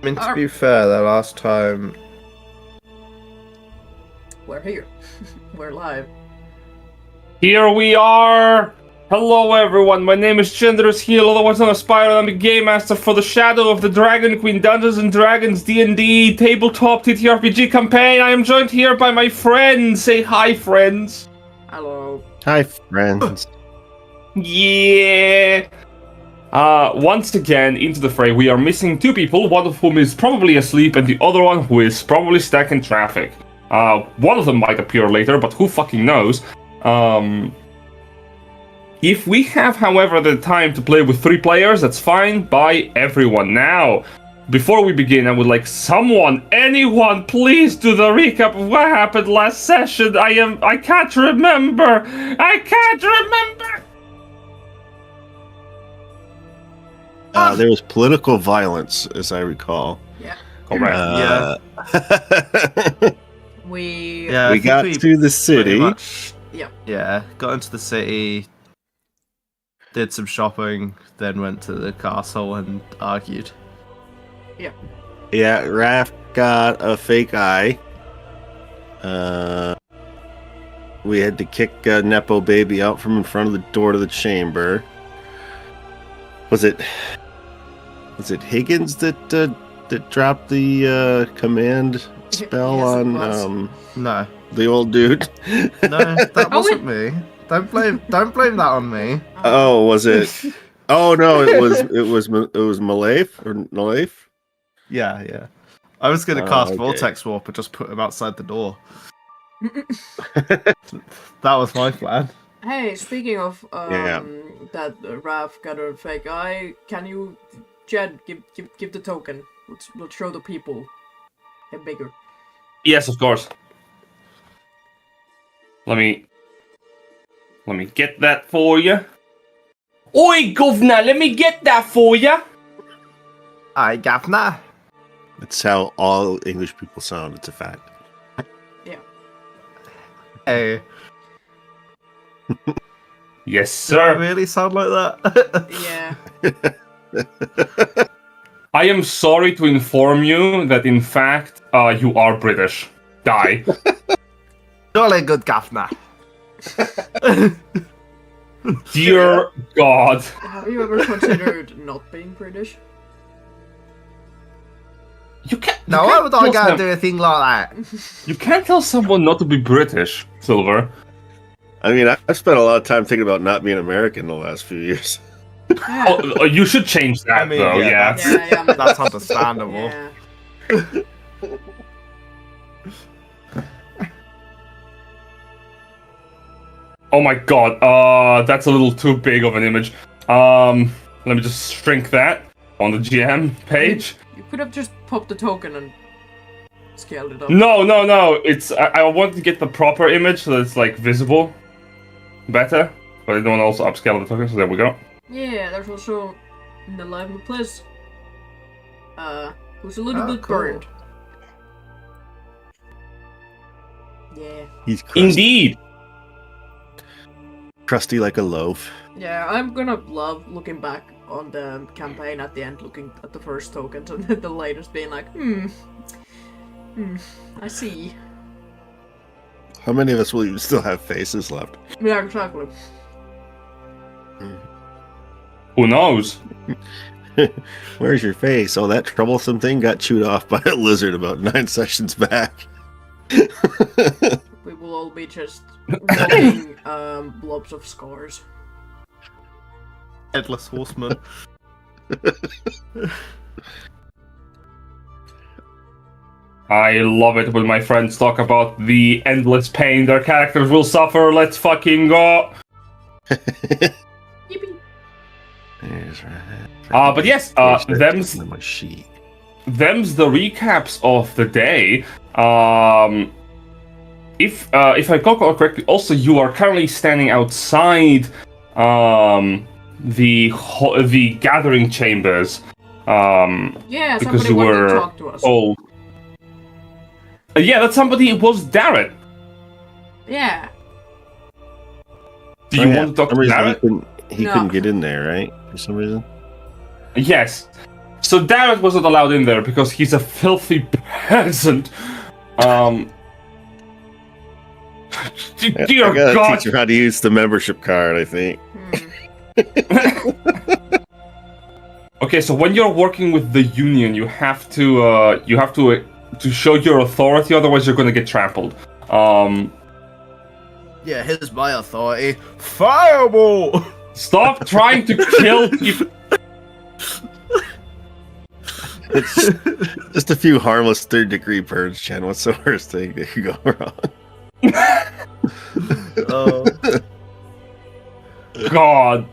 I mean, to be fair, the last time... We're here. We're live. Here we are! Hello everyone, my name is Chandras Heel, otherwise known as Spyro. I'm the Game Master for the Shadow of the Dragon Queen Dungeons & Dragons D&D Tabletop TTRPG campaign. I am joined here by my friends. Say hi, friends. Hello. Hi, friends. Yeah! Once again, into the fray, we are missing two people, one of whom is probably asleep and the other one who is probably stuck in traffic. One of them might appear later, but who fucking knows? If we have, however, the time to play with 3 players, that's fine by everyone. Now, before we begin, I would like anyone, please do the recap of what happened last session. I can't remember. There was political violence, as I recall. Yeah. Correct. We got to the city. Yeah, got into the city, did some shopping, then went to the castle and argued. Yeah, Raph got a fake eye. We had to kick Nepo Baby out from in front of the door to the chamber. Was it Higgins that dropped the command spell Yes, it on was. No, the old dude? no, that wasn't me. Don't blame that on me. Oh, was it? Oh no, it was Malafe or Nalafe? Yeah. I was gonna cast okay. Vortex Warp and just put him outside the door. That was my plan. Hey, speaking of that Raph got a fake eye, can you, Jed, give the token? Let's show the people. Get bigger. Yes, of course. Let me get that for you. Oi, governor, let me get that for you. Aye, Gavna. That's how all English people sound. It's a fact. Yeah. Hey, Yes, do I sir. really sound like that? Yeah. I am sorry to inform you that in fact you are British. Die. Jolly good, Gavna. Dear God. Have you ever considered not being British? You can't. No, why would I go and do a thing like that? You can't tell someone not to be British, Silver. I mean, I've spent a lot of time thinking about not being American the last few years. Yeah. Oh, you should change that, I mean, though. yeah, Yeah. Yeah. That's understandable. Yeah. Oh my God. That's a little too big of an image. Let me just shrink that on the GM page. You could have just popped the token and scaled it up. No. It's I want to get the proper image so that it's like visible better, but I don't want to also upscale the token. So there we go. Yeah, there's also in the live place. Who's a little Oh, bit cool. burned. Yeah. He's crusty, Indeed. crusty like a loaf. Yeah, I'm gonna love looking back on the campaign at the end, looking at the first tokens and the latest being like, I see. How many of us will even still have faces left? Yeah, exactly. Who knows? Where's your face? Oh, that troublesome thing got chewed off by a lizard about 9 sessions back. We will all be just walking blobs of scars. Headless horseman. I love it when my friends talk about the endless pain their characters will suffer. Let's fucking go. Yippee! There's right. But yes, them's my sheet. the recaps of the day. If I recall correctly, also you are currently standing outside the gathering chambers. Yeah, because somebody you wanted were to talk to us. old. Yeah, that somebody was Darren. Yeah. Do you want to talk For to some reason Darren? He No. couldn't get in there, right? For some reason. Yes. So Darrett wasn't allowed in there because he's a filthy peasant. Dear I gotta God! teach you how to use the membership card, I think. Okay, so when you're working with the union, you have to show your authority, otherwise you're gonna get trampled. Yeah, here's my authority. Fireball! Stop trying to kill people. It's just a few harmless third-degree burns, Chen. What's the worst thing that could go wrong? God,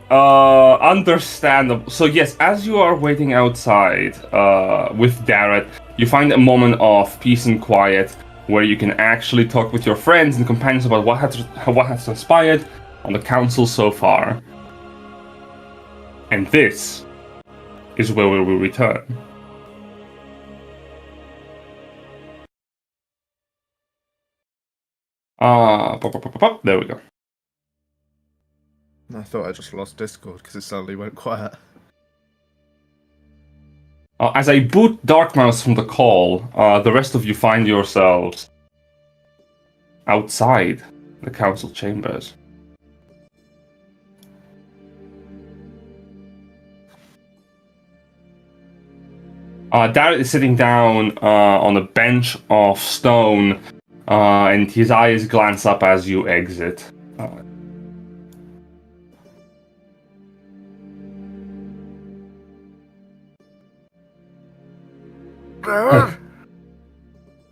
understandable. So yes, as you are waiting outside with Darrett, you find a moment of peace and quiet where you can actually talk with your friends and companions about what has transpired on the council so far. And this is where we will return. There we go. I thought I just lost Discord because it suddenly went quiet. As I boot Darkmouse from the call, the rest of you find yourselves outside the council chambers. Darrett is sitting down on a bench of stone, and his eyes glance up as you exit.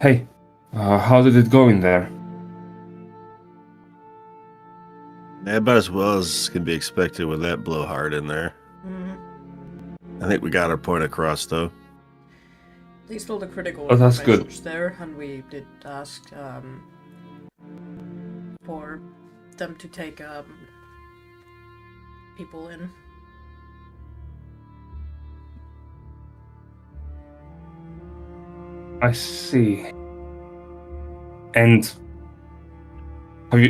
Hey, how did it go in there? About as well as can be expected with that blowhard in there. I think we got our point across, though. At least all the critical Oh, that's good. information's there, and we did ask for them to take people in. I see. And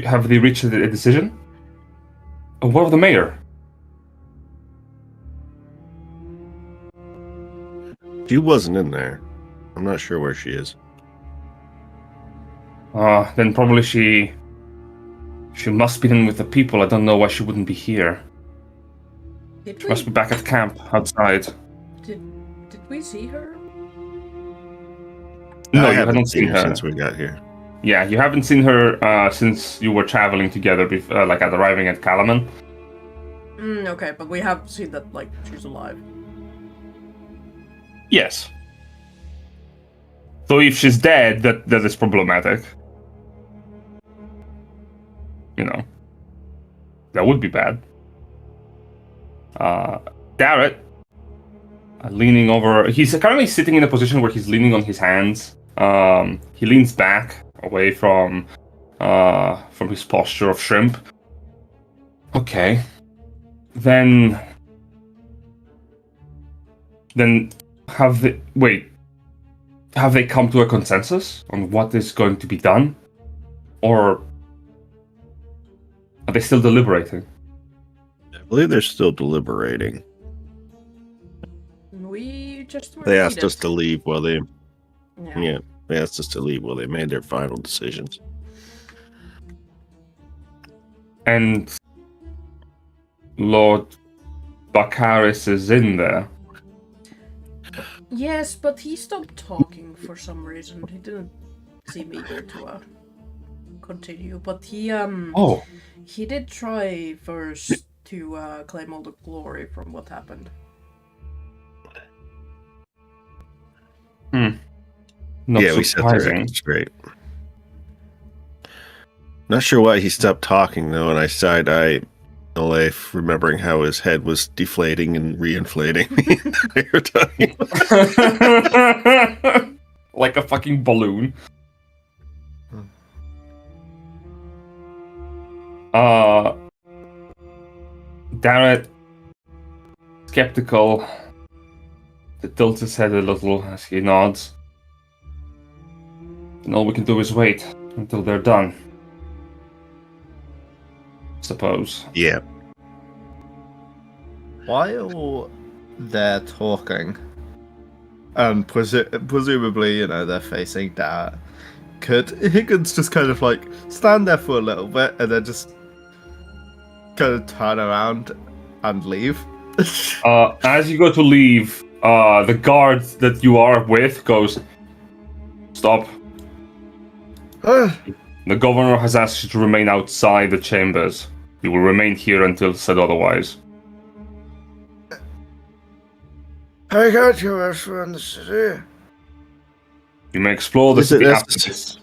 have they reached a decision? What of the mayor? She wasn't in there. I'm not sure where she is. Then probably she must be in with the people. I don't know why she wouldn't be here. Did She must be back at camp outside. Did we see her? No, I you haven't haven't seen her. since we got here. Yeah, you haven't seen her since you were traveling together, like at arriving at Kalaman. Okay, but we have seen that, like, she's alive. Yes. So if she's dead, that is problematic. You know, that would be bad. Darrett, leaning over. He's currently sitting in a position where he's leaning on his hands. He leans back away from his posture of shrimp. Okay. Then have they come to a consensus on what is going to be done? Or are they still deliberating? I believe they're still deliberating. We just were They asked needed. us to leave while they... Yeah. Yeah, they asked us to leave while they made their final decisions. And Lord Baccharis is in there. Yes, but he stopped talking for some reason. He didn't seem eager to continue. But he Oh, he did try first to claim all the glory from what happened. not yeah, we sat there. surprising. It's great. Not sure why he stopped talking, though, and I sighed-eyed life, remembering how his head was deflating and reinflating the entire time. Like a fucking balloon. Darrett, skeptical, tilts his head a little as he nods. And all we can do is wait until they're done. Suppose. Yeah. While they're talking, and presumably, you know, they're facing that. Could Higgins just kind of like stand there for a little bit and then just kind of turn around and leave? As you go to leave, the guard that you are with goes, "Stop. The governor has asked you to remain outside the chambers. You will remain here until said otherwise." I got you elsewhere in the city. You may explore the Is it city after necessary? this.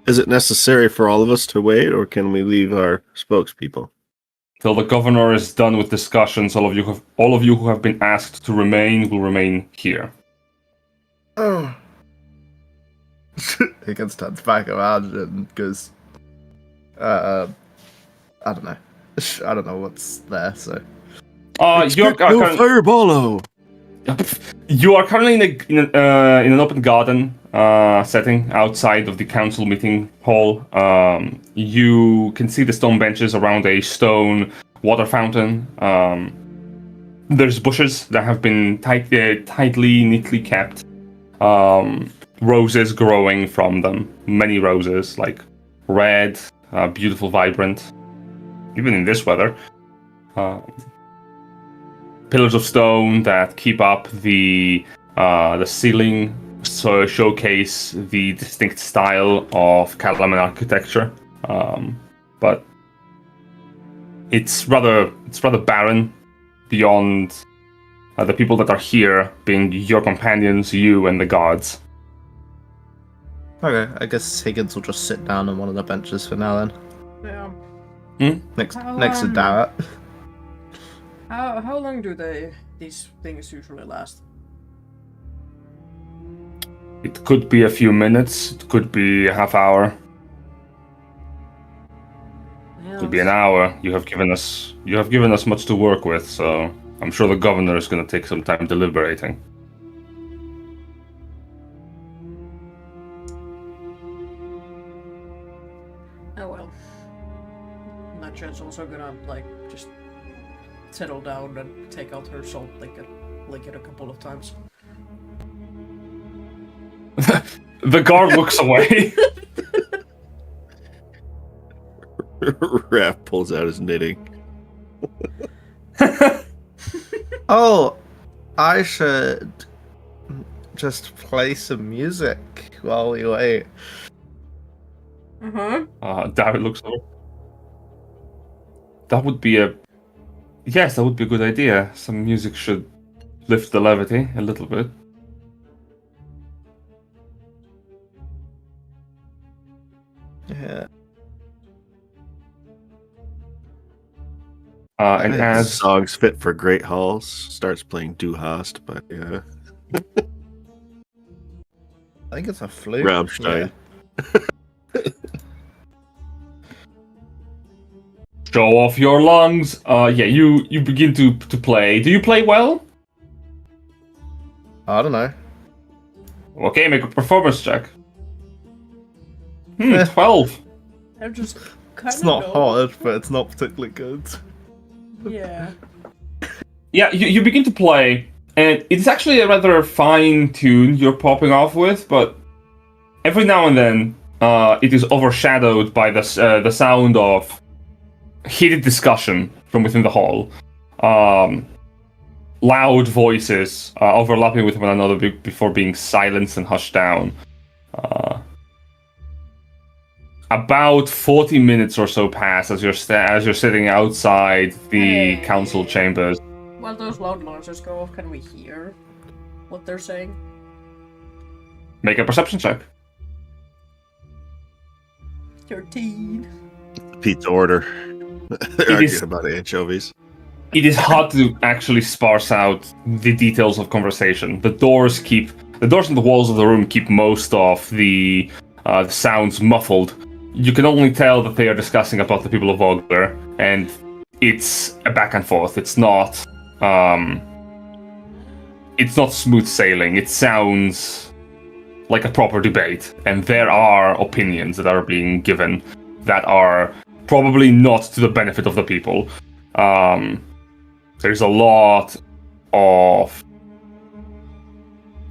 Is it necessary for all of us to wait, or can we leave our spokespeople? Till the governor is done with discussions, all of you who have been asked to remain will remain here. Oh, Higgins turns back around and goes, I don't know. I don't know what's there, so. Fireball! You are currently in an open garden setting outside of the council meeting hall. You can see the stone benches around a stone water fountain. There's bushes that have been tightly, neatly kept. Roses growing from them. Many roses, like red, beautiful, vibrant. Even in this weather. Pillars of stone that keep up the ceiling, so showcase the distinct style of Calaman architecture. But it's rather barren beyond the people that are here being your companions, you and the guards. Okay, I guess Higgins will just sit down on one of the benches for now then. Yeah. Next How, to Darrett. How long do these things usually last? It could be a few minutes, it could be a half hour, Yeah, it could be an hour. You have given us much to work with, so I'm sure the governor is going to take some time deliberating. Oh well. Natcha's also gonna just settle down and take out her salt lick it a couple of times. The guard looks away. Raph pulls out his knitting. Oh, I should just play some music while we wait. Darrett looks over. That would be a good idea. Some music should lift the levity a little bit. Yeah. And as Songs fit for great halls starts playing Du Hast, but yeah, I think it's a flute. Rammstein. show off your lungs, you begin to play. Do you play well? I don't know. Okay, make a performance check. 12. I'm just kind It's not hard, but it's not particularly good. Yeah. Yeah, you begin to play, and it's actually a rather fine tune you're popping off with, but every now and then it is overshadowed by the sound of heated discussion from within the hall. Loud voices overlapping with one another before being silenced and hushed down. About 40 minutes or so pass as you're sitting outside the council chambers. While those loud noises go off, can we hear what they're saying? Make a perception check. 13. Pizza order. They're is- arguing about anchovies. It is hard to actually sparse out the details of conversation. The doors and the walls of the room keep most of the sounds muffled. You can only tell that they are discussing about the people of Vogler, and it's a back and forth. It's not smooth sailing. It sounds like a proper debate, and there are opinions that are being given that are probably not to the benefit of the people. There's a lot of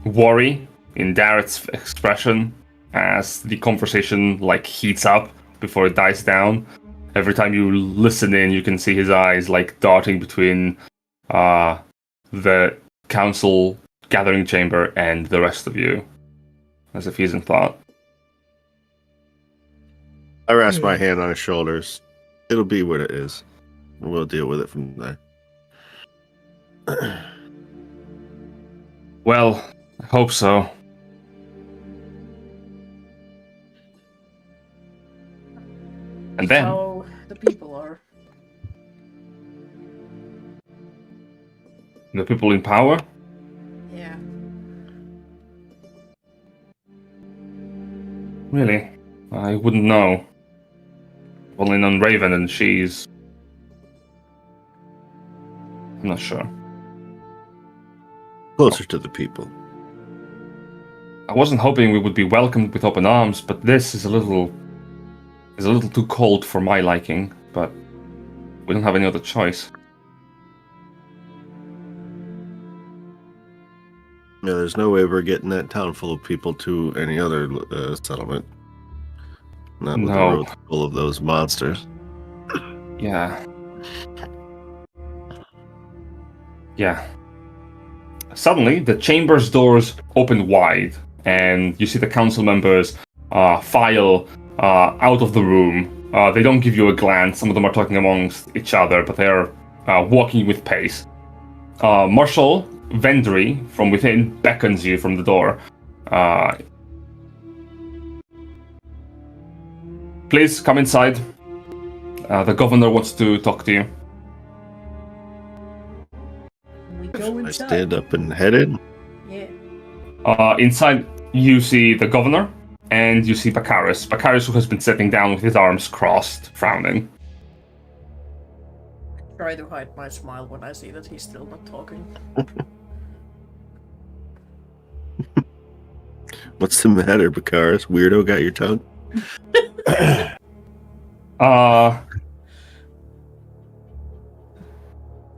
worry in Darrett's expression as the conversation like heats up before it dies down. Every time you listen in, you can see his eyes like darting between the council gathering chamber and the rest of you, as if he's in thought. I rest my hand on his shoulders. It'll be what it is. We'll deal with it from there. Well, I hope so. And then, How the people are. the people in power? Yeah. Really? I wouldn't know. I've only known Raven, and she's... I'm not sure. Closer to the people. I wasn't hoping we would be welcomed with open arms, but this is a little too cold for my liking, but we don't have any other choice. Yeah, there's no way we're getting that town full of people to any other settlement. Not with the No. roads full of those monsters. Yeah. Yeah. Suddenly, the chamber's doors open wide, and you see the council members file out of the room. They don't give you a glance. Some of them are talking amongst each other, but they're walking with pace. Marshal Vendry, from within, beckons you from the door. Please come inside. The governor wants to talk to you. We go I inside. stand up and head in. Yeah. Inside, you see the governor, and you see Bakaris. Bakaris, who has been sitting down with his arms crossed, frowning. Try to hide my smile when I see that he's still not talking. What's the matter, Bakaris? Weirdo got your tongue?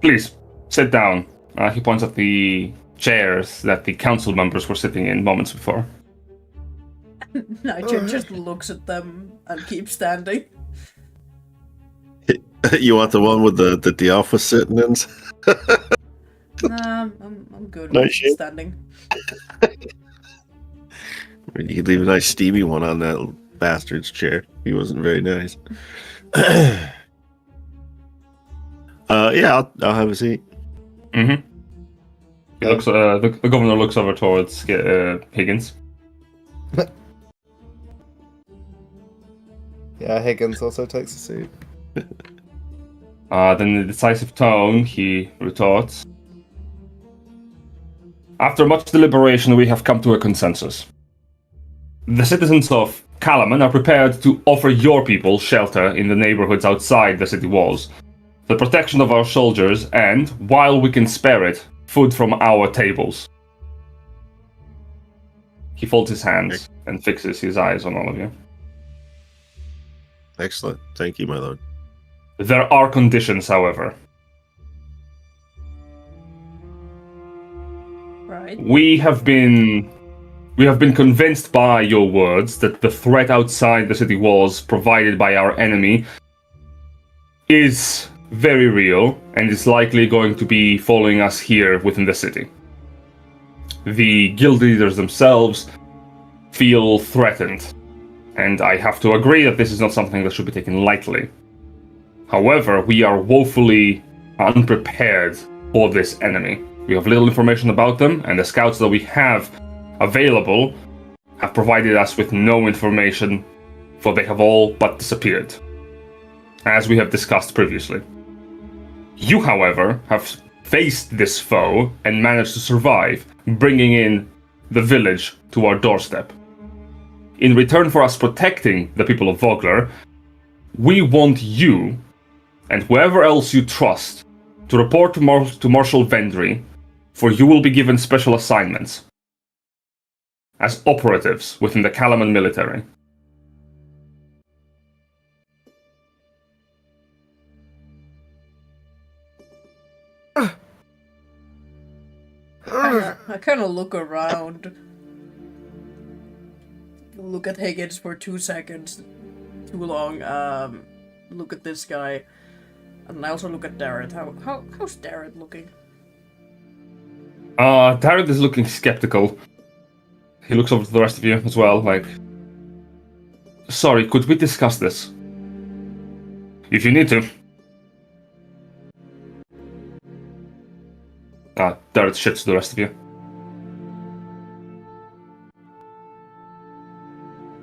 Please, sit down. He points at the chairs that the council members were sitting in moments before. Nigel just looks at them and keeps standing. You want the one with the alpha sitting in? Nah, I'm good Nice with shape. standing. You could leave a nice steamy one on that bastard's chair. He wasn't very nice. Yeah, I'll have a seat. Mm-hmm. He looks. The governor looks over towards Higgins. Yeah, Higgins also takes a seat. Then in a decisive tone, he retorts. After much deliberation, we have come to a consensus. The citizens of Kalaman are prepared to offer your people shelter in the neighborhoods outside the city walls, the protection of our soldiers, and, while we can spare it, food from our tables. He folds his hands and fixes his eyes on all of you. Excellent. Thank you, my lord. There are conditions, however. Right. We have been convinced by your words that the threat outside the city walls provided by our enemy is very real and is likely going to be following us here within the city. The guild leaders themselves feel threatened, and I have to agree that this is not something that should be taken lightly. However, we are woefully unprepared for this enemy. We have little information about them, and the scouts that we have available have provided us with no information, for they have all but disappeared, as we have discussed previously. You, however, have faced this foe and managed to survive, bringing in the village to our doorstep. In return for us protecting the people of Vogler, we want you, and whoever else you trust, to report to Marshal Vendry, for you will be given special assignments as operatives within the Kalaman military. I kind of look around. Look at Higgins for 2 seconds. Too long. Look at this guy. And I also look at Darren. How's Darren looking? Darren is looking skeptical. He looks over to the rest of you as well, like... Sorry, could we discuss this? If you need to. Darren shifts to the rest of you.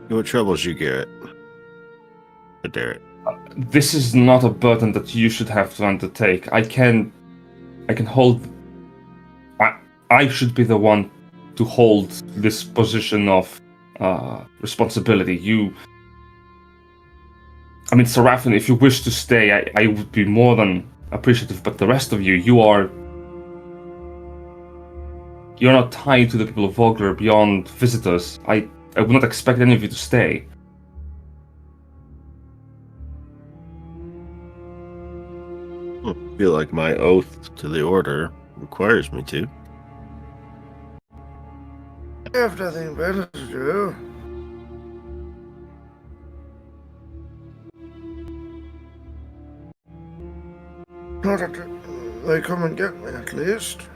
What troubles you, Garrett? Darrett. This is not a burden that you should have to undertake. I can hold... I should be the one to hold this position of responsibility. I mean, Seraphin, if you wish to stay, I would be more than appreciative, but the rest of you, you're not tied to the people of Vogler beyond visitors. I would not expect any of you to stay. I feel like my oath to the order requires me to. I have nothing better to do. Not that they come and get me, at least.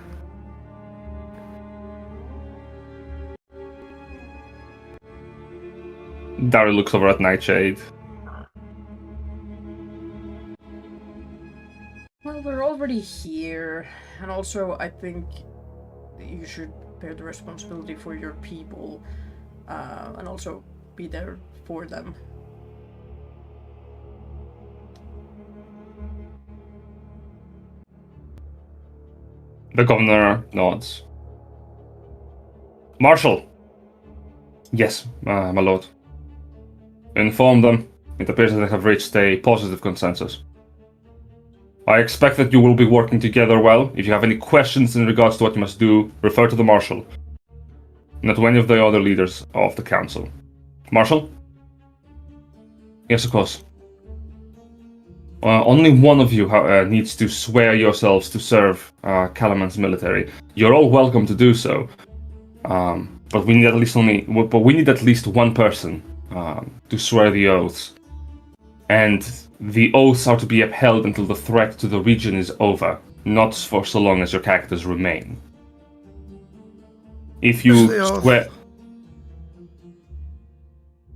Daryl looks over at Nightshade. Well, we're already here. And also, I think you should bear the responsibility for your people. And also be there for them. The governor nods. Marshal! Yes, my lord. Inform them. It appears that they have reached a positive consensus. I expect that you will be working together well. If you have any questions in regards to what you must do, refer to the Marshal. Not to any of the other leaders of the council. Marshal? Yes, of course. Only one of you needs to swear yourselves to serve Calaman's military. You're all welcome to do so, but we need at least one person to swear the oaths, and the oaths are to be upheld until the threat to the region is over, not for so long as your characters remain. If you swear,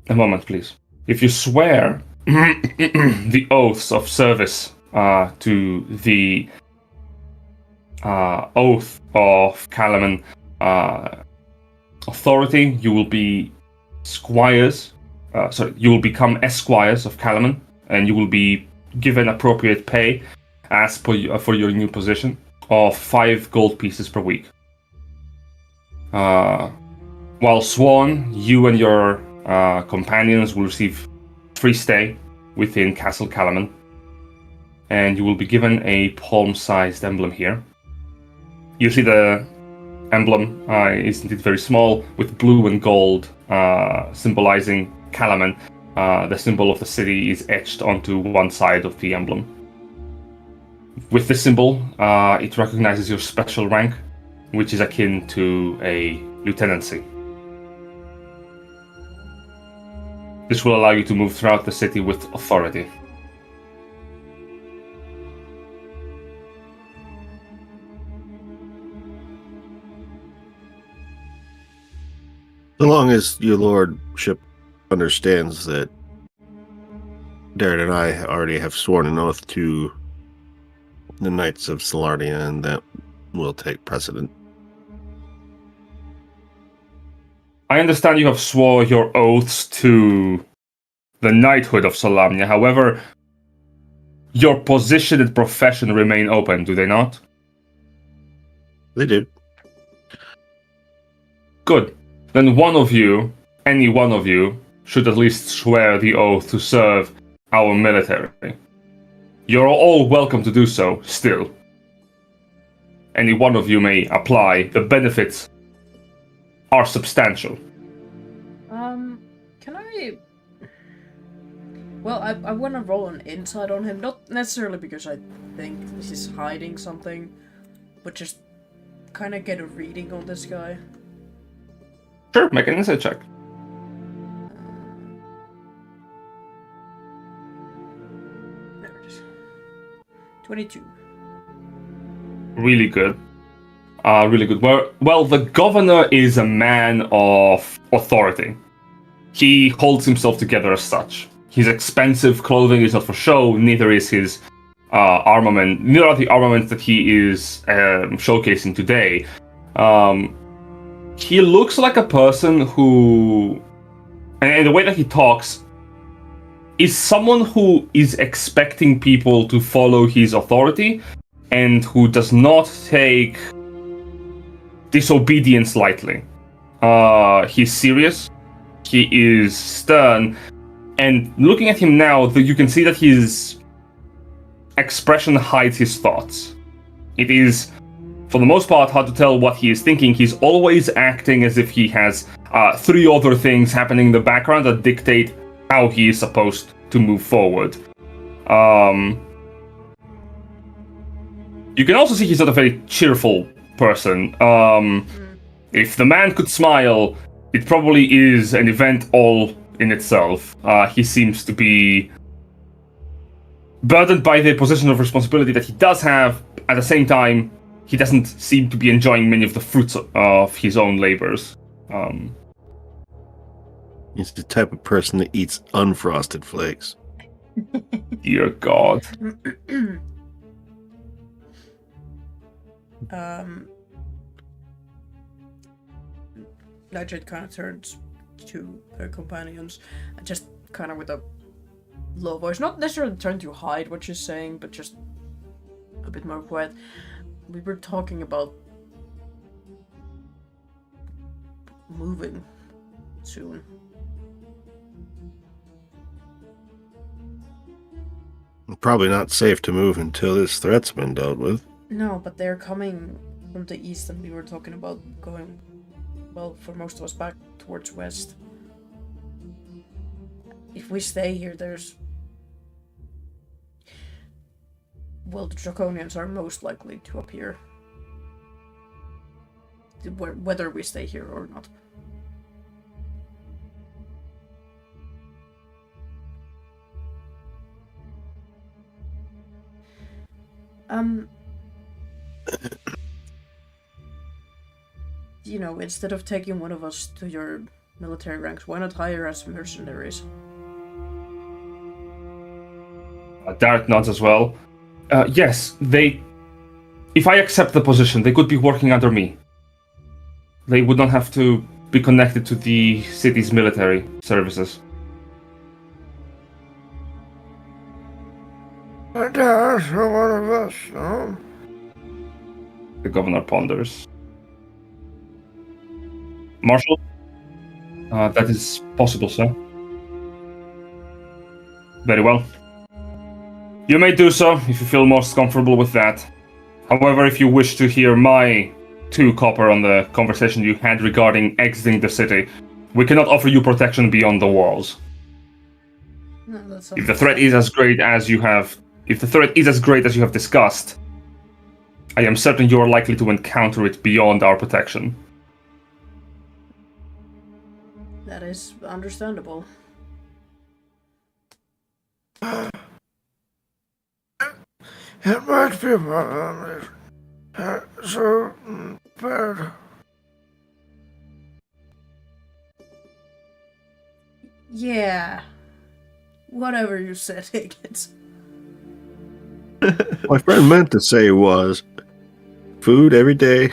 a moment, please. If you swear the oaths of service to the oath of Calaman authority, you will be squires. You will become esquires of Calaman, and you will be given appropriate pay as per for your new position of 5 gold pieces per week. While sworn, you and your companions will receive free stay within Castle Calaman, and you will be given a palm-sized emblem here. You see the emblem is indeed very small, with blue and gold symbolizing Calaman. The symbol of the city is etched onto one side of the emblem. With this symbol, it recognizes your special rank, which is akin to a lieutenancy. This will allow you to move throughout the city with authority. So long as your lordship understands that Darren and I already have sworn an oath to the Knights of Solarnia, and that will take precedent. I understand you have swore your oaths to the knighthood of Solamnia. However, your position and profession remain open, do they not? They do. Good. Then any one of you, should at least swear the oath to serve our military. You're all welcome to do so, still. Any one of you may apply. The benefits are substantial. Can I... Well, I want to roll an insight on him, not necessarily because I think this is hiding something, but just kind of get a reading on this guy. Sure, make an insight check. There it is. 22. Really good. Really good. Well, the governor is a man of authority. He holds himself together as such. His expensive clothing is not for show, neither is his armament. Neither are the armaments that he is showcasing today. He looks like a person who, and the way that he talks, is someone who is expecting people to follow his authority and who does not take disobedience lightly. He's serious, he is stern, and looking at him now, you can see that his expression hides his thoughts. It is, for the most part, hard to tell what he is thinking. He's always acting as if he has 3 other things happening in the background that dictate how he is supposed to move forward. You can also see he's not a very cheerful person. If the man could smile, it probably is an event all in itself. He seems to be burdened by the position of responsibility that he does have. At the same time, he doesn't seem to be enjoying many of the fruits of his own labors. He's the type of person that eats unfrosted flakes. Dear God. Nigel kind of turns to her companions and just kind of with a low voice, not necessarily trying to hide what she's saying, but just a bit more quiet. We were talking about moving soon. Probably not safe to move until this threat's been dealt with. No, but they're coming from the east, and we were talking about going, well, for most of us back towards west. If we stay here, there's... Well, the Draconians are most likely to appear. Whether we stay here or not. You know, instead of taking one of us to your military ranks, why not hire us mercenaries? Dareth nods as well. Yes, if I accept the position, they could be working under me. They would not have to be connected to the city's military services. But that's for one of us, no? The governor ponders. Marshal? That is possible, sir. Very well. You may do so if you feel most comfortable with that. However, if you wish to hear my 2 copper on the conversation you had regarding exiting the city, we cannot offer you protection beyond the walls. No, that's If the threat is as great as you have discussed, I am certain you are likely to encounter it beyond our protection. That is understandable. It might be so bad. Yeah. Whatever you said, Higgins. My friend meant to say was food every day.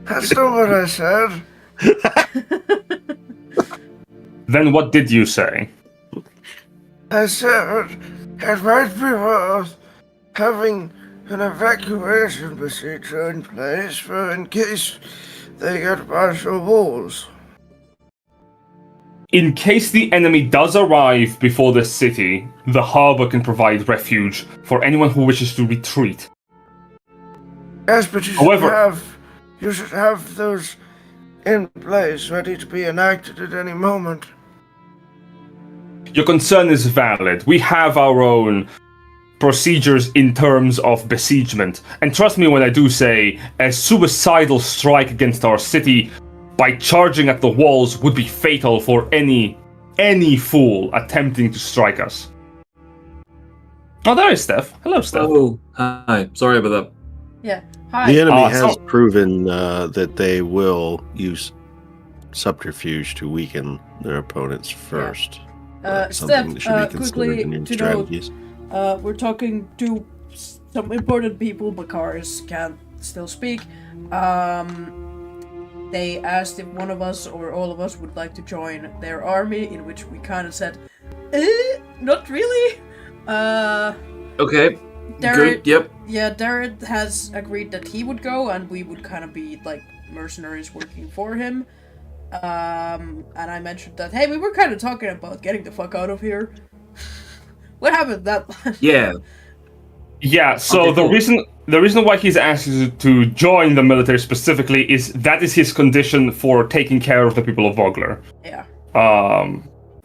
That's not what I said. Then what did you say? I said it might be worth having an evacuation procedure in place for in case they get past the walls. In case the enemy does arrive before the city, the harbor can provide refuge for anyone who wishes to retreat. Yes, but However, you should have those in place, ready to be enacted at any moment. your concern is valid. We have our own procedures in terms of besiegement. And trust me when I do say, a suicidal strike against our city by charging at the walls would be fatal for any fool attempting to strike us. Oh, there is Steph. Hello, Steph. Oh, hi. Sorry about that. Yeah. Hi. The enemy has so- proven that they will use subterfuge to weaken their opponents first. That's something that should be considered quickly in your to note, strategies. we're talking to some important people. Bakars can't still speak. They asked if one of us or all of us would like to join their army, in which we kind of said, not really. Okay. Darren, Good. Yep. yeah, Darren has agreed that he would go, and we would kind of be like mercenaries working for him. And I mentioned that, hey, we were kind of talking about getting the fuck out of here. What happened that? Yeah. Yeah, so Okay, the cool. reason why he's asked you to join the military specifically is that is his condition for taking care of the people of Vogler. Yeah.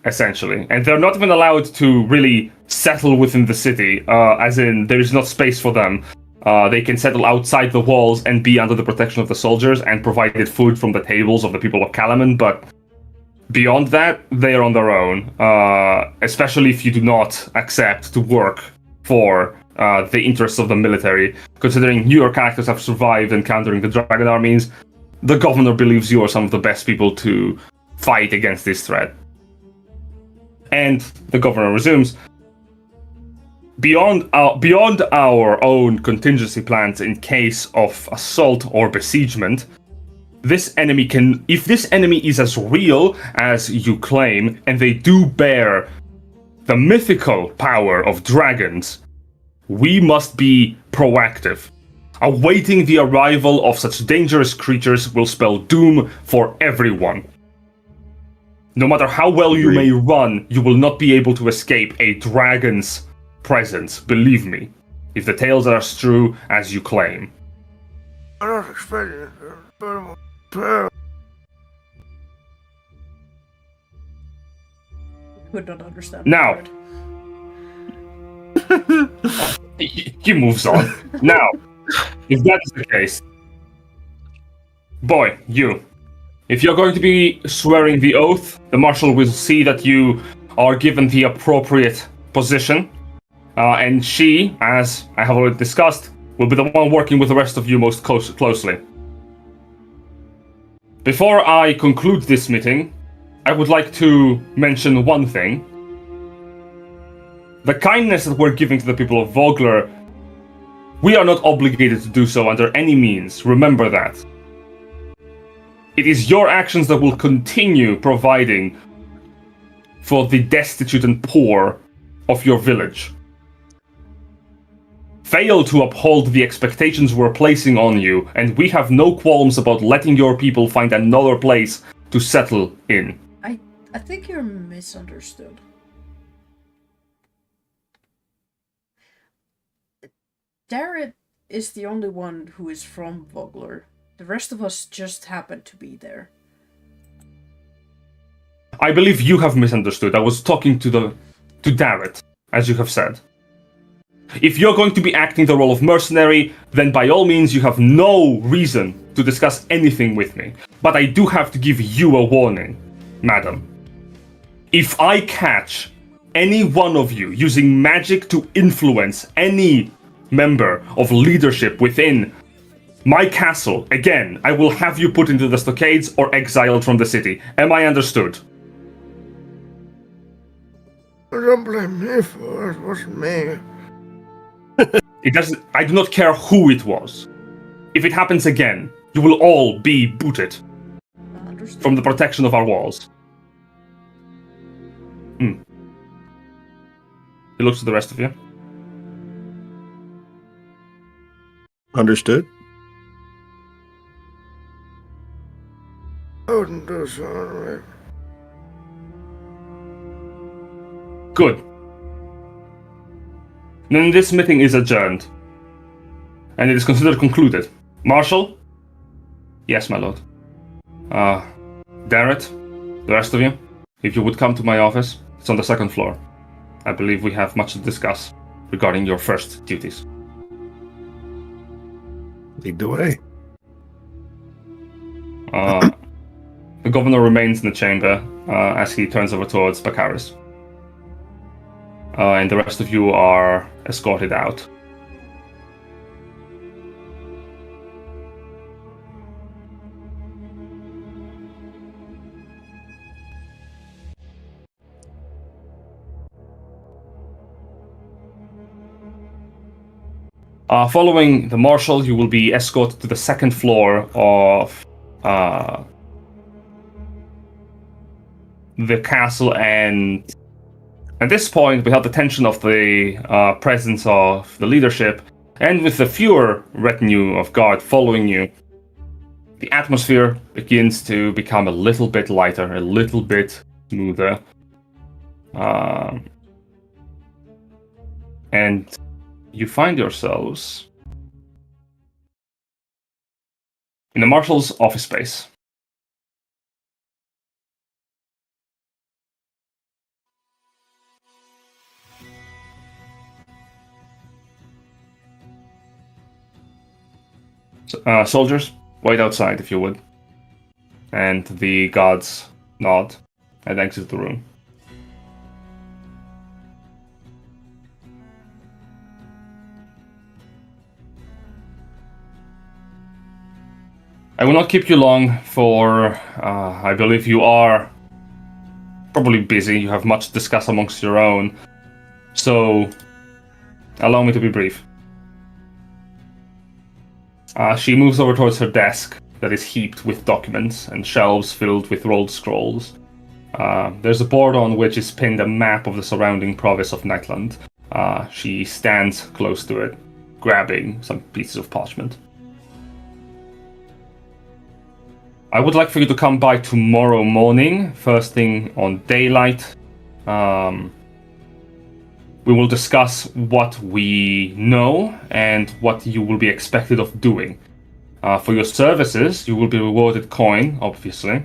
Essentially. And they're not even allowed to really settle within the city, as in there is not space for them. They can settle outside the walls and be under the protection of the soldiers and provided food from the tables of the people of Kalaman, but beyond that, they are on their own, especially if you do not accept to work for the interests of the military. Considering your characters have survived encountering the dragon armies, the governor believes you are some of the best people to fight against this threat. And the governor resumes, Beyond our own contingency plans in case of assault or besiegement, if this enemy is as real as you claim, and they do bear the mythical power of dragons, we must be proactive. Awaiting the arrival of such dangerous creatures will spell doom for everyone. No matter how well you may run, you will not be able to escape a dragon's presence, believe me, if the tales are as true as you claim. I'm not expecting it, but Could not understand. Now. that word. He moves on. Now, if that is the case, boy, you. If you're going to be swearing the oath, the marshal will see that you are given the appropriate position. And she, as I have already discussed, will be the one working with the rest of you most closely. Before I conclude this meeting, I would like to mention one thing. The kindness that we're giving to the people of Vogler, we are not obligated to do so under any means. Remember that. It is your actions that will continue providing for the destitute and poor of your village. Fail to uphold the expectations we're placing on you, and we have no qualms about letting your people find another place to settle in. I think you're misunderstood. Darren is the only one who is from Vogler. The rest of us just happen to be there. I believe you have misunderstood. I was talking to Darret, as you have said. If you're going to be acting the role of mercenary, then by all means you have no reason to discuss anything with me. But I do have to give you a warning, madam. If I catch any one of you using magic to influence any member of leadership within my castle, again, I will have you put into the stockades or exiled from the city. Am I understood? don't blame me for it. It wasn't me. It doesn't. I do not care who it was. If it happens again, you will all be booted Understood. from the protection of our walls. He looks at the rest of you. Understood? I wouldn't do so anyway. Good. Then this meeting is adjourned. And it is considered concluded. Marshal? Yes, my lord. Darret, the rest of you, if you would come to my office, it's on the second floor. I believe we have much to discuss. regarding your first duties. Lead the way. The governor remains in the chamber as he turns over towards Bakaris. And the rest of you are escorted out. Following the marshal, you will be escorted to the second floor of the castle, and at this point, without the tension of the presence of the leadership, and with the fewer retinue of guard following you, the atmosphere begins to become a little bit lighter, a little bit smoother. And you find yourselves in the marshal's office space. Soldiers, wait outside if you would. And the guards nod and exit the room. I will not keep you long, for I believe you are probably busy. You have much to discuss amongst your own. So, allow me to be brief. She moves over towards her desk that is heaped with documents and shelves filled with rolled scrolls. There's a board on which is pinned a map of the surrounding province of Nightland. She stands close to it, grabbing some pieces of parchment. I would like for you to come by tomorrow morning, first thing on daylight. We will discuss what we know and what you will be expected of doing. For your services, you will be rewarded coin, obviously.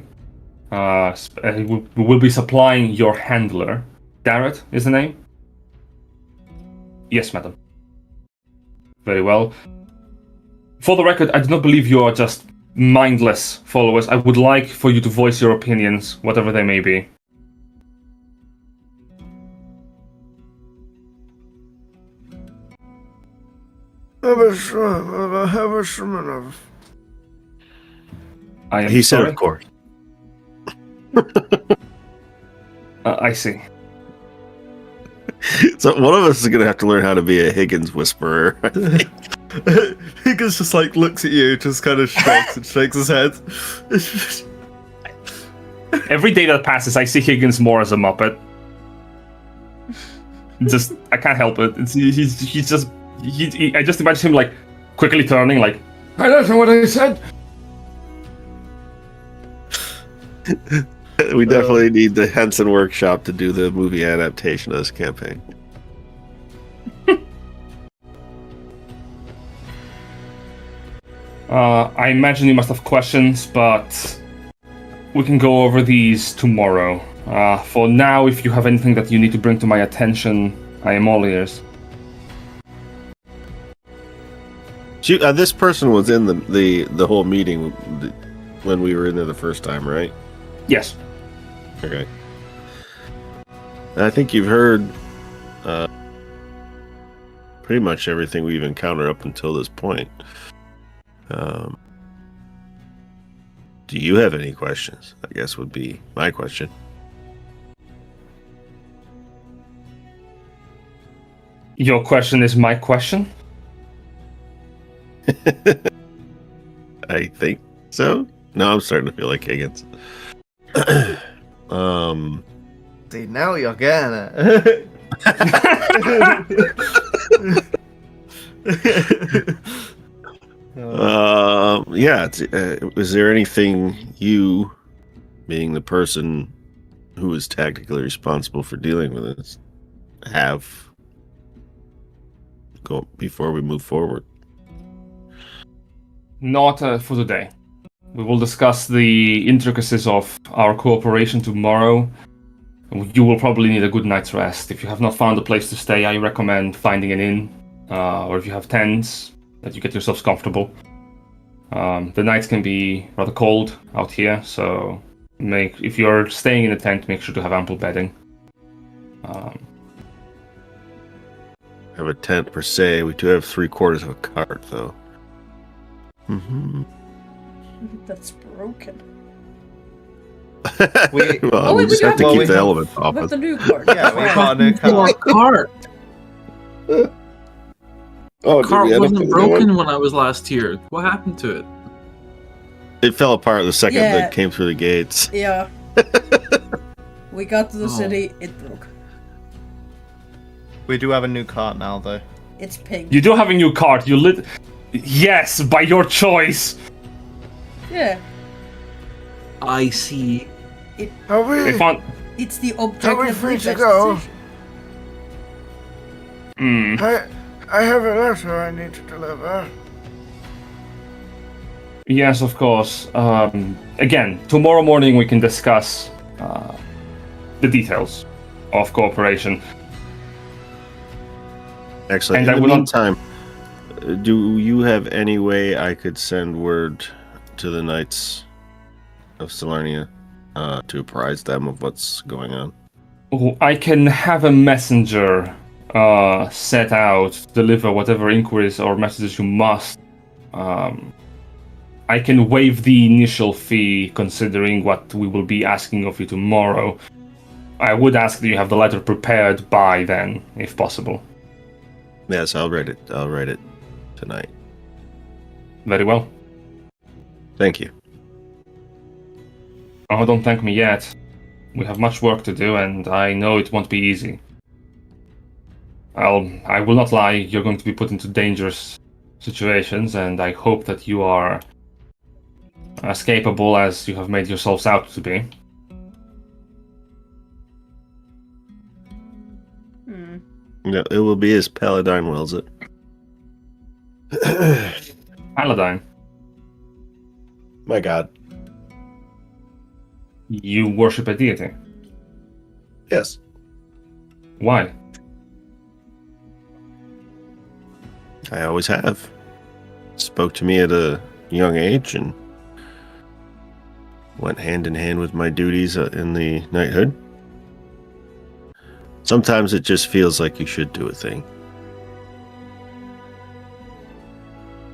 We will be supplying your handler. Darrett is the name? Yes, madam. Very well. For the record, I do not believe you are just mindless followers. I would like for you to voice your opinions, whatever they may be. I am He said, sorry? of course. I see. So one of us is going to have to learn how to be a Higgins whisperer. Higgins just like looks at you, just kind of shrugs and shakes his head. Every day that passes, I see Higgins more as a Muppet. Just, I can't help it. He's just, I just imagine him like quickly turning, like, I don't know what I said. We definitely need the Henson Workshop to do the movie adaptation of this campaign. I imagine you must have questions, but we can go over these tomorrow. For now, if you have anything that you need to bring to my attention, I am all ears. This person was in the whole meeting when we were in there the first time, right? Yes. Okay. I think you've heard pretty much everything we've encountered up until this point. Do you have any questions? I guess would be my question. Your question is my question? I think so. No, I'm starting to feel like Higgins. See, now you're getting it. Yeah. Is there anything you, being the person who is technically responsible for dealing with this, have go before we move forward? Not for today. We will discuss the intricacies of our cooperation tomorrow You will probably need a good night's rest. If you have not found a place to stay, I recommend finding an inn, or if you have tents, that you get yourselves comfortable. The nights can be rather cold out here, so if you're staying in a tent, make sure to have ample bedding. Have a tent per se. We do have 3/4 of a cart, though. Mm-hmm. That's broken. We- well, wait, we just we have to have- keep we the have- elements off With us. the new card. Yeah, we got a new Your card. cart. Oh, Cart wasn't broken when I was last here. What happened to it? It fell apart the second Yeah. that came through the gates. Yeah. We got to the Oh. city, it broke. We do have a new cart now, though. It's pink. You do have a new cart. Yes, by your choice. Yeah. I see. Are we? They found. It's the Are we objective free to best go? decision. I have a letter I need to deliver. Yes, of course. Again, tomorrow morning we can discuss the details of cooperation. Excellent. And In I the will not- meantime, do you have any way I could send word to the Knights of Salernia to apprise them of what's going on? Oh, I can have a messenger set out to deliver whatever inquiries or messages you must. I can waive the initial fee considering what we will be asking of you tomorrow. I would ask that you have the letter prepared by then, if possible. Yes, I'll write it. I'll write it tonight. Very well. Thank you. Oh, don't thank me yet. We have much work to do, and I know it won't be easy. I will not lie, you're going to be put into dangerous situations, and I hope that you are as capable as you have made yourselves out to be. No, it will be as Paladine wills it. Paladine, My God. you worship a deity. Yes. Why? I always have. Spoke to me at a young age and went hand in hand with my duties in the knighthood. Sometimes it just feels like you should do a thing.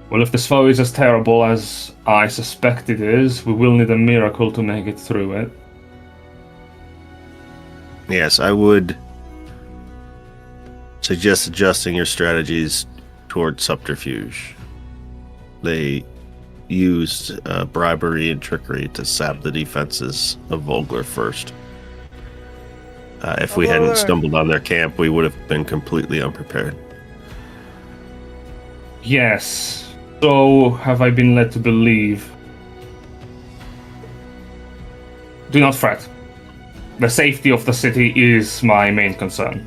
Well, if this foe is as terrible as I suspect it is, we will need a miracle to make it through it. Yes, I would suggest adjusting your strategies toward subterfuge. They used bribery and trickery to sap the defenses of Volgler first. If we hadn't stumbled on their camp, we would have been completely unprepared. Yes, so have I been led to believe. Do not fret. The safety of the city is my main concern.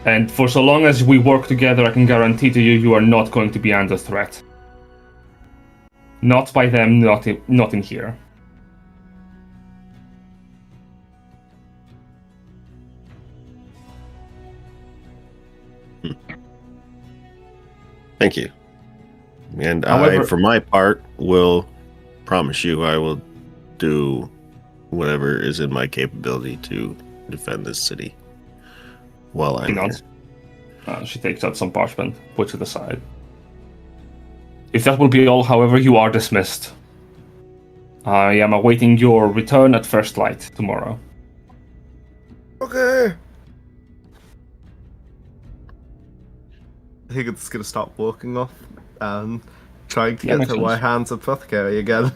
And for so long as we work together, I can guarantee to you, you are not going to be under threat. Not by them, not in here. Thank you. And However- I, for my part, will promise you I will do whatever is in my capability to defend this city while I'm She here. nods. She takes out some parchment, puts it aside. If that will be all, however, you are dismissed. I am awaiting your return at first light tomorrow. Okay. Higgins gonna stop walking off and trying to Yeah, get makes to my sense. hands apothecary again.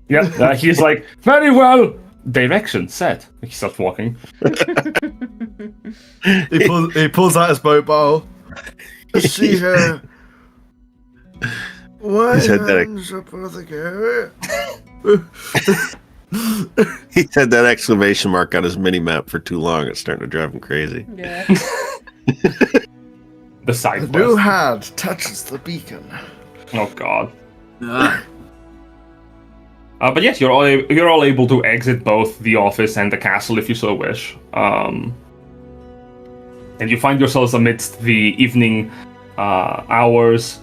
Yeah, he's like, very well! Direction set. He starts walking. He pulls out his mobile. Let's see here. Why He's had that- hands apothecary? He had that exclamation mark on his mini map for too long. It's starting to drive him crazy. Yeah. The side The new quest. hand touches the beacon. Oh god. Ah, But yes, you're all able to exit both the office and the castle if you so wish. And you find yourselves amidst the evening hours,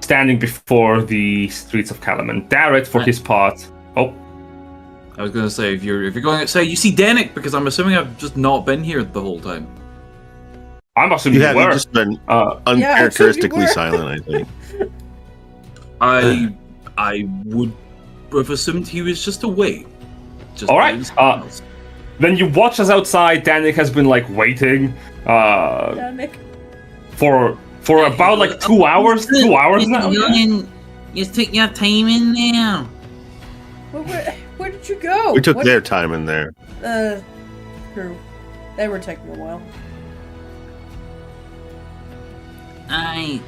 standing before the streets of Calaman. Darrett, for his part. Oh, I was gonna say, if you're going outside, you see Danik, because I'm assuming I've just not been here the whole time. I'm assuming you You've were. just been Yeah, uncharacteristically were. silent, I think. I would have assumed he was just away. Just All right, doing something else. Then you watch as outside Danik has been like waiting Danik. for about like 2 hours. 2 hours now. Yeah. You took your time in there. Where did you go? We took What- their time in there. True. They were taking a while. I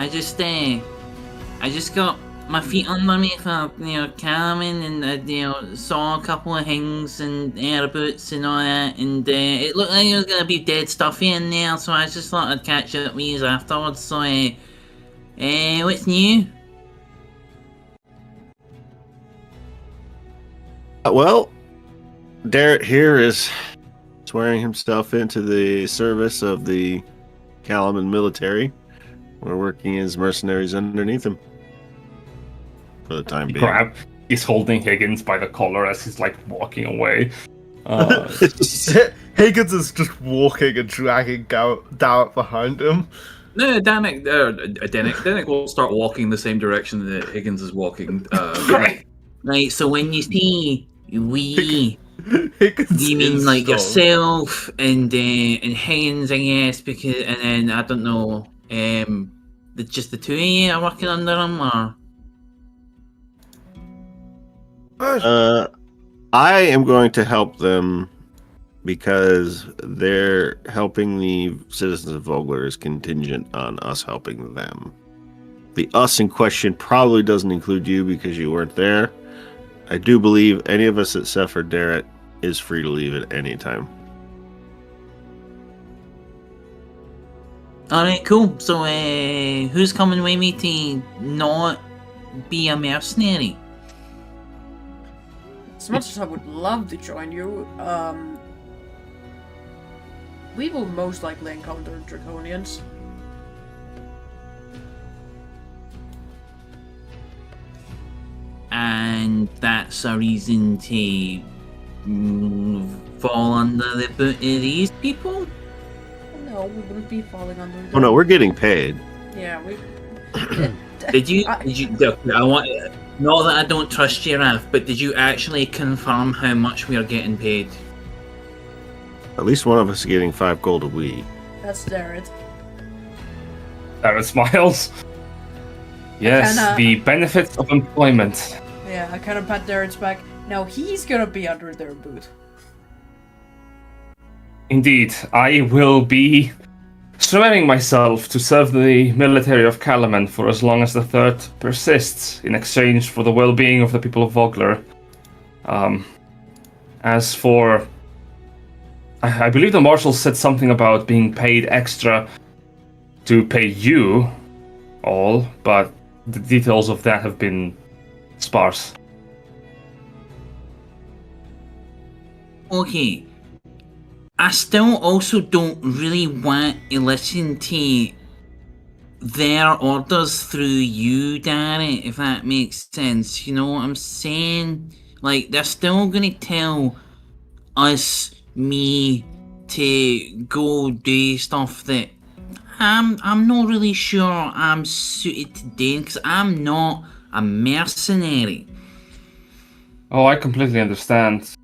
just got my feet under me for, Carmen, and saw a couple of things and air boots and all that, and it looked like it was gonna be dead stuffy in there, so I just thought I'd catch up with you afterwards. So, what's new? Well, Darrett here is swearing himself into the service of the Calaman military. We're working as mercenaries underneath him for the time being. He's holding Higgins by the collar as he's like walking away. Higgins is just walking and dragging down behind him. No, Danik will start walking the same direction that Higgins is walking. Right. Right, so when you see we, Higgins do you mean is like strong. yourself and Higgins, I guess, because, and then I don't know, just the two of you are working under him, or? I am going to help them because they're helping the citizens of Vogler is contingent on us helping them. The us in question probably doesn't include you because you weren't there. I do believe any of us except for Darrett is free to leave at any time. Alright, cool. So, who's coming with me to not be a mercenary? As much as I would love to join you, we will most likely encounter Draconians. And that's a reason to fall under the boot of these people? No, we wouldn't be falling under them. Oh no, we're getting paid. Yeah, we... Did you, I- I want, not that I don't trust you, Raph, but did you actually confirm how much we are getting paid? At least one of us is getting 5 gold a week. That's Darrett. Darrett smiles. Yes, Kinda- the benefits of employment. Yeah, I kind of pat Darrett's back. Now he's gonna be under their boot. Indeed, I will be swearing myself to serve the military of Calaman for as long as the threat persists in exchange for the well-being of the people of Vogler. As for... I believe the marshal said something about being paid extra to pay you all, but the details of that have been sparse. Okay. I still also don't really want to listen to their orders through you, Darren, if that makes sense. You know what I'm saying? Like, they're still gonna tell us, me, to go do stuff that I'm not really sure I'm suited to doing, because I'm not a mercenary. Oh, I completely understand.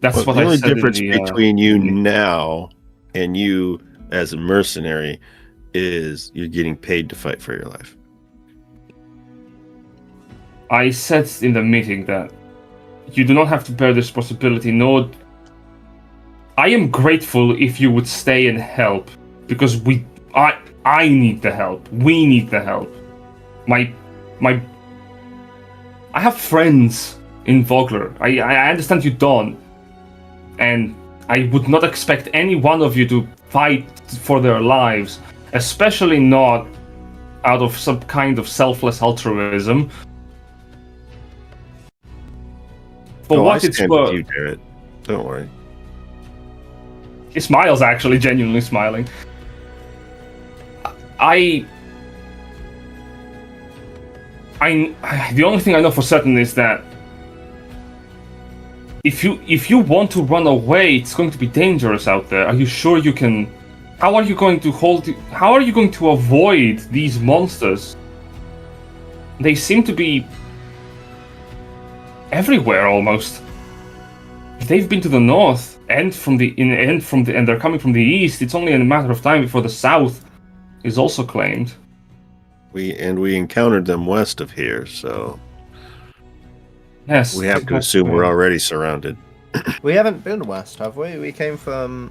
That's Well, what the I only said difference in the, between you now and you as a mercenary is you're getting paid to fight for your life. I said in the meeting that you do not have to bear this responsibility, nor... I am grateful if you would stay and help, because I need the help. We need the help. I have friends in Vogler. I understand you don't. And I would not expect any one of you to fight for their lives, especially not out of some kind of selfless altruism. For Oh, I what it's stand with worth, you, Garrett. Don't worry. he smiles, actually, genuinely smiling. The only thing I know for certain is that if you want to run away, it's going to be dangerous out there. Are you sure you can? How are you going to avoid these monsters? They seem to be everywhere almost. If they've been to the north and and they're coming from the east, it's only a matter of time before the south is also claimed. We encountered them west of here, so Yes, we have to assume we're already surrounded. We haven't been west, have we? We came from.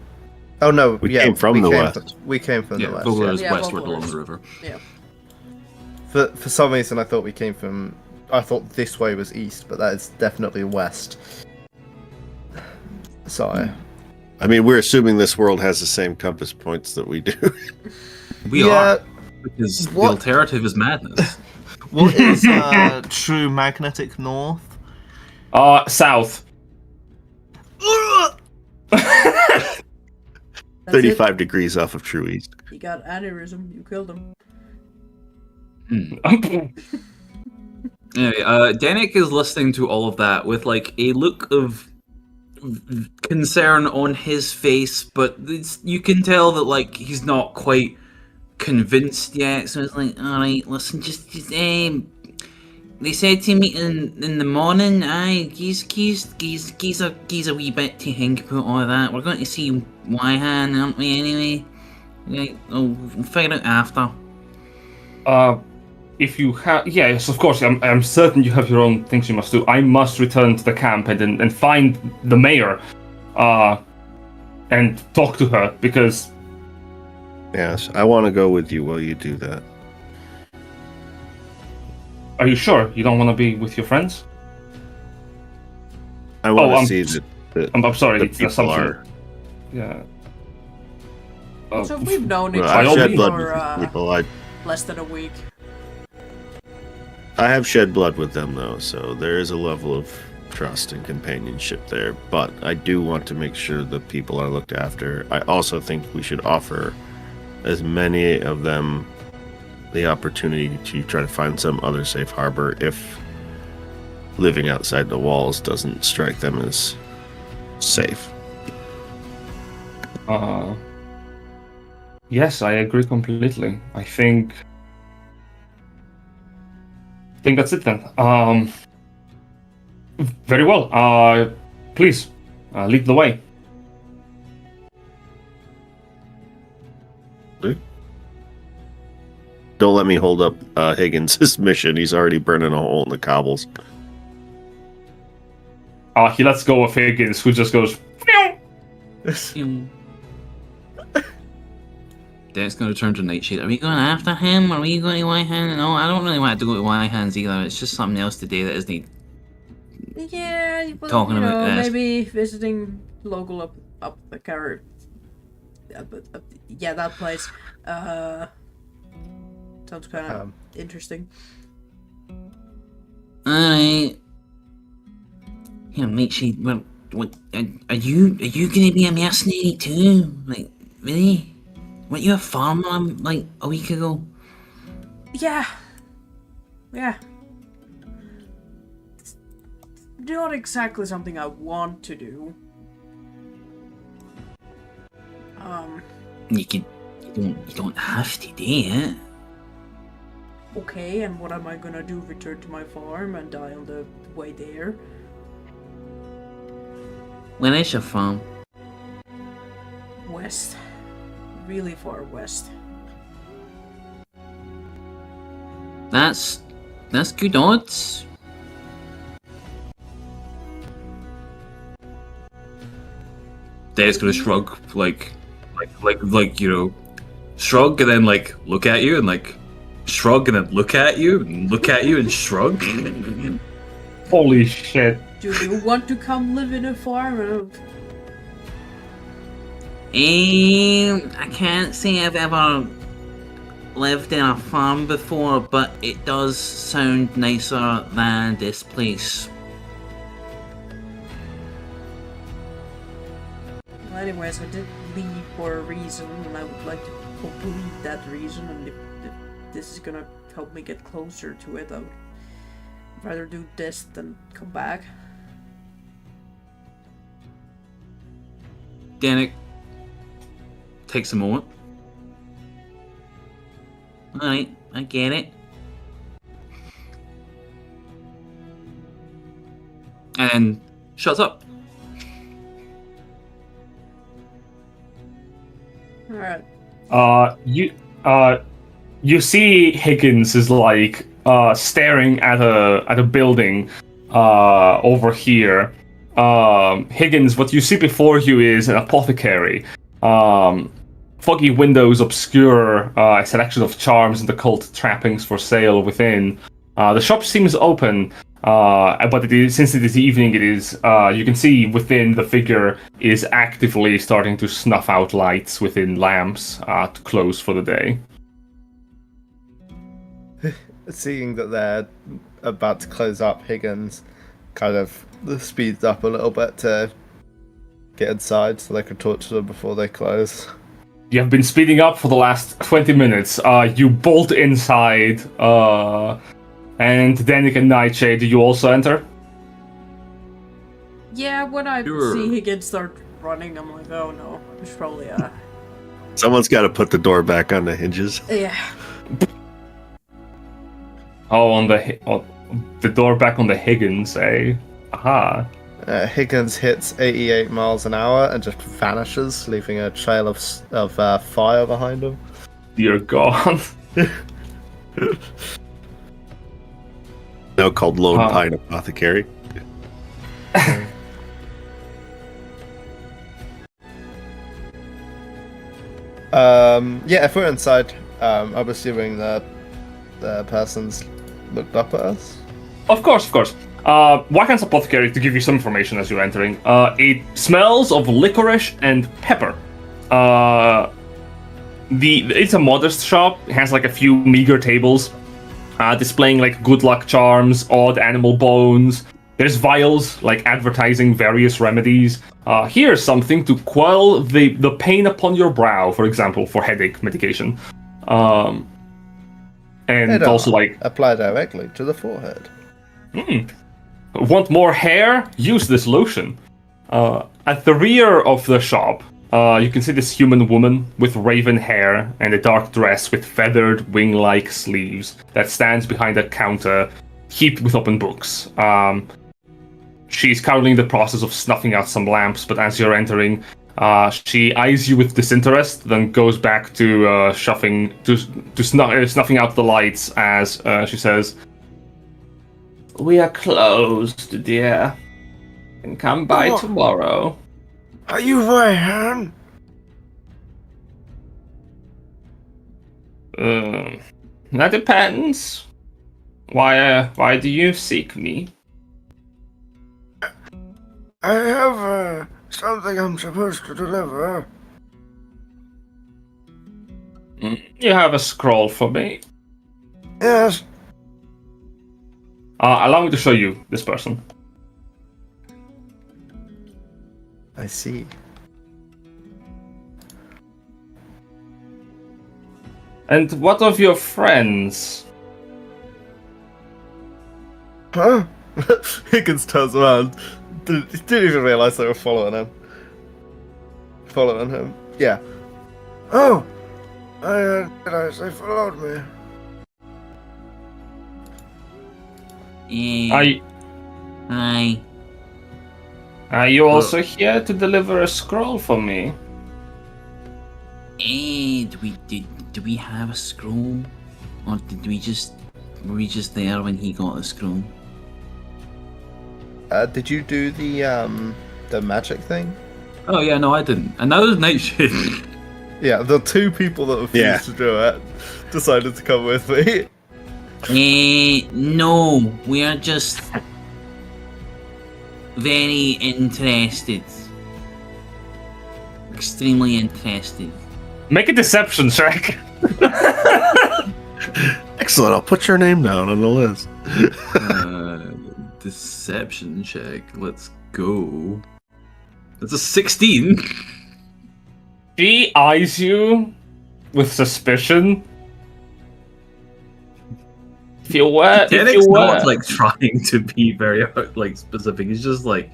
Oh no, We came from the west. We came from Yeah, the west. Vogler Yeah. is Yeah, westward Vogler along is- the river. Yeah. For some reason, I thought we came from. I thought this way was east, but that is definitely west. Sorry. I mean, we're assuming this world has the same compass points that we do. We are, because What? the alternative is madness. What is true magnetic north? South. That's 35 degrees off of true east. it. You got aneurysm. You killed him. Anyway, Danik is listening to all of that with like a look of concern on his face, but you can tell that like he's not quite convinced yet. So it's like, all right, listen, just they said to meet in the morning. Aye, he's a wee bit to think about all of that. We're going to see Wyhan, aren't we? Anyway, right, we'll figure it out after. If you have, yes, of course. I'm certain you have your own things you must do. I must return to the camp and find the mayor, and talk to her because. Yes, I want to go with you while you do that. Are you sure you don't want to be with your friends? I want I'm- to see that I'm sorry. the It's people something. are. Yeah. So we've known each Well, I I've don't shed mean- blood for with these people. less than a week. I have shed blood with them, though, so there is a level of trust and companionship there. But I do want to make sure the people are looked after. I also think we should offer as many of them the opportunity to try to find some other safe harbor if living outside the walls doesn't strike them as safe. Yes, I agree completely. I think that's it then. Very well. Please, lead the way. Don't let me hold up Higgins' mission. He's already burning a hole in the cobbles. He lets go of Higgins, who just goes. Danik's going to turn to Nightshade. Are we going after him? Are we going to Wyhan? No, I don't really want to go to Wyhan's either. It's just something else today that isn't. Yeah, well, Talking you about know, this. maybe visiting local up the carrot. Yeah, that place. Sounds kind of interesting. Alright. Yeah, Nightshade, what, are you gonna be a mercenary too? Like, really? Weren't you a farmer, like, a week ago? Yeah. It's not exactly something I want to do. You don't have to do it. Okay, and what am I gonna do? Return to my farm and die on the way there? Where is your farm? West. Really far west. That's good odds. Danik's going to shrug, like you know, shrug and then like look at you and like shrug and then look at you and look at you and shrug. Holy shit. Do you want to come live in a farm? I can't say I've ever lived in a farm before, but it does sound nicer than this place. Well, anyways, I did leave for a reason, and I would like to complete that reason, and if this is gonna help me get closer to it, I would rather do this than come back. Danik takes a moment. Alright, I get it. And shuts up. Alright. You see Higgins is like staring at a building over here. Higgins, what you see before you is an apothecary. Foggy windows obscure a selection of charms and occult trappings for sale within. The shop seems open, but since it is evening, it is. You can see within the figure is actively starting to snuff out lights within lamps to close for the day. Seeing that they're about to close up, Higgins kind of speeds up a little bit to get inside so they can talk to them before they close. You have been speeding up for the last 20 minutes. You bolt inside, and Danik and Nightshade, do you also enter? Yeah, when I Sure. see Higgins start running, I'm like, oh no, we should probably, Someone's got to put the door back on the hinges. yeah. Oh, on the door back on the Higgins, eh? Aha. Higgins hits 88 miles an hour and just vanishes, leaving a trail of fire behind him. Dear God. Now called Lone Huh. Pine Apothecary. Yeah, if we're inside, I'm assuming the person's looked up at us. Of course. Wakan's apothecary, to give you some information as you're entering, it smells of licorice and pepper. It's a modest shop. It has like a few meager tables, displaying like good luck charms, odd animal bones. There's vials like advertising various remedies. Here's something to quell the pain upon your brow, for example, for headache medication. And Head also on. like Apply directly to the forehead. Want more hair? Use this lotion. At the rear of the shop, you can see this human woman with raven hair and a dark dress with feathered wing-like sleeves that stands behind a counter heaped with open books. She's currently in the process of snuffing out some lamps, but as you're entering, she eyes you with disinterest, then goes back to snuffing out the lights as she says, "We are closed, dear. You can come by Oh. tomorrow." Are you Ryan? That depends. Why do you seek me? I have something I'm supposed to deliver. You have a scroll for me. Yes. Allow me to show you this person. I see. And what of your friends? Huh? Higgins turns around. Didn't even realize they were following him. Yeah. Oh. I didn't realize they followed me. Hi. Are you also here to deliver a scroll for me? Do we have a scroll? Or were we just there when he got the scroll? Did you do the magic thing? Oh yeah, no, I didn't. And that was Nightshade. Yeah, the two people that refused to do it decided to come with me. No, we are just very interested. Extremely interested. Make a deception check. Excellent. I'll put your name down on the list. Deception check. Let's go. That's a 16. She eyes you with suspicion. If you were, Derek's not like trying to be very like specific. He's just like,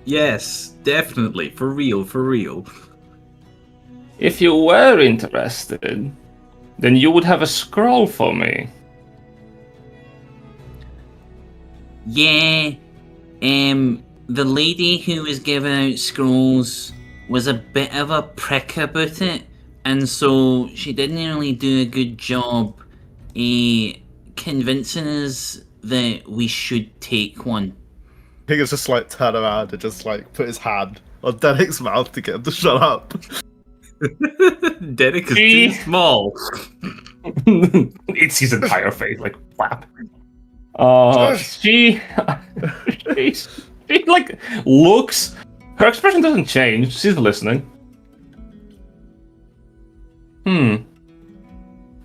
yes, definitely, for real, for real. If you were interested, then you would have a scroll for me. Yeah, the lady who was giving out scrolls was a bit of a prick about it, and so she didn't really do a good job convincing us that we should take one. Higgins just like turn around and just like put his hand on Derek's mouth to get him to shut up. Derek is She- too small. It's his entire face, like flap. She like looks. Her expression doesn't change. She's listening.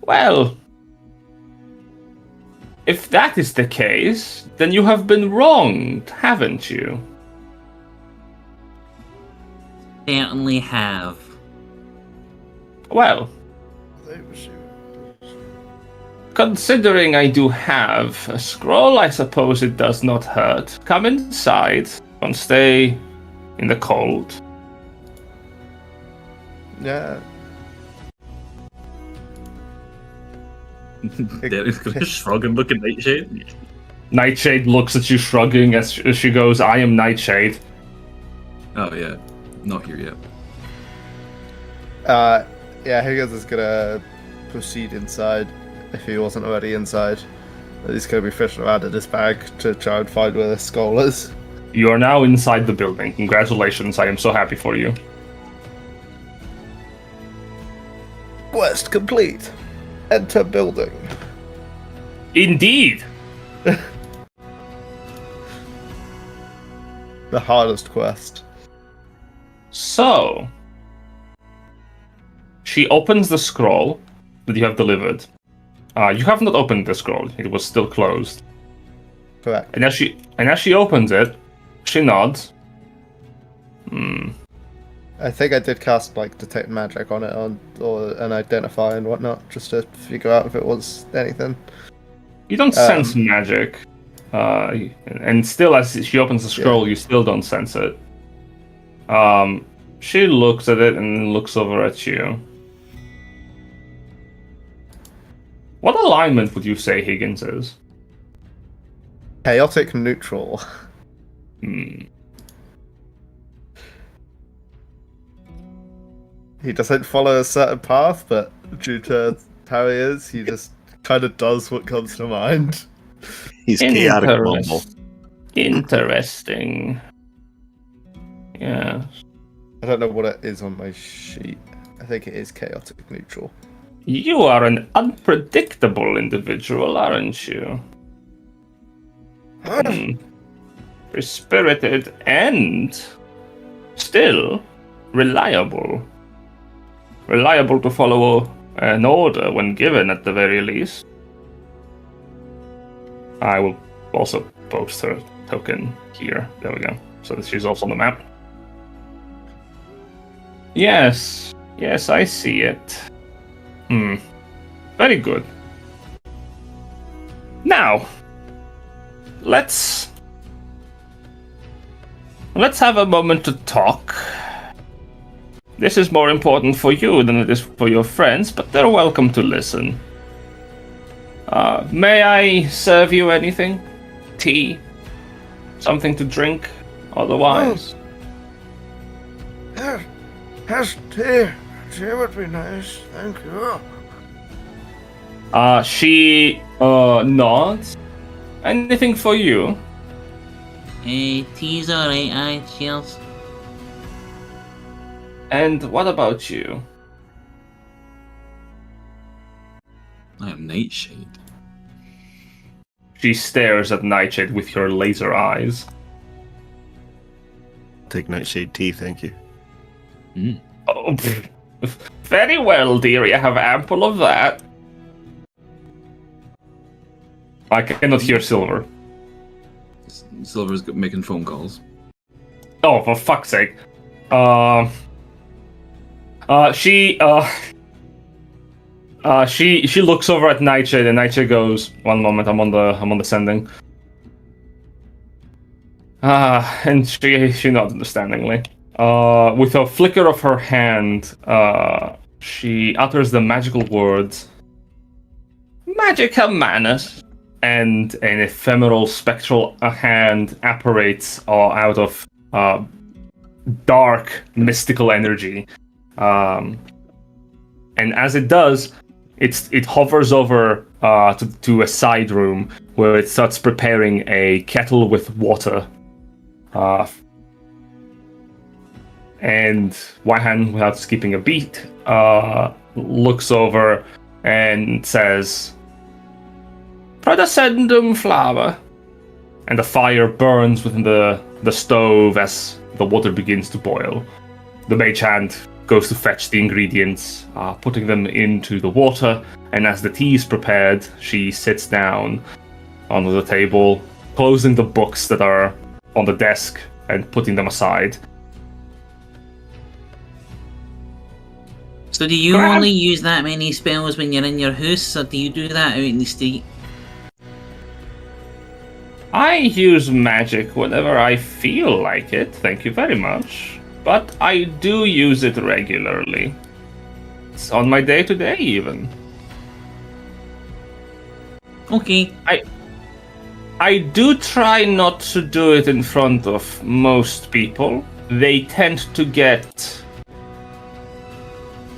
Well, if that is the case, then you have been wronged, haven't you? Certainly have. Well, considering I do have a scroll, I suppose it does not hurt. Come inside. Don't stay in the cold. Yeah. Derek's gonna shrug and look at Nightshade. Nightshade looks at you shrugging as she goes, I am Nightshade. Oh yeah, not here yet. Yeah, Higgins is gonna proceed inside if he wasn't already inside. He's gonna be fishing around in his bag to try and find where the skull is. You are now inside the building. Congratulations, I am so happy for you. Quest complete. Enter building. Indeed! The hardest quest. So, she opens the scroll that you have delivered. You have not opened the scroll; it was still closed. Correct. And as she opens it, she nods. I think I did cast like detect magic on it or an identify and whatnot, just to figure out if it was anything. You don't sense magic, and still, as she opens the scroll, you still don't sense it. She looks at it and looks over at you. What alignment would you say Higgins is? Chaotic neutral. He doesn't follow a certain path, but due to how he is, he just kind of does what comes to mind. He's chaotic mumble. Interesting. Yeah. I don't know what it is on my sheet. I think it is chaotic neutral. You are an unpredictable individual, aren't you? Free-spirited and still reliable. Reliable to follow an order when given, at the very least. I will also post her token here. There we go. So that she's also on the map. Yes. Yes, I see it. Very good. Now, let's have a moment to talk. This is more important for you than it is for your friends, but they're welcome to listen. May I serve you anything? Tea? Something to drink? Otherwise? Yes, tea. Tea would be nice, thank you. She nods. Anything for you? Tea's alright, aye, cheers. And what about you? I am Nightshade. She stares at Nightshade with her laser eyes. Take Nightshade tea, thank you. Oh, pfft. Very well, dearie. I have ample of that. I cannot hear Silver. Silver's making phone calls. Oh, for fuck's sake. She looks over at Nightshade, and Nightshade goes, "One moment, I'm on the sending." And she nods understandingly. With a flicker of her hand, she utters the magical words, "Magical Manus," and an ephemeral spectral hand apparates out of dark mystical energy. And as it does, it hovers over to a side room where it starts preparing a kettle with water. And Wahan, without skipping a beat, looks over and says, "Predescendum flower." And the fire burns within the stove as the water begins to boil. The mage hand goes to fetch the ingredients, putting them into the water, and as the tea is prepared, she sits down on the table, closing the books that are on the desk and putting them aside. So do you only use that many spells when you're in your house, or do you do that out in the street? I use magic whenever I feel like it, thank you very much. But I do use it regularly. It's on my day-to-day even. Okay. I do try not to do it in front of most people. They tend to get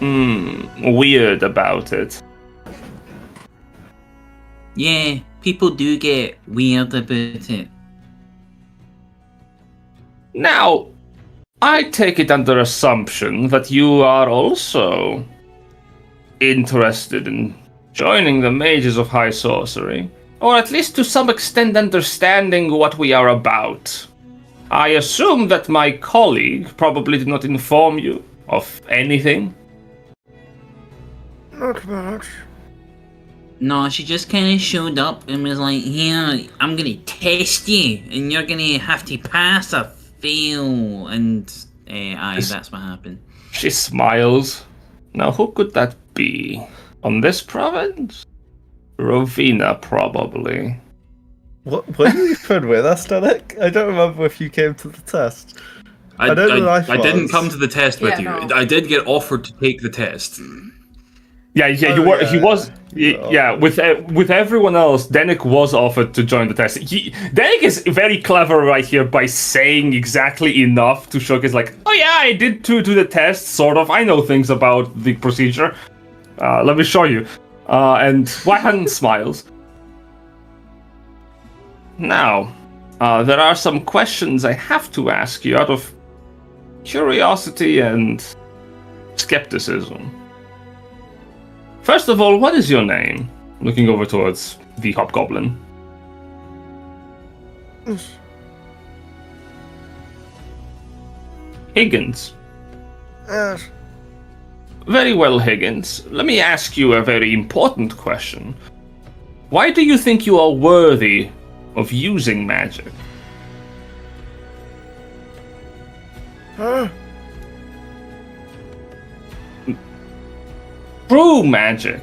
weird about it. Yeah, people do get weird about it. Now, I take it under assumption that you are also interested in joining the Mages of High Sorcery, or at least to some extent understanding what we are about. I assume that my colleague probably did not inform you of anything. Not much. No, she just kind of showed up and was like, "Here, I'm gonna test you, and you're gonna have to pass or fail." And aye, that's what happened. She smiles. Now, who could that be? On this province? Rovina, probably. What were you even with us, Danik? I don't remember if you came to the test. I know that I didn't come to the test with Yeah, you. no. I did get offered to take the test. Yeah, Oh, you were. yeah. He was. Oh. Yeah, with everyone else, Denik was offered to join the test. Denik is very clever right here by saying exactly enough to showcase, like, "Oh yeah, I did do the test, sort of. I know things about the procedure. Let me show you." And Wahan smiles. Now, there are some questions I have to ask you out of curiosity and skepticism. First of all, what is your name? Looking over towards the Hobgoblin. Higgins. Yes. Very well, Higgins. Let me ask you a very important question. Why do you think you are worthy of using magic? Huh? True magic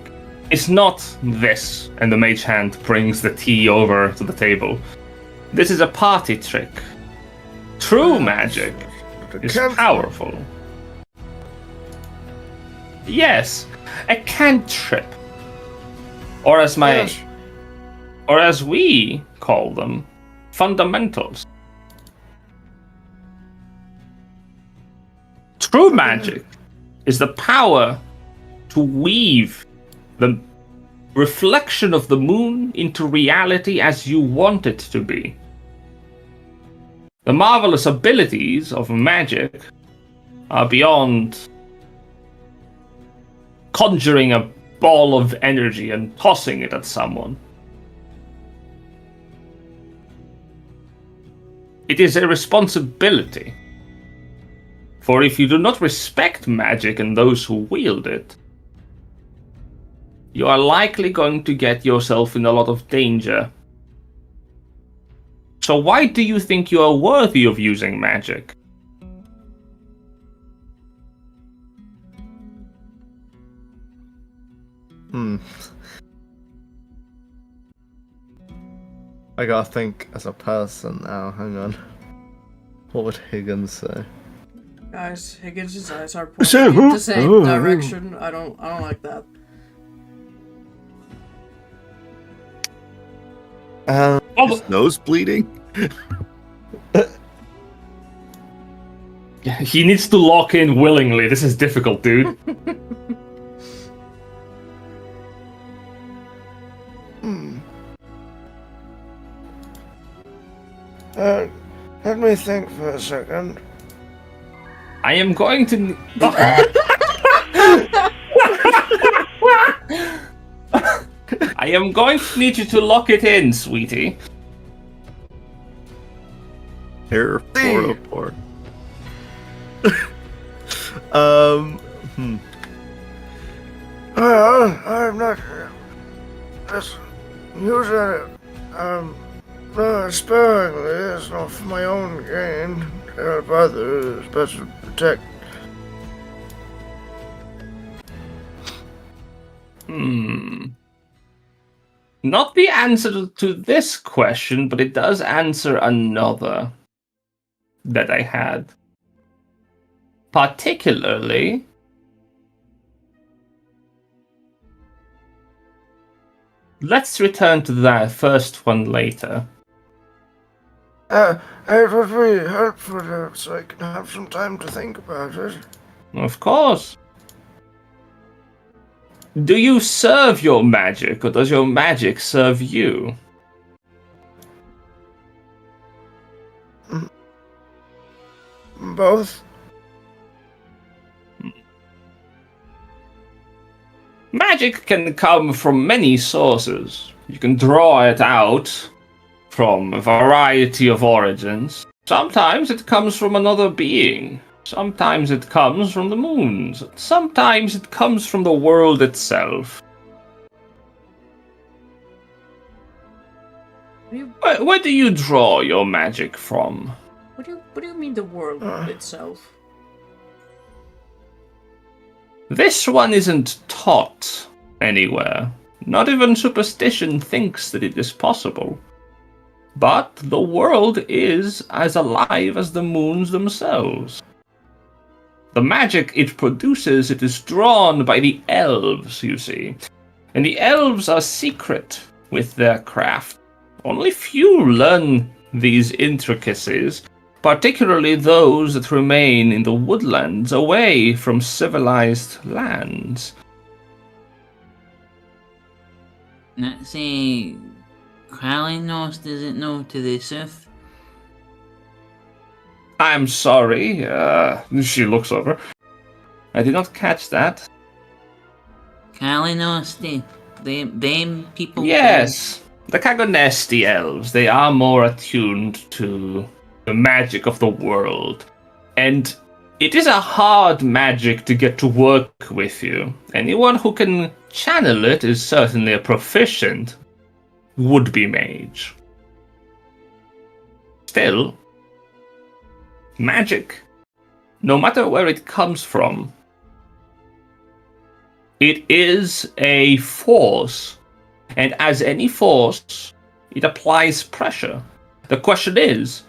is not this, and the mage hand brings the tea over to the table. This is a party trick. True magic is Can't- powerful. Yes, a cantrip. Or as Yes. or as we call them, fundamentals. True magic is the power to weave the reflection of the moon into reality as you want it to be. The marvelous abilities of magic are beyond conjuring a ball of energy and tossing it at someone. It is a responsibility. For if you do not respect magic and those who wield it, you are likely going to get yourself in a lot of danger. So why do you think you are worthy of using magic? I gotta think as a person now. Hang on. What would Higgins say? Guys, Higgins' eyes are pointing in the same direction. I don't like that. His nose bleeding? He needs to lock in willingly. This is difficult, dude. Let me think for a second. I am going to... I am going to need you to lock it in, sweetie. Hair for a port. Well, I'm not just using it sparingly. It's not for my own gain. To help others, but to protect. Not the answer to this question, but it does answer another that I had. Particularly... Let's return to that first one later. It would be helpful so I can have some time to think about it. Of course. Do you serve your magic, or does your magic serve you? Both. Magic can come from many sources. You can draw it out from a variety of origins. Sometimes it comes from another being. Sometimes it comes from the moons. Sometimes it comes from the world itself. Where do you draw your magic from? What do you mean the world itself? This one isn't taught anywhere. Not even superstition thinks that it is possible. But the world is as alive as the moons themselves. The magic it produces, it is drawn by the elves, you see. And the elves are secret with their craft. Only few learn these intricacies, particularly those that remain in the woodlands away from civilized lands. That's a Kralinos doesn't know to the south. I'm sorry, she looks over. I did not catch that. Kralinos, them people. Yes, the Kagonesti elves, they are more attuned to the magic of the world. And it is a hard magic to get to work with you. Anyone who can channel it is certainly a proficient would-be mage. Still, magic, no matter where it comes from, it is a force. And as any force, it applies pressure. The question is,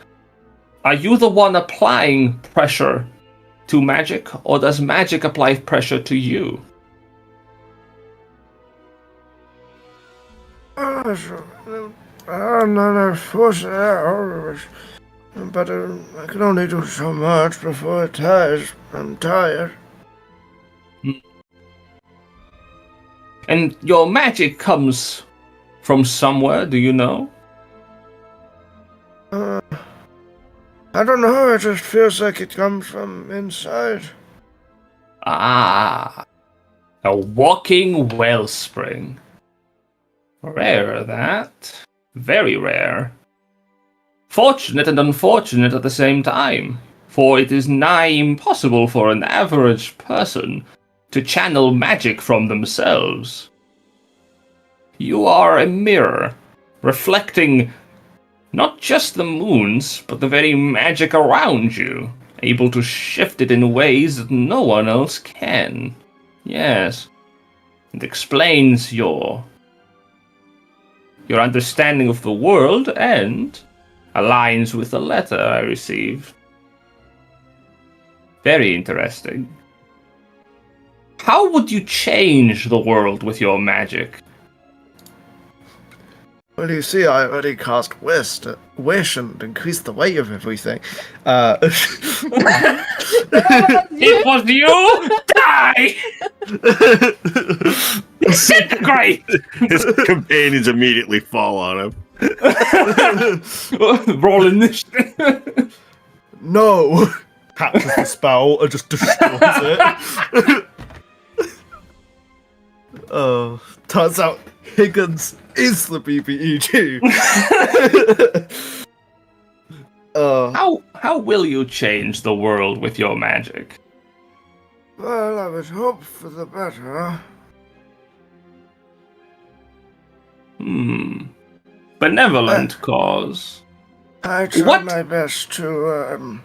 are you the one applying pressure to magic, or does magic apply pressure to you? I'm not a force there, but I can only do so much before it tires. I'm tired. And your magic comes from somewhere, do you know? I don't know, it just feels like it comes from inside. Ah, a walking wellspring. Rare, that. Very rare. Fortunate and unfortunate at the same time. for it is nigh impossible for an average person to channel magic from themselves. You are a mirror, reflecting not just the moons, but the very magic around you, able to shift it in ways that no one else can. Yes, it explains your understanding of the world and aligns with the letter I received. Very interesting. How would you change the world with your magic? Well, you see, I already cast wish and increased the weight of everything. It was you! Die! Disintegrate! His companions immediately fall on him. Roll initiative. No! Catches the spell and just destroys it. Oh, turns out Higgins is the BBEG. How will you change the world with your magic? Well, I would hope for the better. Benevolent cause. I try What? my best to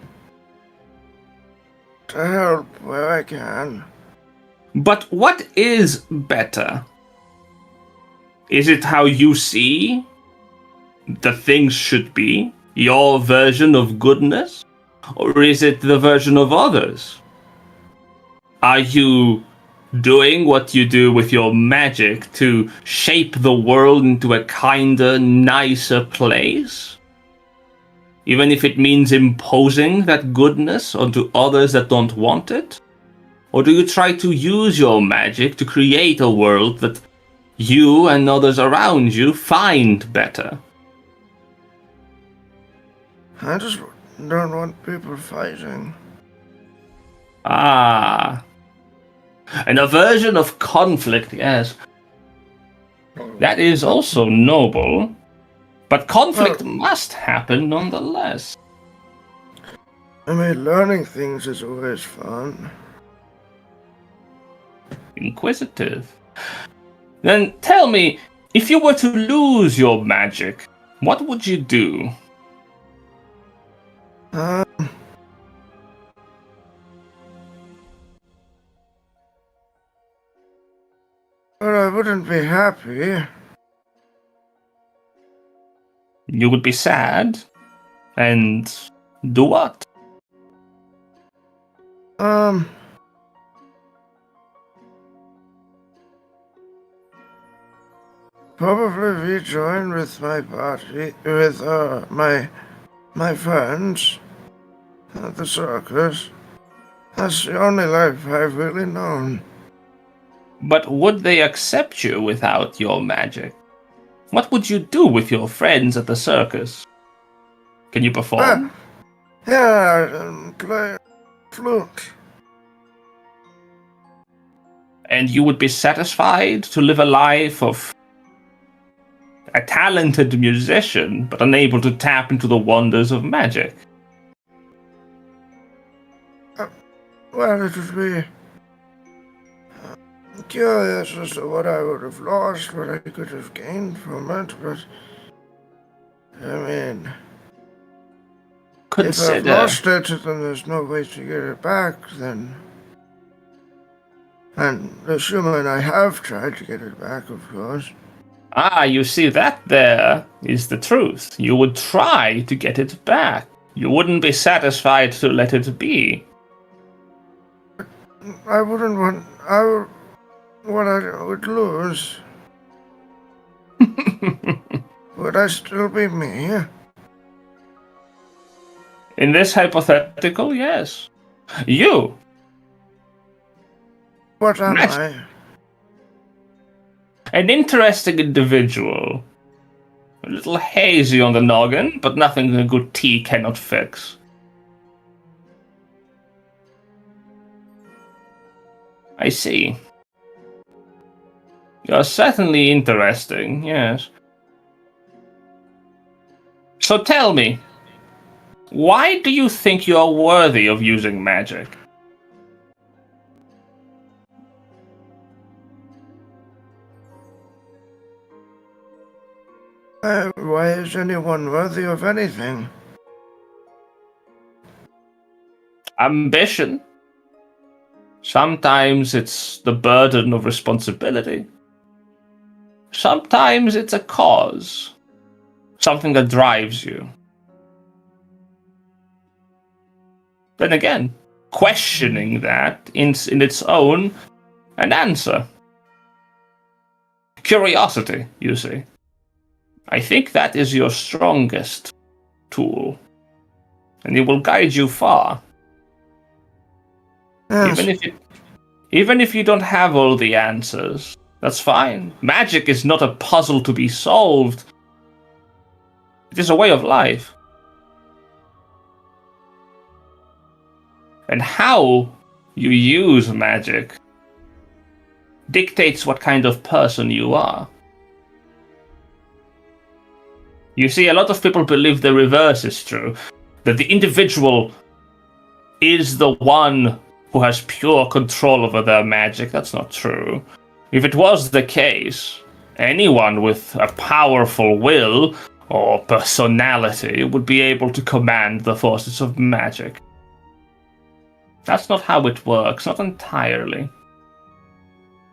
help where I can. But what is better? Is it how you see the things should be? Your version of goodness? Or is it the version of others? Are you doing what you do with your magic to shape the world into a kinder, nicer place? Even if it means imposing that goodness onto others that don't want it? Or do you try to use your magic to create a world that you and others around you find better? I just don't want people fighting. Ah. An aversion of conflict, yes. That is also noble. But conflict must happen nonetheless. I mean, learning things is always fun. Inquisitive. Then tell me, if you were to lose your magic, what would you do? But I wouldn't be happy. You would be sad? And do what? Probably rejoin with my party, with my friends at the circus. That's the only life I've really known. But would they accept you without your magic? What would you do with your friends at the circus? Can you perform? Yeah, play flute. And you would be satisfied to live a life of a talented musician, but unable to tap into the wonders of magic? Well, it would be curious as to what I would have lost, what I could have gained from it, but I mean, if I've Consider. lost it, then there's no way to get it back, then. And assuming I have tried to get it back, of course. Ah, you see, that there is the truth. You would try to get it back. You wouldn't be satisfied to let it be. I wouldn't want. What I would lose. Would I still be me? In this hypothetical, yes. You. What am Nice. I? An interesting individual. A little hazy on the noggin, but nothing a good tea cannot fix. I see. You're certainly interesting, yes. So tell me, Why do you think you are worthy of using magic? Why is anyone worthy of anything? Ambition. Sometimes it's the burden of responsibility. Sometimes it's a cause. Something that drives you. Then again, questioning that in its own an answer. Curiosity, you see. I think that is your strongest tool. And it will guide you far. Yes. Even if you don't have all the answers, that's fine. Magic is not a puzzle to be solved. It is a way of life. And how you use magic dictates what kind of person you are. You see, a lot of people believe the reverse is true, that the individual is the one who has pure control over their magic. That's not true. If it was the case, anyone with a powerful will or personality would be able to command the forces of magic. That's not how it works, not entirely.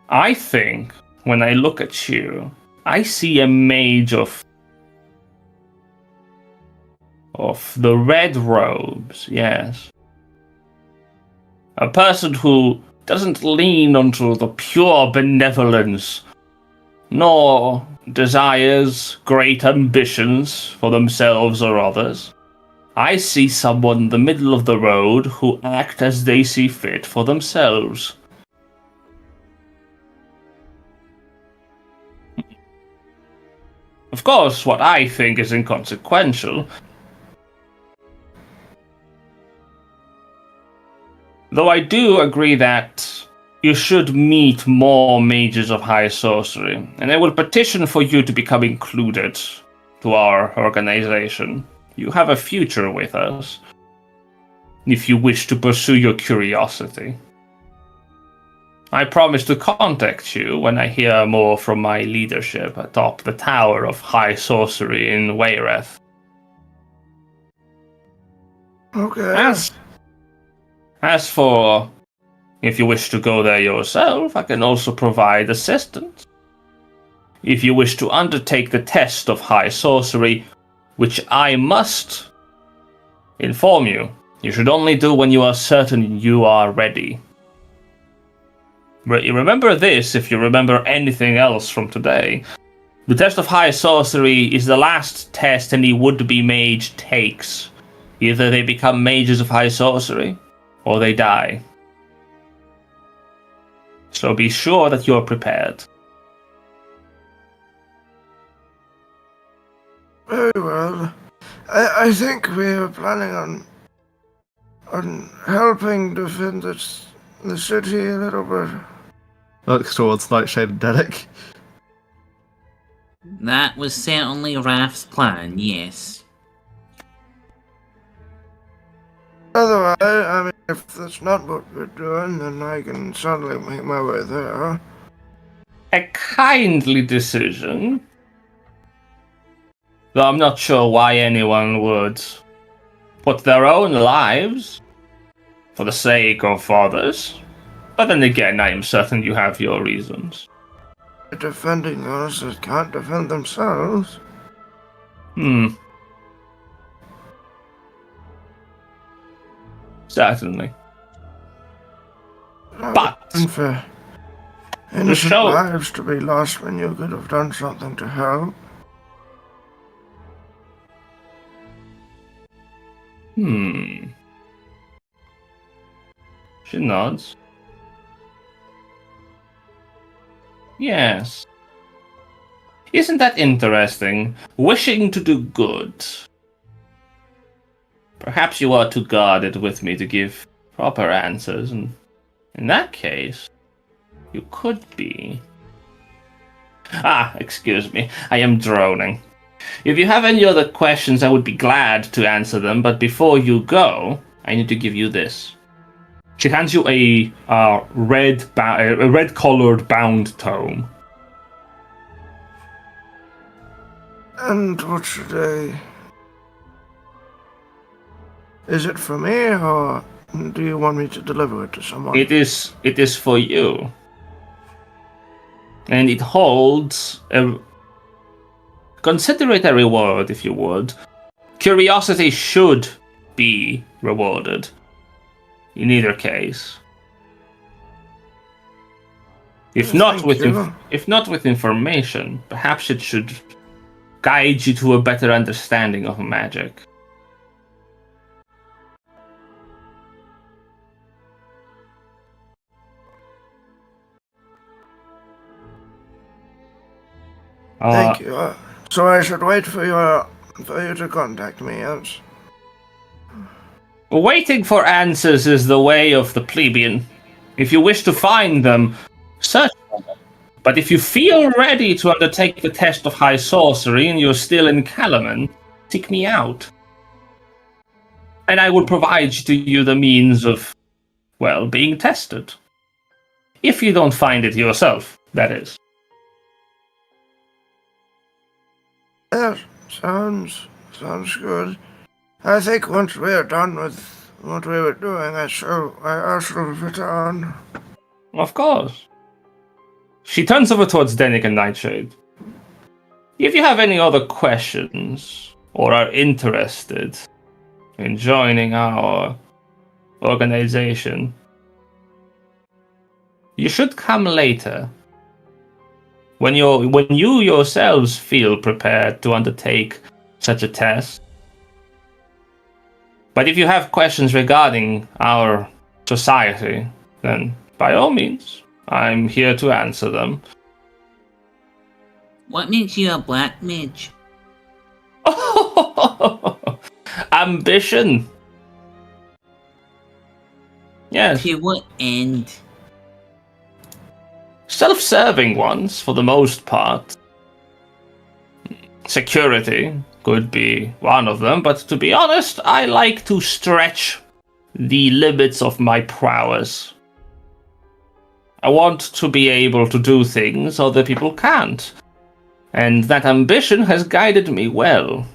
I think, when I look at you, I see a mage of the red robes, yes. A person who doesn't lean onto the pure benevolence, nor desires great ambitions for themselves or others. I see someone in the middle of the road who act as they see fit for themselves. Of course, what I think is inconsequential. Though I do agree that you should meet more mages of high sorcery, and I will petition for you to become included to our organization. You have a future with us, if you wish to pursue your curiosity. I promise to contact you when I hear more from my leadership atop the Tower of High Sorcery in Wayreth. Okay. As for if you wish to go there yourself, I can also provide assistance. If you wish to undertake the test of high sorcery, which I must inform you, you should only do when you are certain you are ready. Remember this if you remember anything else from today. The test of high sorcery is the last test any would-be mage takes. Either they become mages of high sorcery, or they die. So be sure that you're prepared. Very well. I think we are planning on helping defend the city a little bit. Looks towards Nightshade and Derek. That was certainly Raph's plan, yes. Otherwise, I mean, if that's not what we're doing, then I can certainly make my way there. A kindly decision. Though I'm not sure why anyone would put their own lives for the sake of others. But then again, I am certain you have your reasons. Defending those that can't defend themselves. Certainly. But And for innocent lives to be lost when you could have done something to help. She nods. Yes. Isn't that interesting? Wishing to do good. Perhaps you are too guarded with me to give proper answers, and in that case, you could be. Excuse me, I am droning. If you have any other questions, I would be glad to answer them. But before you go, I need to give you this. She hands you a red-colored bound tome. And what should I... Is it for me, or do you want me to deliver it to someone? It is for you. And it holds a... Consider it a reward, if you would. Curiosity should be rewarded. In either case. If not with information, perhaps it should guide you to a better understanding of magic. Thank you. So I should wait for you to contact me, yes? Waiting for answers is the way of the plebeian. If you wish to find them, search for them. But if you feel ready to undertake the test of high sorcery and you're still in Calaman, seek me out. And I will provide to you the means of, well, being tested. If you don't find it yourself, that is. Yes, sounds good. I think once we are done with what we were doing, I shall return. Of course. She turns over towards Dennick and Nightshade. If you have any other questions, or are interested in joining our organization, you should come later. When you yourselves feel prepared to undertake such a test. But if you have questions regarding our society, then by all means, I'm here to answer them. What makes you a black mage? Ambition. Yes. To what end? Self-serving ones, for the most part. Security could be one of them, but to be honest, I like to stretch the limits of my prowess. I want to be able to do things other people can't. And that ambition has guided me well.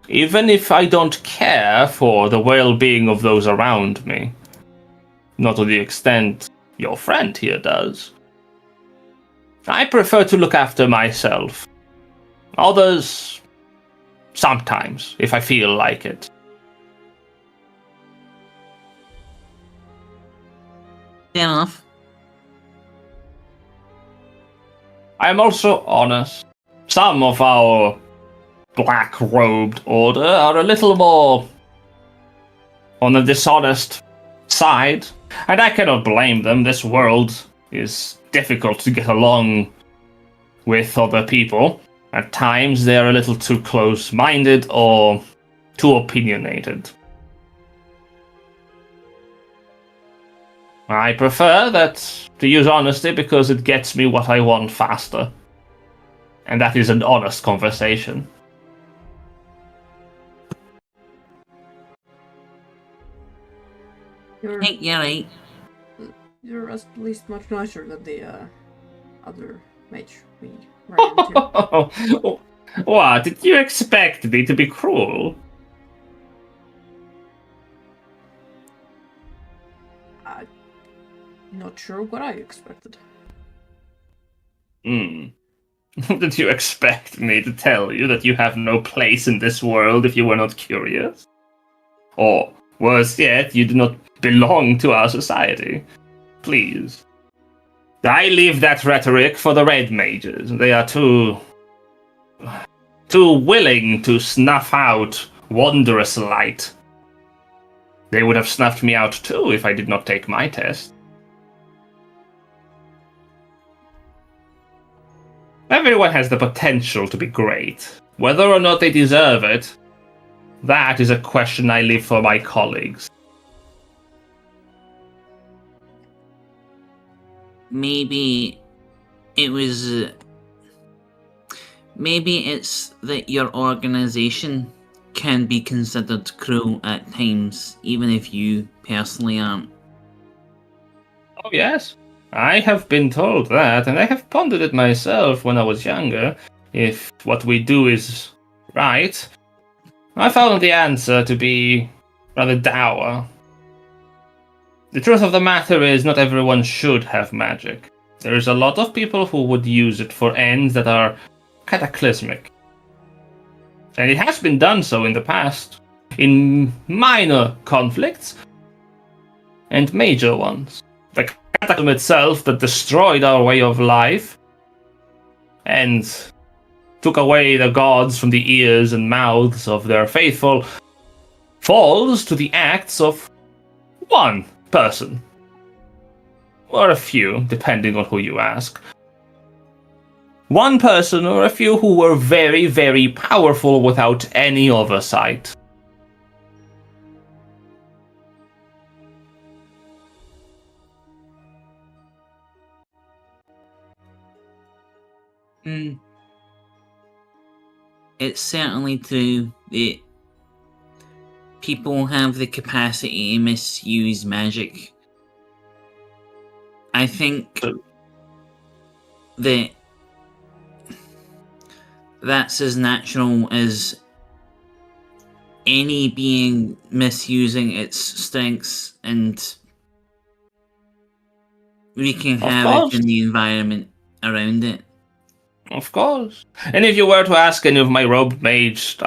Even if I don't care for the well-being of those around me. Not to the extent your friend here does. I prefer to look after myself. Others, sometimes, if I feel like it. Fair enough. I am also honest. Some of our black-robed order are a little more on the dishonest side, and I cannot blame them. This world is difficult to get along with other people. At times they are a little too close-minded or too opinionated. I prefer to use honesty because it gets me what I want faster. And that is an honest conversation. I think you're right. You're at least much nicer than the other mage we ran into. What? Did you expect me to be cruel? I'm not sure what I expected. Did you expect me to tell you that you have no place in this world if you were not curious? Or, worse yet, you do not belong to our society? Please. I leave that rhetoric for the red mages. They are too willing to snuff out wondrous light. They would have snuffed me out too if I did not take my test. Everyone has the potential to be great. Whether or not they deserve it, that is a question I leave for my colleagues. Maybe it was Maybe it's that your organization can be considered cruel at times, even if you personally aren't. Oh, yes. I have been told that, and I have pondered it myself when I was younger. If what we do is right, I found the answer to be rather dour. The truth of the matter is, not everyone should have magic. There is a lot of people who would use it for ends that are cataclysmic. And it has been done so in the past, in minor conflicts and major ones. The cataclysm itself that destroyed our way of life and took away the gods from the ears and mouths of their faithful falls to the acts of one person. Or a few, depending on who you ask. One person or a few who were very, very powerful without any oversight. It's certainly true that people have the capacity to misuse magic. I think that that's as natural as any being misusing its strengths and wreaking havoc in the environment around it. Of course. And if you were to ask any of my robe mage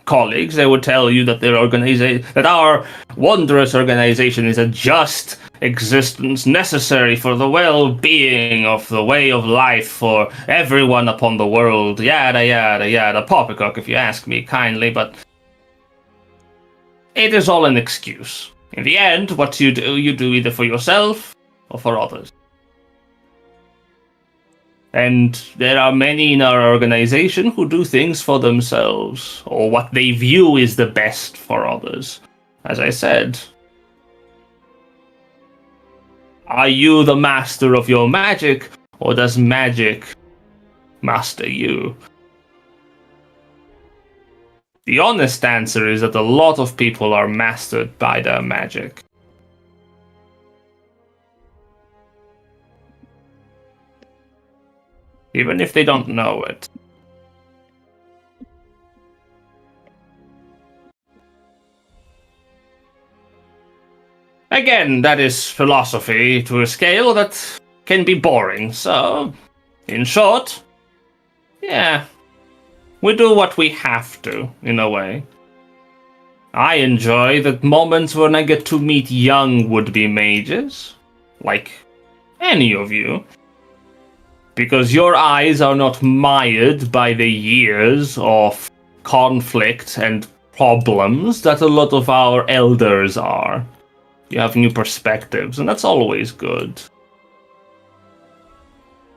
colleagues, they would tell you that that our wondrous organization is a just existence necessary for the well-being of the way of life for everyone upon the world. Yada yada yada. Poppycock, if you ask me kindly, but it is all an excuse. In the end, what you do either for yourself or for others. And there are many in our organization who do things for themselves, or what they view is the best for others. As I said, are you the master of your magic, or does magic master you? The honest answer is that a lot of people are mastered by their magic. Even if they don't know it. Again, that is philosophy to a scale that can be boring, so, in short, yeah, we do what we have to, in a way. I enjoy the moments when I get to meet young would-be mages, like any of you. Because your eyes are not mired by the years of conflict and problems that a lot of our elders are. You have new perspectives, and that's always good.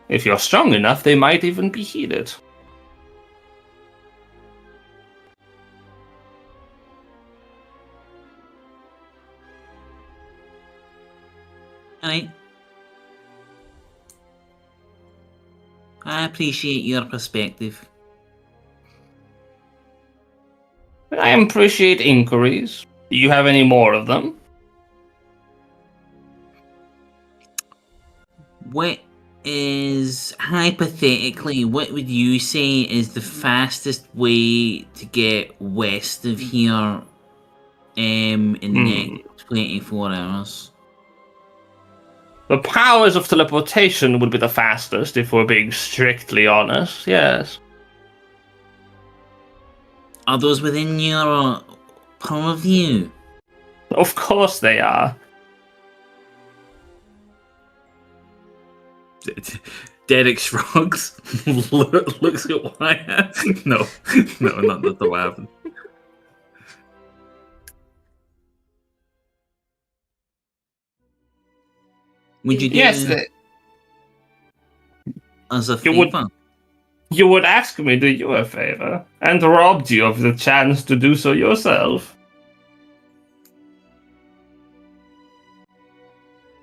If you're strong enough, they might even be heeded. Alright. I appreciate your perspective. I appreciate inquiries. Do you have any more of them? What is, hypothetically, what would you say is the fastest way to get west of here in the next 24 hours? The powers of teleportation would be the fastest, if we're being strictly honest, yes. Are those within your purview? Of course they are. Derek shrugs, looks at Wyatt. No, not that will happen. Would you do Yes, as a You would- favor? you would ask me to do you a favor, and robbed you of the chance to do so yourself.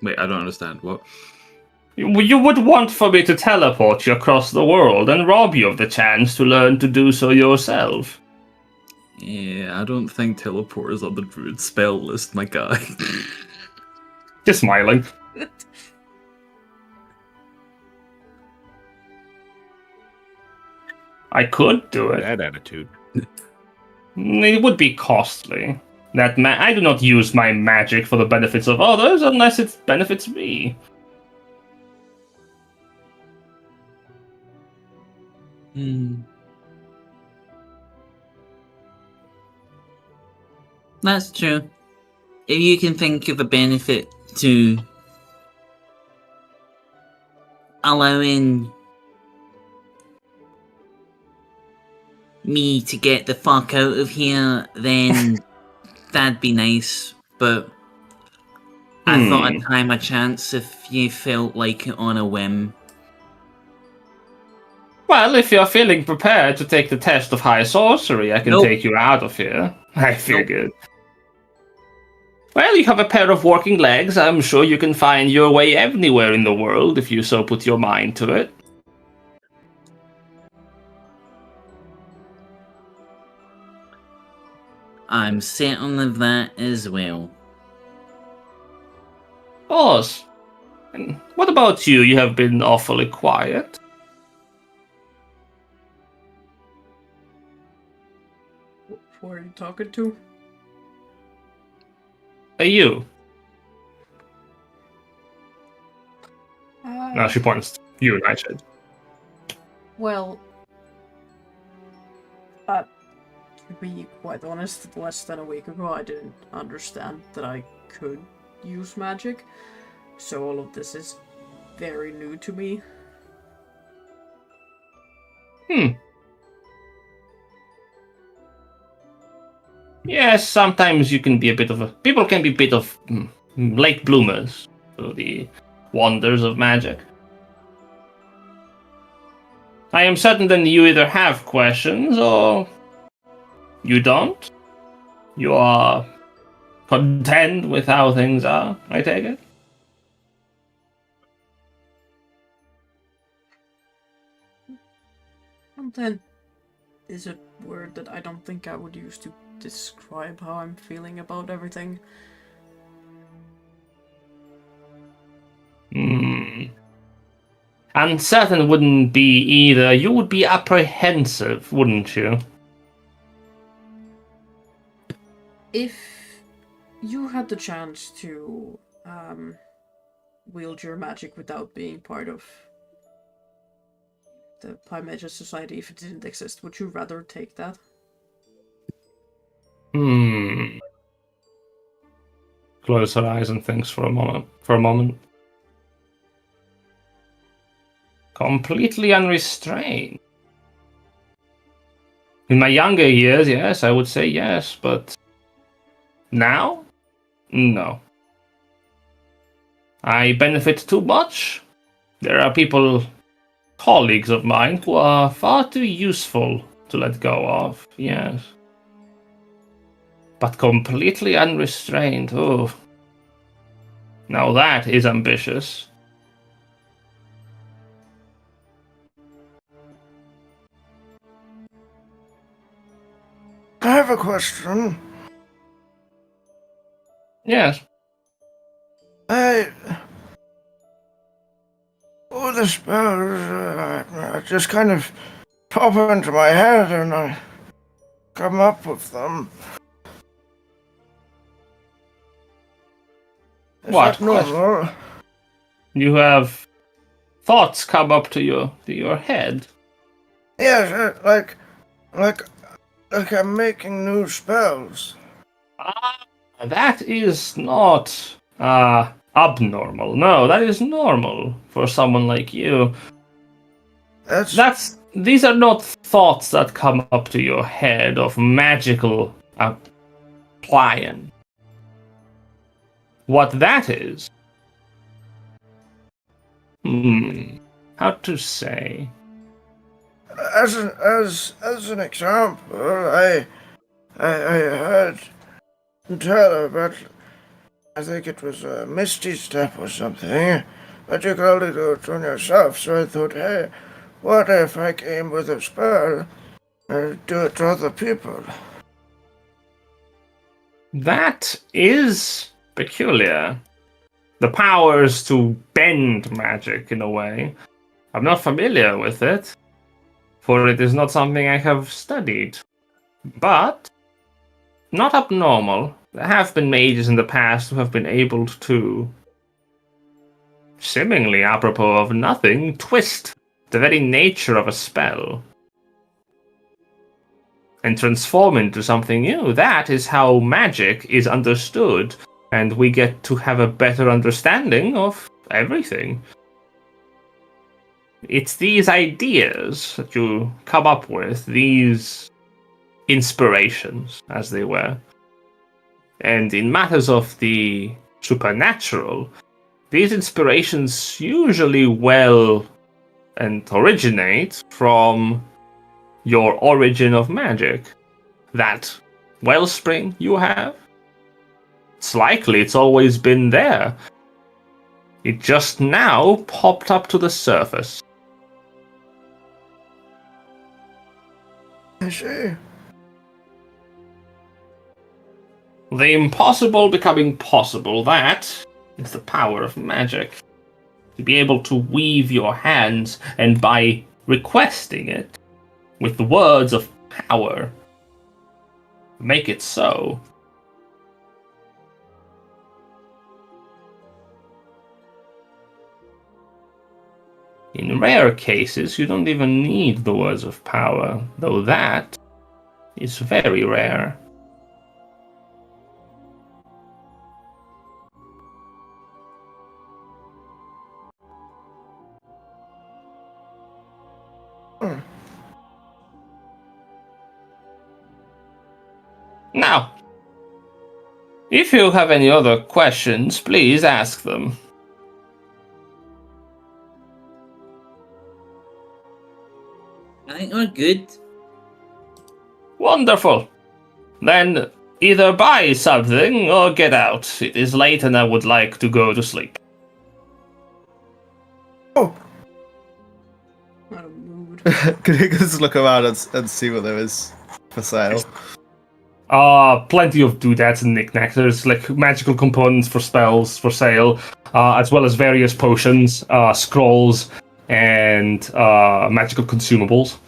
Wait, I don't understand. What? You would want for me to teleport you across the world and rob you of the chance to learn to do so yourself. Yeah, I don't think teleport is on the druid spell list, my guy. Just smiling. I could do it. That attitude. It would be costly. I do not use my magic for the benefits of others unless it benefits me. That's true. If you can think of a benefit to allowing me to get the fuck out of here, then that'd be nice. But I thought I'd try my chance if you felt like it on a whim. Well, if you're feeling prepared to take the test of high sorcery, I can Nope. take you out of here. I figured. Well, you have a pair of working legs. I'm sure you can find your way anywhere in the world if you so put your mind to it. I'm certain of that as well. Of course. And what about you? You have been awfully quiet. Who are you talking to? You. Uh, No, she points to you, Nightshade. Well, to be quite honest, less than a week ago I didn't understand that I could use magic, so all of this is very new to me. Yes, sometimes you can be a bit of a... People can be a bit of late bloomers to the wonders of magic. I am certain that you either have questions or you don't. You are content with how things are, I take it? Content is a word that I don't think I would use to describe how I'm feeling about everything. Uncertain wouldn't be either. You would be apprehensive, wouldn't you? If you had the chance to wield your magic without being part of the Pymeja Society, if it didn't exist, would you rather take that? Close her eyes and thinks for a moment. Completely unrestrained. In my younger years, yes, I would say yes, but now? No. I benefit too much. There are people, colleagues of mine, who are far too useful to let go of, yes. But completely unrestrained, oh. Now that is ambitious. I have a question. Yes. All the spells just kind of pop into my head and I come up with them. Is What? that normal? You have thoughts come up to your head. Yes, like I'm making new spells. That is not abnormal. No, that is normal for someone like you. These are not thoughts that come up to your head of magical appliance. What that is, how to say? As an example, I heard tell about, I think it was a Misty Step or something, but you can only do it on yourself. So I thought, hey, what if I came with a spell and do it to other people? That is peculiar. The powers to bend magic in a way. I'm not familiar with it, for it is not something I have studied. But not abnormal. There have been mages in the past who have been able to, seemingly apropos of nothing, twist the very nature of a spell and transform into something new. That is how magic is understood, and we get to have a better understanding of everything. It's these ideas that you come up with, these inspirations, as they were. And in matters of the supernatural, these inspirations usually well and originate from your origin of magic. That wellspring you have, it's likely it's always been there. It just now popped up to the surface. I see. The impossible becoming possible, that is the power of magic. To be able to weave your hands, and by requesting it, with the words of power, make it so. In rare cases, you don't even need the words of power, though that is very rare. Now, if you have any other questions, please ask them. I think we're good. Wonderful. Then either buy something or get out. It is late and I would like to go to sleep. Oh, Not a mood. Can you just look around and see what there is for sale? Plenty of doodads and knickknacks. There's like magical components for spells for sale, as well as various potions, scrolls, and magical consumables.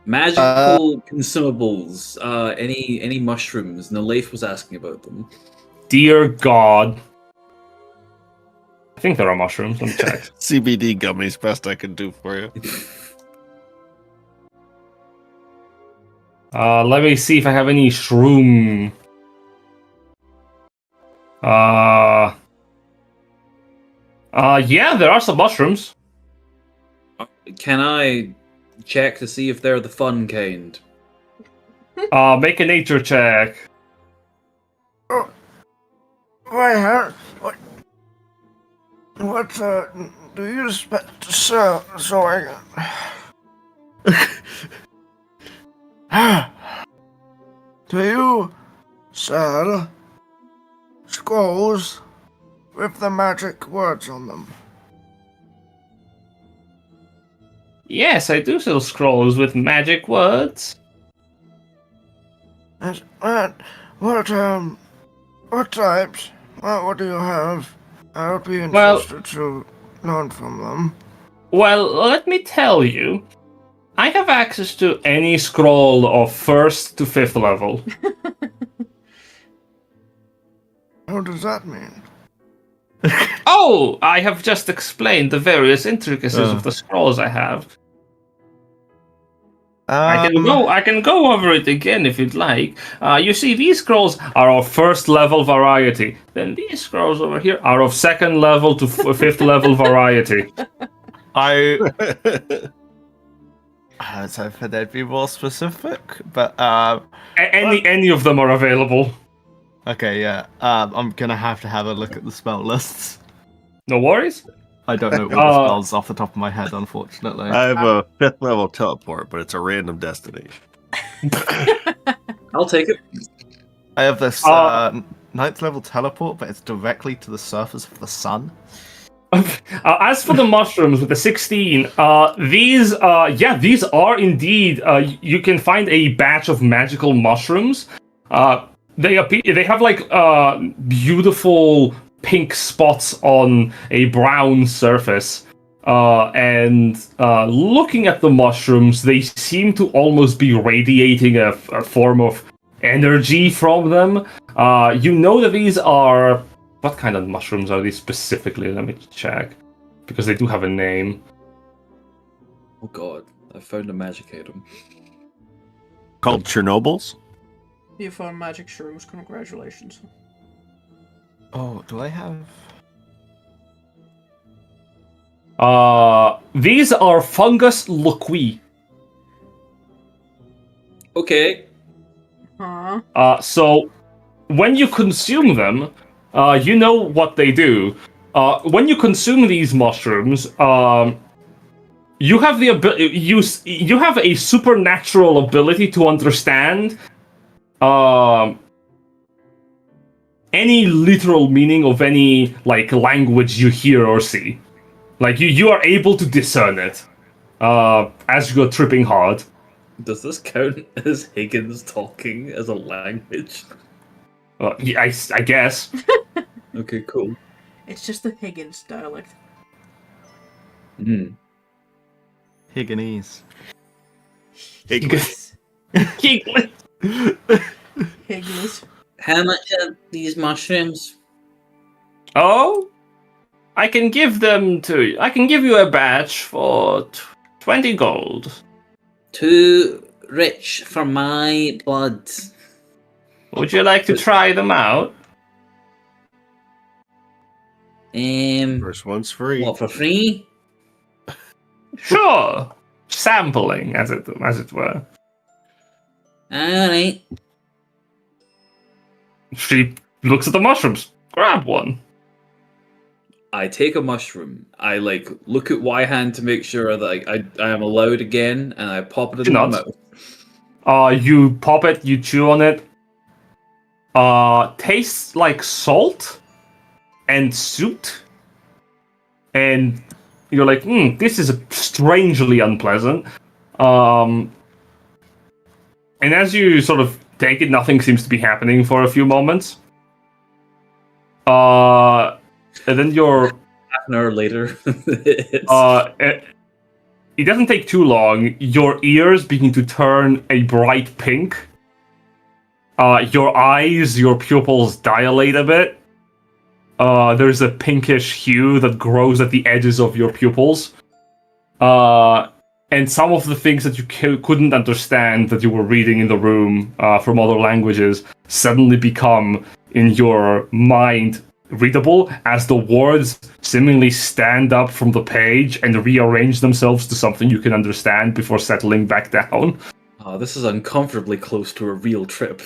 Magical consumables. Any mushrooms? Nalaith was asking about them. Dear God. I think there are mushrooms. Let me check. CBD gummies, best I can do for you. Let me see if I have any shroom. Yeah, there are some mushrooms. Can I check to see if they're the fun kind? Make a nature check. why, what, do you expect to sell so I can... Do you sell scrolls with the magic words on them? Yes, I do sell scrolls with magic words. What types? What do you have? I would be interested to learn from them. Well, let me tell you. I have access to any scroll of 1st to 5th level. What does that mean? Oh, I have just explained the various intricacies of the scrolls I have. I can go over it again if you'd like. You see, these scrolls are of 1st level variety. Then these scrolls over here are of 2nd level to 5th level variety. I was hoping they'd be more specific, but Any of them are available. okay, yeah. I'm gonna have to have a look at the spell lists. No worries. I don't know all the spells off the top of my head, unfortunately. I have a 5th level teleport, but it's a random destination. I'll take it. I have this ninth level teleport, but it's directly to the surface of the sun. As for the mushrooms with the 16, these are indeed. You can find a batch of magical mushrooms. They have like beautiful pink spots on a brown surface. And looking at the mushrooms, they seem to almost be radiating a form of energy from them. You know that these are... What kind of mushrooms are these specifically? Let me check. Because they do have a name. Oh god, I found a magic item. Called Chernobyls? You found magic shrooms, congratulations. Oh, do I have? These are fungus liqui. Okay. Huh? So when you consume them, you know what they do. When you consume these mushrooms, you have the ability. You have a supernatural ability to understand any literal meaning of any like language you hear or see. Like you are able to discern it as you go tripping hard. Does this count as Higgins talking as a language? Yeah, I guess. Okay, cool. It's just the Higgins dialect. Hmm. Higginese. Higgins. How much are these mushrooms? Oh, I can give them to you. I can give you a batch for 20 gold. Too rich for my blood. Would you like to try them out? First one's free. What, for free? Sure. Sampling, as it were. Alright. She looks at the mushrooms. Grab one. I take a mushroom. I like look at Y-hand to make sure that I am allowed again, and I pop it in my mouth. You pop it, you chew on it. Tastes like salt and soot. And you're like, this is strangely unpleasant. And as you sort of take it, nothing seems to be happening for a few moments. And then you're... Half an hour later. It doesn't take too long. Your ears begin to turn a bright pink. Your eyes, your pupils dilate a bit. There's a pinkish hue that grows at the edges of your pupils. And some of the things that you couldn't understand that you were reading in the room from other languages suddenly become, in your mind, readable as the words seemingly stand up from the page and rearrange themselves to something you can understand before settling back down. Oh, this is uncomfortably close to a real trip.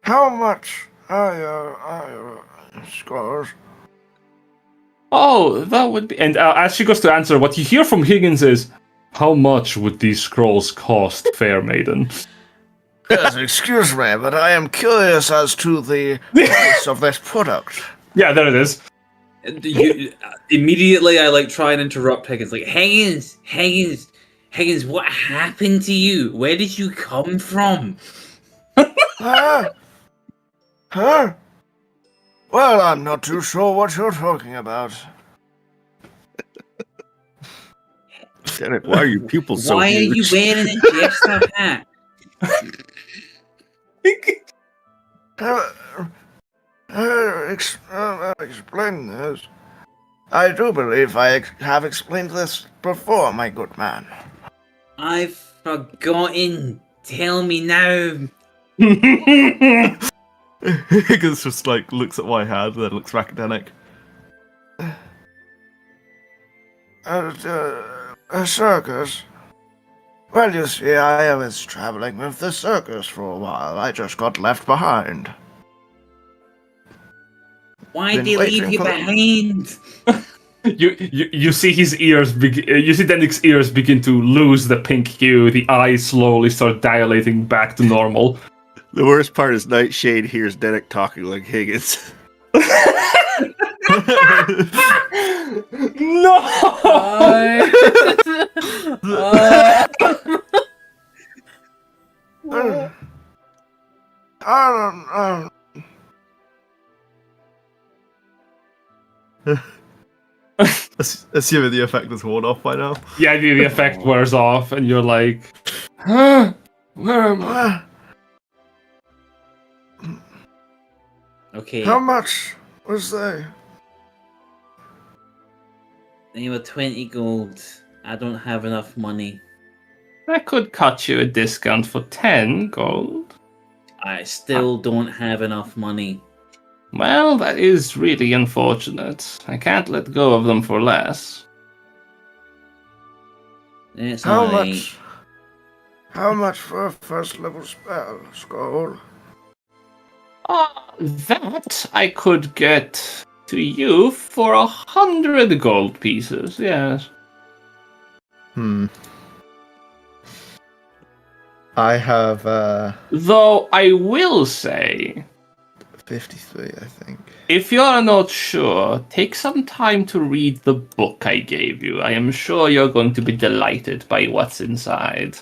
How much are your scores? Oh, that would be... And as she goes to answer, what you hear from Higgins is, how much would these scrolls cost, fair maiden? Yes, excuse me, but I am curious as to the price of this product. Yeah, there it is. Immediately, I like try and interrupt Higgins. Like, Higgins, what happened to you? Where did you come from? Huh? Huh? Well, I'm not too sure what you're talking about. Janet, why are your pupils so Why are you huge? wearing a jester hat? Explain this. I do believe I have explained this before, my good man. I've forgotten. Tell me now. Higgins just like looks at my hand, then looks back at Danik. A circus? Well, you see, I was traveling with the circus for a while. I just got left behind. Why Been did they leave waiting you for- behind? You see his ears. You see Dendick's ears begin to lose the pink hue. The eyes slowly start dilating back to normal. The worst part is Nightshade hears Derek talking like Higgins. No. I don't know. Assuming the effect has worn off by now. Yeah, the effect wears off, and you're like, huh? Where am I? Okay, How much was they? they were 20 gold. I don't have enough money. I could cut you a discount for 10 gold. I still don't have enough money. Well, that is really unfortunate. I can't let go of them for less. It's How alright. much? How much for a first level spell, Skull? That I could get to you for 100 gold pieces, yes. I have Though I will say, 53, I think. if you're not sure, take some time to read the book I gave you. I am sure you're going to be delighted by what's inside.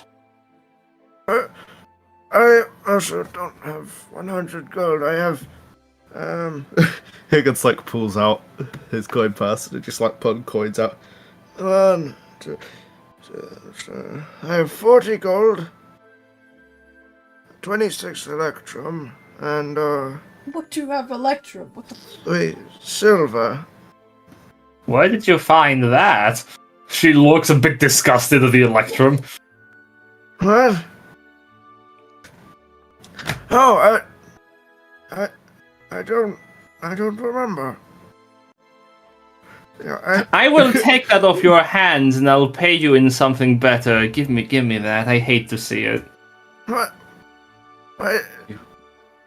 I also don't have 100 gold. I have, Higgins like pulls out his coin purse and just like pulling coins out. 1, 2, I have 40 gold, 26 electrum, and What do you have, Electrum? What the 3 silver. Where did you find that? She looks a bit disgusted at the Electrum. What? Oh, I don't remember. Yeah, I will take that off your hands and I'll pay you in something better. Give me that. I hate to see it. What?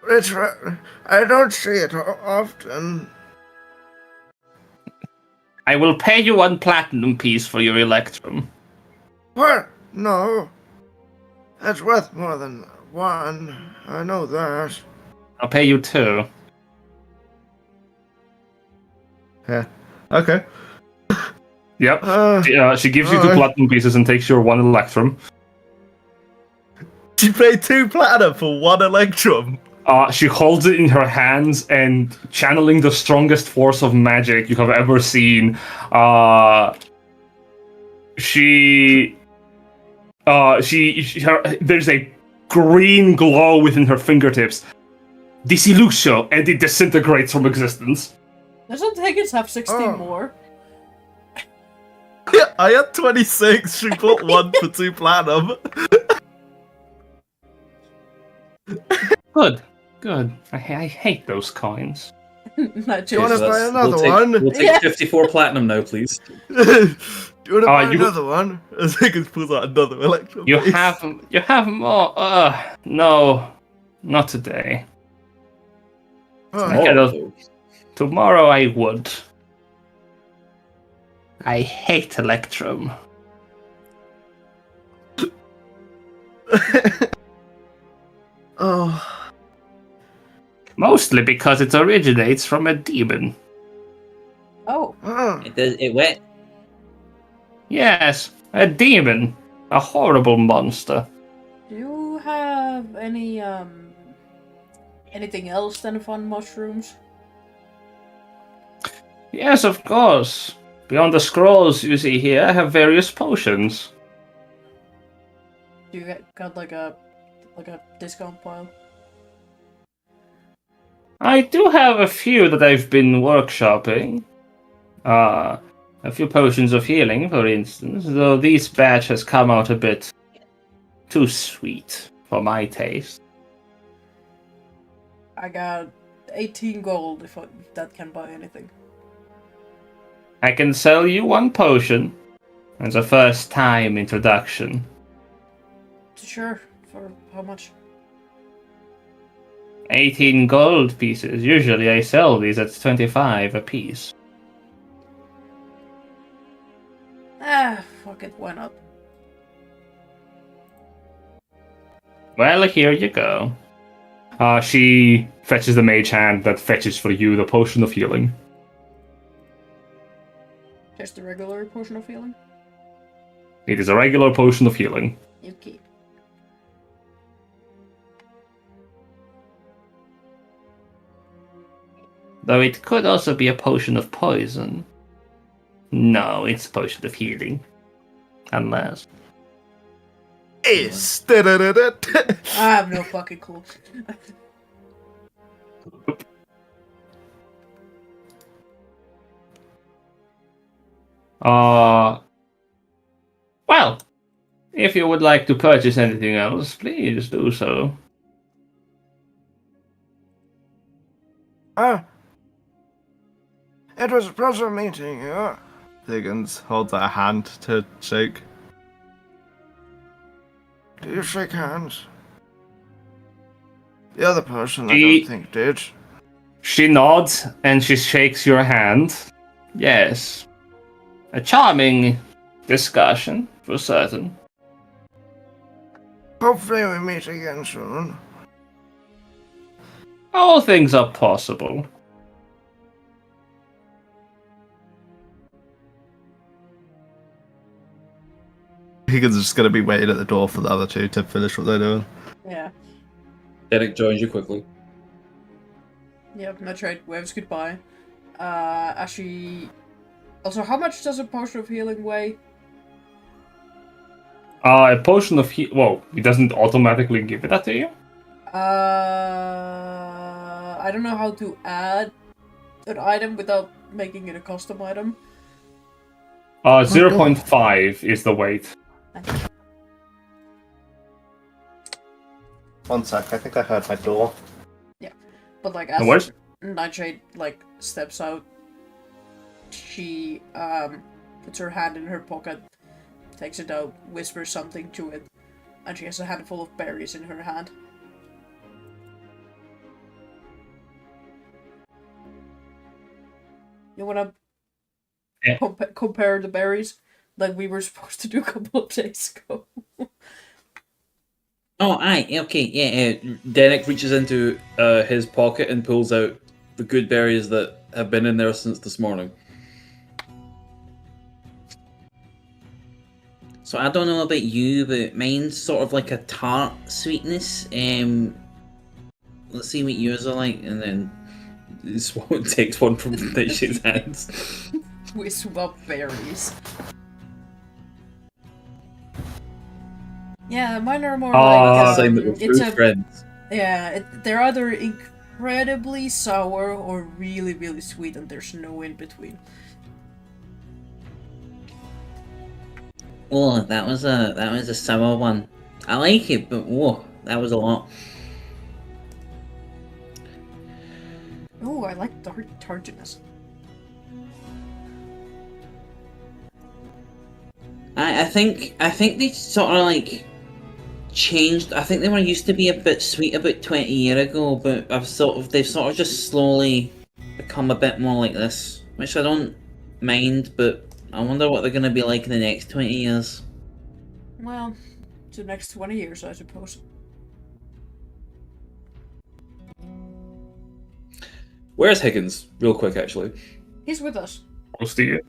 It's I don't see it often. I will pay you 1 platinum piece for your Electrum. What? No. That's worth more than 1. I know that. I'll pay you 2. Yeah. Okay. Yep. She gives you 2 alright. platinum pieces and takes your 1 Electrum. She paid 2 platinum for 1 electrum. She holds it in her hands and, channeling the strongest force of magic you have ever seen, there's a green glow within her fingertips. Disillucio, and it disintegrates from existence. Doesn't Higgins have 16 Oh. more? Yeah, I had 26. She bought 1 for 2 platinum. Good. I hate those coins. Not You wanna just- buy another we'll one? We'll take Yeah. 54 platinum now, please. Do you want to buy you- another one? As Higgins pulls out another electrum. You piece. have more. No, not today. Oh, I cannot- Tomorrow I would. I hate Electrum. oh. Mostly because it originates from a demon. Oh, Oh. It went. Yes, a demon. A horrible monster. do you have any, anything else than fun mushrooms? Yes, of course. Beyond the scrolls you see here, I have various potions. Do you got like a discount pile? I do have a few that I've been workshopping. A few potions of healing, for instance, though this batch has come out a bit too sweet for my taste. I got 18 gold if that can buy anything. I can sell you 1 potion as a first time introduction. Sure, for how much? 18 gold pieces. Usually I sell these at 25 apiece. Fuck it, why not? Well, here you go. She fetches the mage hand that fetches for you the potion of healing. Just the regular potion of healing? It is a regular potion of healing. Okay. Though it could also be a potion of poison. No, it's a potion of healing. Unless... Is. I have no fucking clue. Well, if you would like to purchase anything else, please do so. It was a pleasure meeting you. Higgins holds out a hand to shake. Do you shake hands? The other person I She- don't think did. She nods and she shakes your hand. Yes. A charming discussion, for certain. Hopefully we meet again soon. All things are possible. Higgins is just going to be waiting at the door for the other two to finish what they're doing. Yeah. Derek joins you quickly. Yep, that's right. Waves goodbye. Actually... Also, how much does a potion of healing weigh? A potion of Whoa, it doesn't automatically give that to you? I don't know how to add an item without making it a custom item. 0.5 is the weight. One sec, I think I heard my door. But like, No worries. as Nightshade like steps out, she puts her hand in her pocket, takes it out, whispers something to it, and she has a handful of berries in her hand. You wanna Yeah. compare the berries like we were supposed to do a couple of days ago? Oh, aye, okay, yeah. Derek reaches into his pocket and pulls out the good berries that have been in there since this morning. So I don't know about you, but mine's sort of like a tart sweetness. Let's see what yours are like, and then Swan takes one from Nightshade's hands. We swap berries. Yeah, mine are more like Saying that we're it's true a friends. yeah. They're either incredibly sour or really really sweet, and there's no in between. oh, that was a sour one. I like it, but whoa, that was a lot. Oh, I like the tartness. I think they sort of like changed. I think they were used to be a bit sweet about 20 years ago, but they've sort of just slowly become a bit more like this, which I don't mind. But I wonder what they're gonna be like in the next 20 years. Well, the next 20 years, I suppose. Where's Higgins? Real quick, actually. He's with us. Close to you.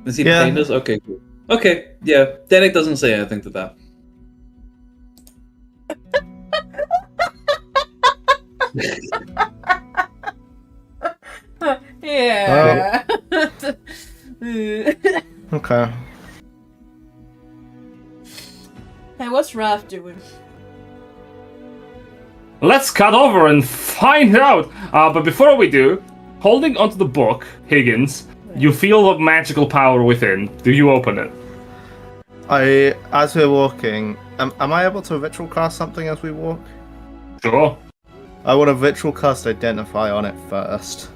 Is he Yeah. behind us? Okay, cool. Okay, yeah. Derek doesn't say anything to that. Yeah. Okay. Hey, what's Raph doing? Let's cut over and find out. But before we do, holding onto the book, Higgins, you feel the magical power within. Do you open it? As we're walking, am I able to ritual cast something as we walk? Sure. I want to ritual cast Identify on it first.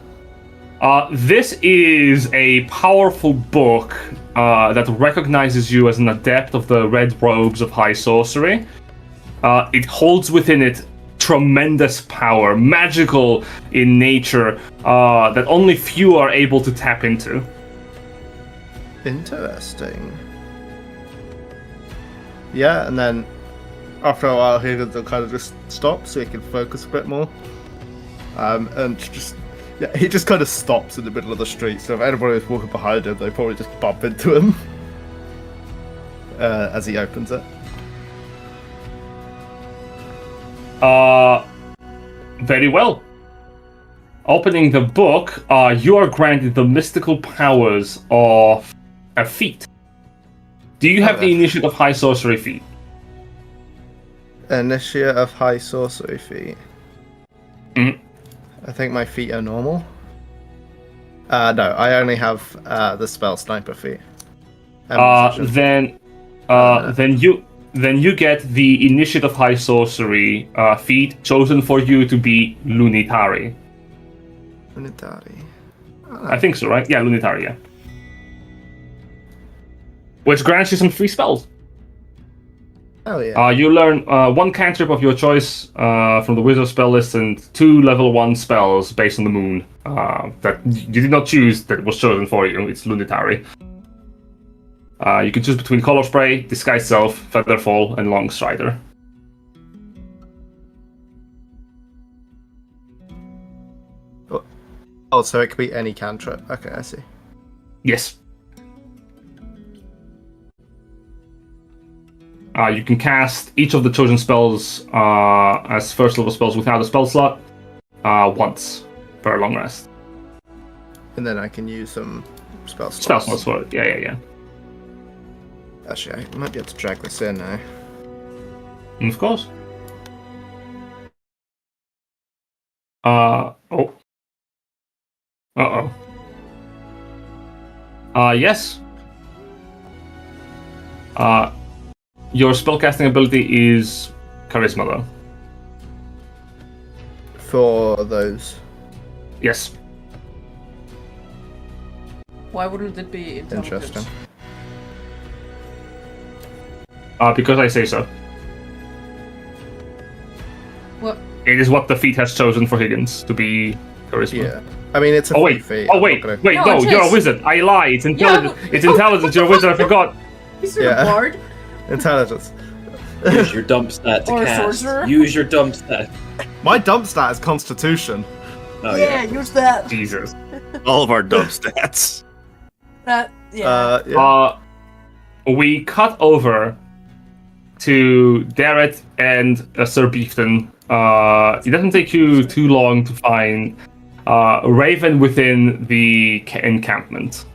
This is a powerful book that recognizes you as an adept of the Red Robes of High Sorcery. It holds within it tremendous power, magical in nature, that only few are able to tap into. Interesting. Yeah, and then after a while, Higgins will kind of just stop so he can focus a bit more. And just he just kind of stops in the middle of the street. So if anybody is walking behind him, they probably just bump into him as he opens it. Very well. Opening the book, you are granted the mystical powers of a feat. Do you have the Initiate of High Sorcery feat? Initiate of High Sorcery feat. Mhm. I think my feet are normal. No, I only have the Spell Sniper feat. And Musician. Then you get the Initiate of High Sorcery feat chosen for you to be Lunitari. Unitary. I think so, right? Yeah, Lunitari, yeah. Which grants you some free spells. Oh yeah. You learn one cantrip of your choice from the Wizard spell list and 2 level 1 spells based on the moon that you did not choose, that was chosen for you. It's Lunitary. You can choose between Color Spray, Disguise Self, Featherfall, and Long Strider. Oh, so it could be any cantrip. Okay, I see. Yes. You can cast each of the chosen spells as first level spells without a spell slot once per long rest. And then I can use some spell slots. Spell slots for it. Yeah. Actually, I might be able to drag this in now. Of course. Oh. Uh-oh. Yes. Your spellcasting ability is Charisma, though. For those. Yes. Why wouldn't it be intelligence? Interesting. Because I say so. What? It is what the feat has chosen for Higgins to be Charisma. Yeah. I mean, it's a Oh free wait! feat. Oh I'm wait! not gonna- Wait! No, No, it's you're a his. wizard. I lie. It's intelligence. but- It's intelligence. You're a wizard. I forgot. He's a Yeah. bard Intelligence. Use your dump stat to Or a cast. sorcerer. Use your dump stat. My dump stat is Constitution. Oh yeah. use that. Jesus. All of our dump stats. That yeah. Yeah. We cut over to Darrett and Sir Beefton. It doesn't take you too long to find Raven within the encampment.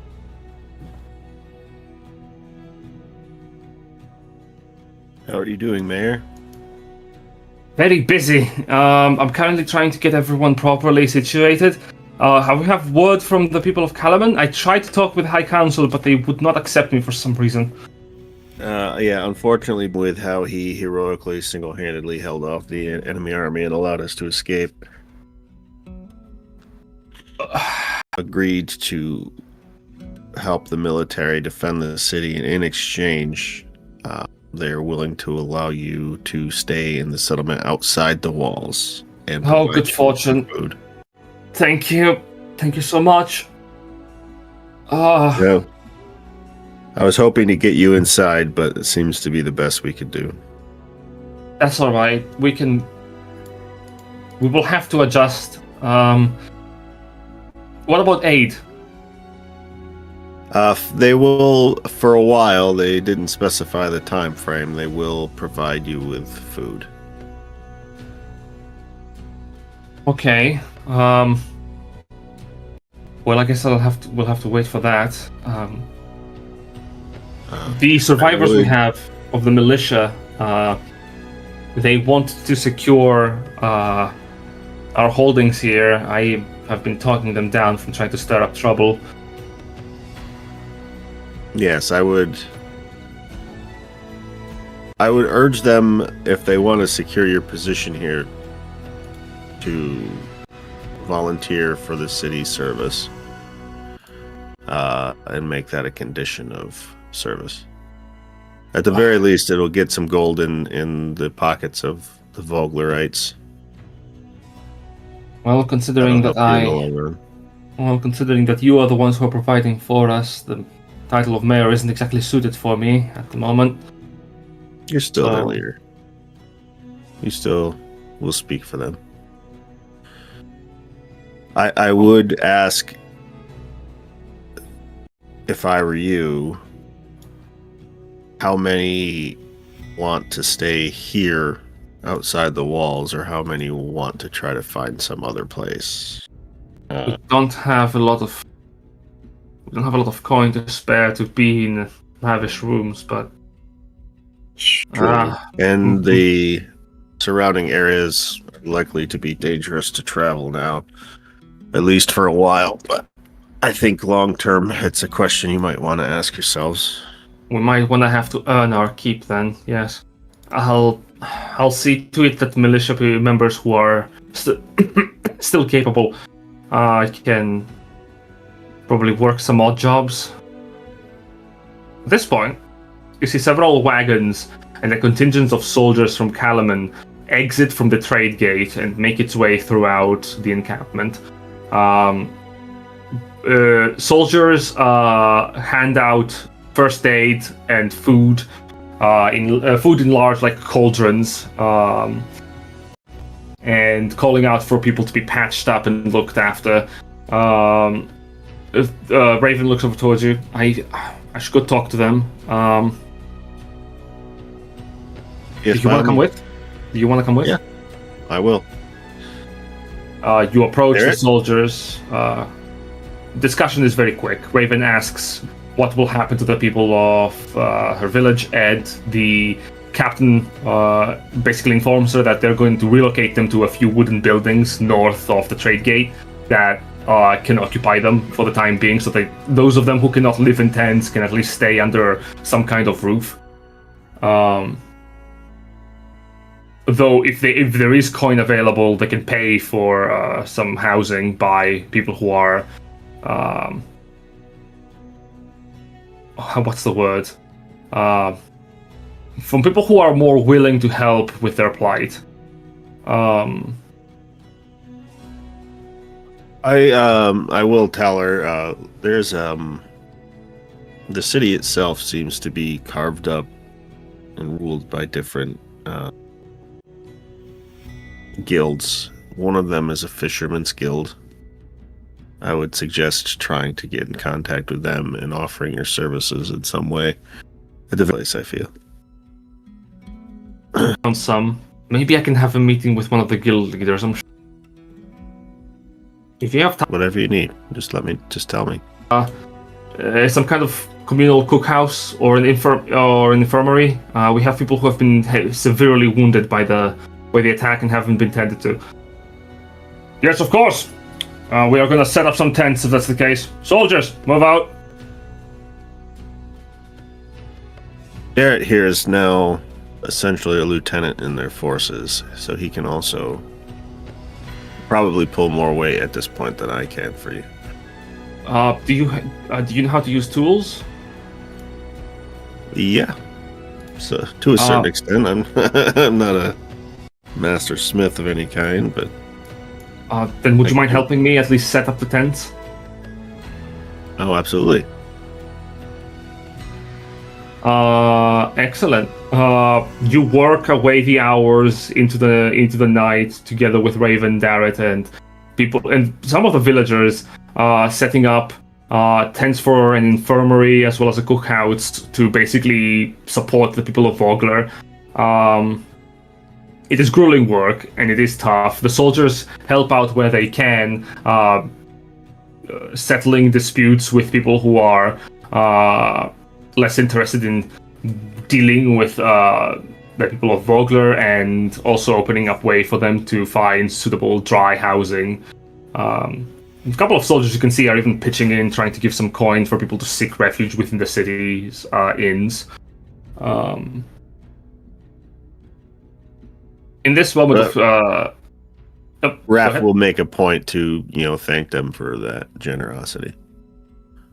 How are you doing, Mayor? Very busy. I'm currently trying to get everyone properly situated. We have word from the people of Calaman. I tried to talk with High Council, but they would not accept me for some reason. Yeah, unfortunately, with how he heroically, single-handedly held off the enemy army and allowed us to escape, agreed to help the military defend the city, and in exchange, they're willing to allow you to stay in the settlement outside the walls. And Oh, provide good you fortune. food. Thank you. Thank you so much. Yeah. I was hoping to get you inside, but it seems to be the best we could do. That's all right. We will have to adjust. What about aid? They will, for a while, they didn't specify the time frame. They will provide you with food. Okay. Well, I guess we'll have to wait for that. The survivors we have of the militia, they want to secure our holdings here. I have been talking them down from trying to stir up trouble. Yes, I would urge them, if they want to secure your position here, to volunteer for the city service and make that a condition of service. At the very least, it'll get some gold in the pockets of the Voglerites. Well, considering That'll that help you in the long run. considering that you are the ones who are providing for us, that title of mayor isn't exactly suited for me at the moment. You're still their So- leader. You still will speak for them. I would ask, if I were you, how many want to stay here outside the walls, or how many want to try to find some other place? We don't have a lot of coin to spare to be in lavish rooms, but True. And the surrounding areas are likely to be dangerous to travel now, at least for a while. But I think long term, it's a question you might want to ask yourselves. we might want to have to earn our keep then. Yes, I'll see to it that militia members who are still capable can probably work some odd jobs. At this point, you see several wagons and a contingent of soldiers from Kalaman exit from the trade gate and make its way throughout the encampment. Soldiers hand out first aid and food in large like cauldrons, and calling out for people to be patched up and looked after. Raven looks over towards you. I should go talk to them. Do you want to come with? Do you want to come with? Yeah. I will. You approach the Barrett? soldiers. Discussion is very quick. Raven asks what will happen to the people of her village. Ed, the captain, basically informs her that they're going to relocate them to a few wooden buildings north of the trade gate that can occupy them for the time being, so that those of them who cannot live in tents can at least stay under some kind of roof. Though if there is coin available, they can pay for some housing by people who are what's the word? From people who are more willing to help with their plight. I will tell her. There's the city itself seems to be carved up and ruled by different guilds. One of them is a fisherman's guild. I would suggest trying to get in contact with them and offering your services in some way at the place, I feel. On some, maybe I can have a meeting with one of the guild leaders. I'm sure. If you have time, Whatever you need, just tell me. some kind of communal cookhouse or an infirmary. We have people who have been severely wounded by the attack and haven't been tended to. Yes, of course. We are going to set up some tents if that's the case. Soldiers, move out. Barrett here is now essentially a lieutenant in their forces, so he can also probably pull more weight at this point than I can for you. Do you know how to use tools? Yeah. So to a certain extent, I'm I'm not a master smith of any kind, but Then would you mind helping me at least set up the tents? oh, absolutely. Excellent. You work away the hours into the night together with Raven, Darrett, and people, and some of the villagers, setting up tents for an infirmary as well as a cookhouse to basically support the people of Vogler. It is grueling work and it is tough. The soldiers help out where they can, settling disputes with people who are less interested in dealing with the people of Vogler, and also opening up way for them to find suitable dry housing. A couple of soldiers you can see are even pitching in, trying to give some coin for people to seek refuge within the city's inns. In this moment of Raph will make a point to, thank them for that generosity.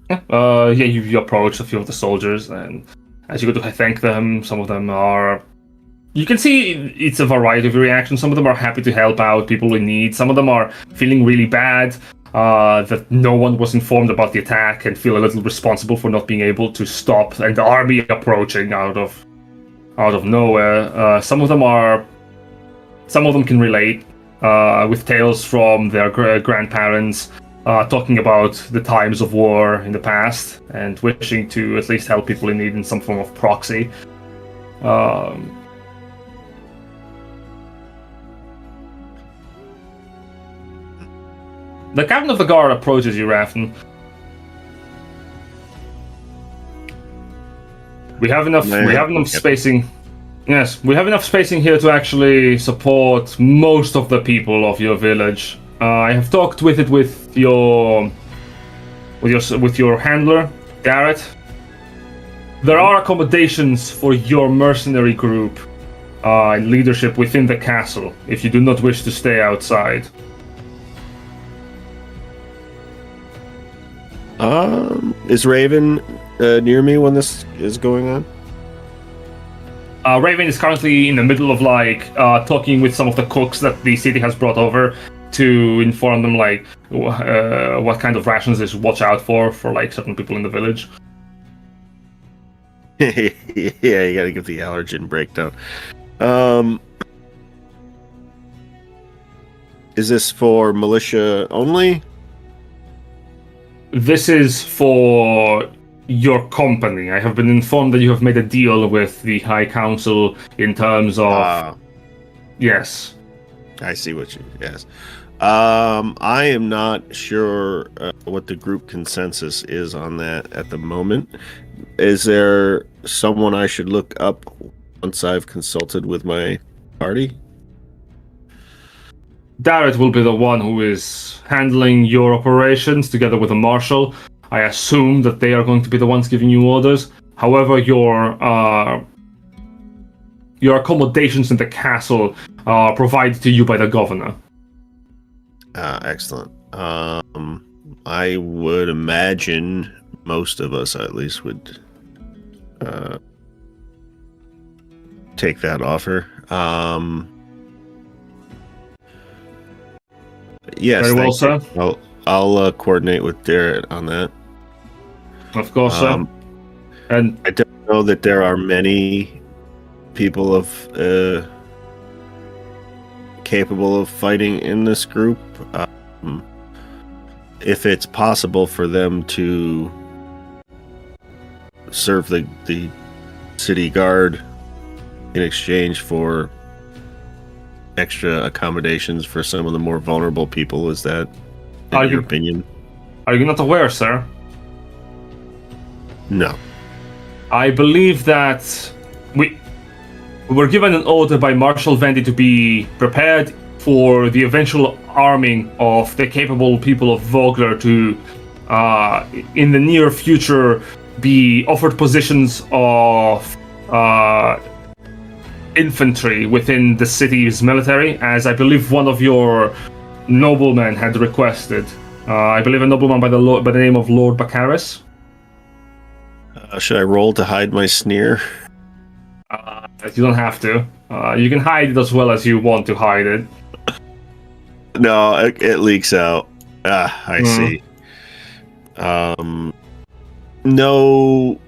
you approach a few of the soldiers, and as you go to thank them, some of them are... You can see it's a variety of reactions. Some of them are happy to help out people in need. Some of them are feeling really bad. that no one was informed about the attack and feel a little responsible for not being able to stop an army approaching out of nowhere. Some of them can relate with tales from their grandparents talking about the times of war in the past and wishing to at least help people in need in some form of proxy. The captain of the guard approaches you, Rafton. We have enough spacing. Yes, we have enough spacing here to actually support most of the people of your village. I have talked with your handler, Garrett. There are accommodations for your mercenary group and leadership within the castle if you do not wish to stay outside. Is Raven near me when this is going on? Raven is currently in the middle of talking with some of the cooks that the city has brought over to inform them what kind of rations they should watch out for certain people in the village. Yeah, you gotta give the allergen breakdown. Is this for militia only? This is for your company. I have been informed that you have made a deal with the High Council in terms of... Yes. I see what you... Yes. I am not sure what the group consensus is on that at the moment. Is there someone I should look up once I've consulted with my party? Darrett will be the one who is handling your operations together with a marshal. I assume that they are going to be the ones giving you orders. However, your accommodations in the castle are provided to you by the governor. Excellent. I would imagine most of us, at least, would take that offer. Yes, very well, sir. I'll coordinate with Darrett on that. Of course, sir. And I don't know that there are many people capable of fighting in this group. If it's possible for them to serve the city guard in exchange for extra accommodations for some of the more vulnerable people, is that in your opinion? Are you not aware, sir? No. I believe that we were given an order by Marshal Vendy to be prepared for the eventual arming of the capable people of Vogler to, in the near future, be offered positions of infantry within the city's military, as I believe one of your noblemen had requested. I believe a nobleman by the name of Lord Baccharis. Should I roll to hide my sneer? You don't have to. You can hide it as well as you want to hide it. No, it leaks out. I see. No,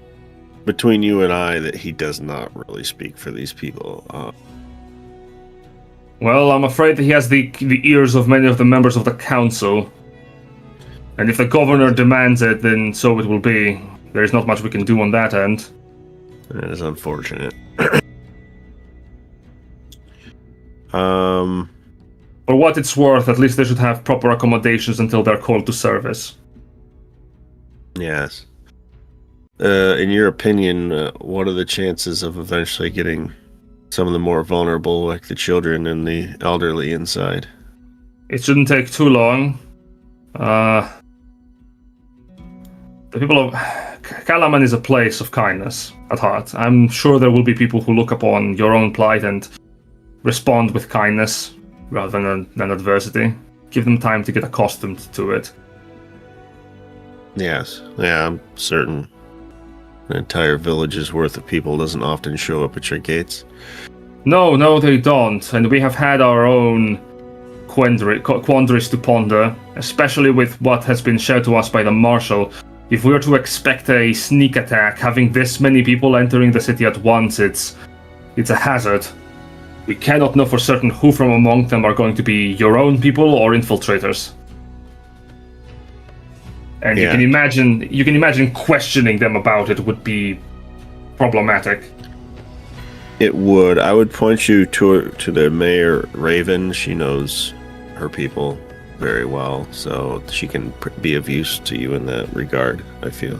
between you and I, that he does not really speak for these people. Well, I'm afraid that he has the ears of many of the members of the council. And if the governor demands it, then so it will be. There's not much we can do on that end. That is unfortunate. For what it's worth, at least they should have proper accommodations until they're called to service. Yes. In your opinion, what are the chances of eventually getting some of the more vulnerable, like the children and the elderly, inside? It shouldn't take too long. The people of Kalaman is a place of kindness at heart. I'm sure there will be people who look upon your own plight and respond with kindness rather than adversity. Give them time to get accustomed to it. Yes. Yeah, I'm certain an entire village's worth of people doesn't often show up at your gates. No, they don't. And we have had our own quandaries to ponder, especially with what has been shared to us by the Marshal. If we are to expect a sneak attack, having this many people entering the city at once, it's a hazard. We cannot know for certain who from among them are going to be your own people or infiltrators. And Yeah. you can imagine questioning them about it would be problematic. It would. I would point you to the Mayor Raven. She knows her people very well, so she can be of use to you in that regard, I feel.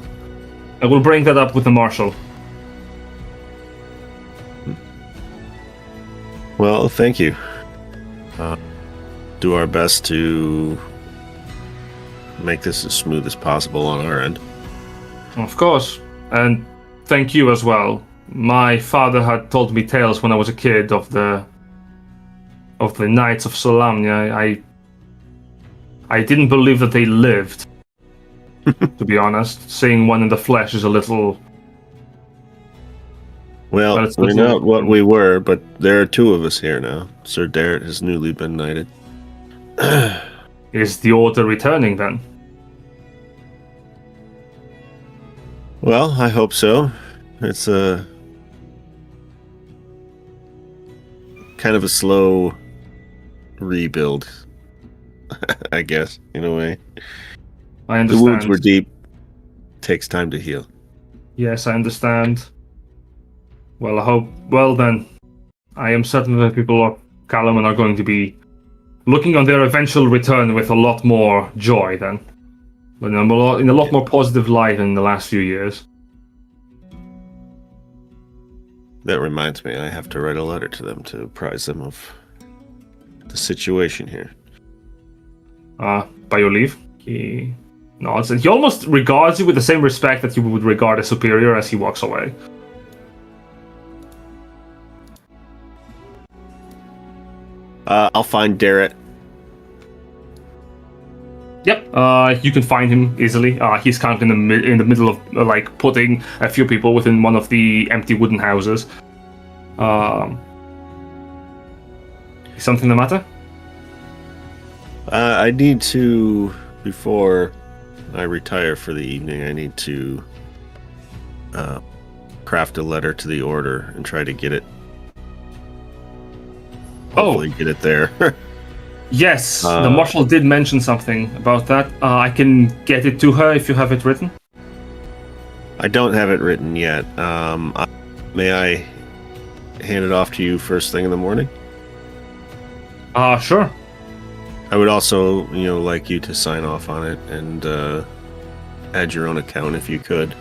I will bring that up with the Marshal. Well, thank you. Do our best to make this as smooth as possible on our end. Of course. And thank you as well. My father had told me tales when I was a kid of the Knights of Solamnia. I didn't believe that they lived. To be honest, seeing one in the flesh is a little. Well, Well, it's we're little- not what we were, but there are two of us here now. Sir Darrett has newly been knighted. Is the order returning then? Well, I hope so. It's a kind of a slow rebuild, I guess, in a way. I The understand. wounds were deep. Takes time to heal. Yes, I understand. Well, I hope. Well, then, I am certain that people of Kalaman are going to be looking on their eventual return with a lot more joy then. In a lot more positive light in the last few years. That reminds me, I have to write a letter to them to apprise them of the situation here. By your leave. He nods, and he almost regards you with the same respect that you would regard a superior as he walks away. I'll find Darrett. Yep. You can find him easily. He's kind of in the middle of like putting a few people within one of the empty wooden houses. Is something the matter? I need to, before I retire for the evening, I need to craft a letter to the order and try to get it. Hopefully get it there. Yes, the marshal did mention something about that. I can get it to her if you have it written. I don't have it written yet. May I hand it off to you first thing in the morning? Sure. I would also, like you to sign off on it and add your own account if you could.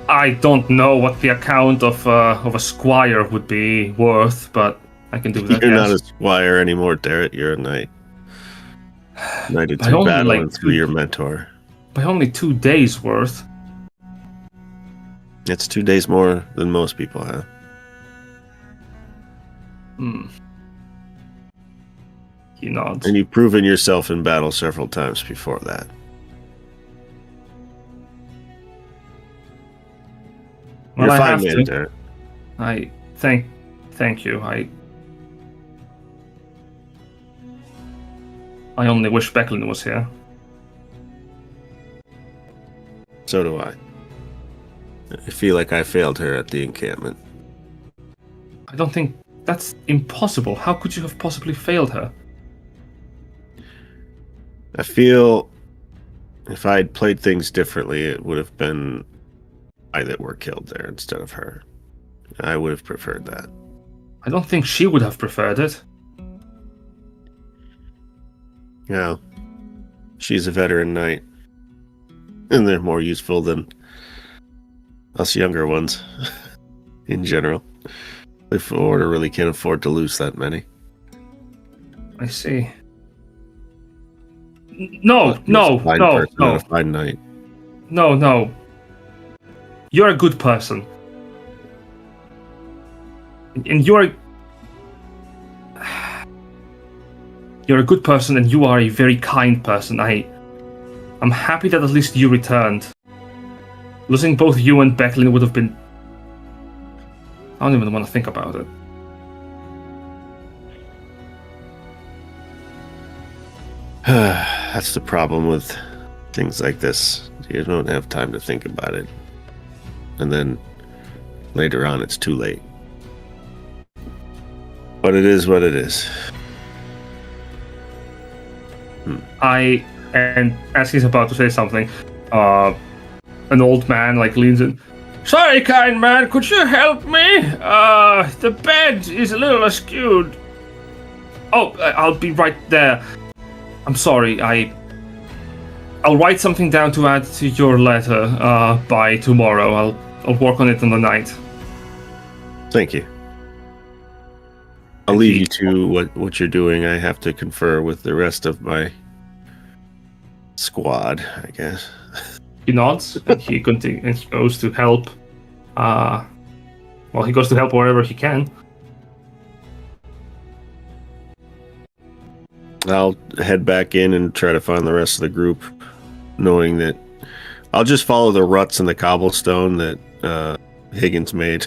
I don't know what the account of a squire would be worth, but I can do that. You're yes. not a squire anymore, Darrett. You're a knight. Knighted By through only, battle like, and through your mentor. By only 2 days worth. It's 2 days more than most people have. He nods. And you've proven yourself in battle several times before that. Well, You're I fine, have man, to. Darrett. I thank you. I only wish Becklin was here. So do I. I feel like I failed her at the encampment. I don't think that's impossible. How could you have possibly failed her? I feel if I had played things differently, it would have been I that were killed there instead of her. I would have preferred that. I don't think she would have preferred it. Yeah. She's a veteran knight. And they're more useful than us younger ones in general. The order really can't afford to lose that many. I see. No. Fine person, not a fine knight. No. You're a good person. And you're a good person, and you are a very kind person. I'm happy that at least you returned. Losing both you and Becklin would have been... I don't even want to think about it. That's the problem with things like this. You don't have time to think about it. And then later on, it's too late. But it is what it is. And as he's about to say something, an old man like leans in. Sorry, kind man, could you help me? The bed is a little askewed. Oh, I'll be right there. I'm sorry, I'll write something down to add to your letter by tomorrow. I'll work on it in the night. Thank you. I'll leave you to what you're doing. I have to confer with the rest of my squad, I guess. He nods and he continues and he goes to help. He goes to help wherever he can. I'll head back in and try to find the rest of the group, knowing that I'll just follow the ruts in the cobblestone that Higgins made.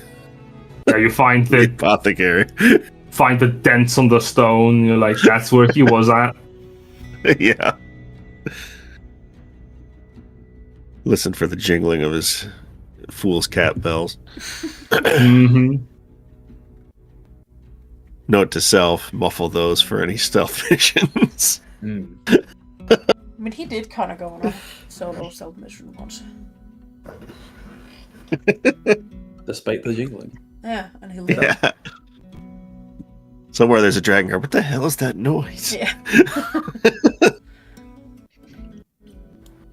Yeah, you find The the apothecary. dents on the stone. You're like, that's where he was at. Yeah. Listen for the jingling of his fool's cap bells. Mm-hmm. Note to self, muffle those for any stealth missions. I mean, he did kind of go on a solo stealth mission once. Despite the jingling. Yeah, and he lived. Yeah. Somewhere there's a dragon guard. What the hell is that noise? Yeah.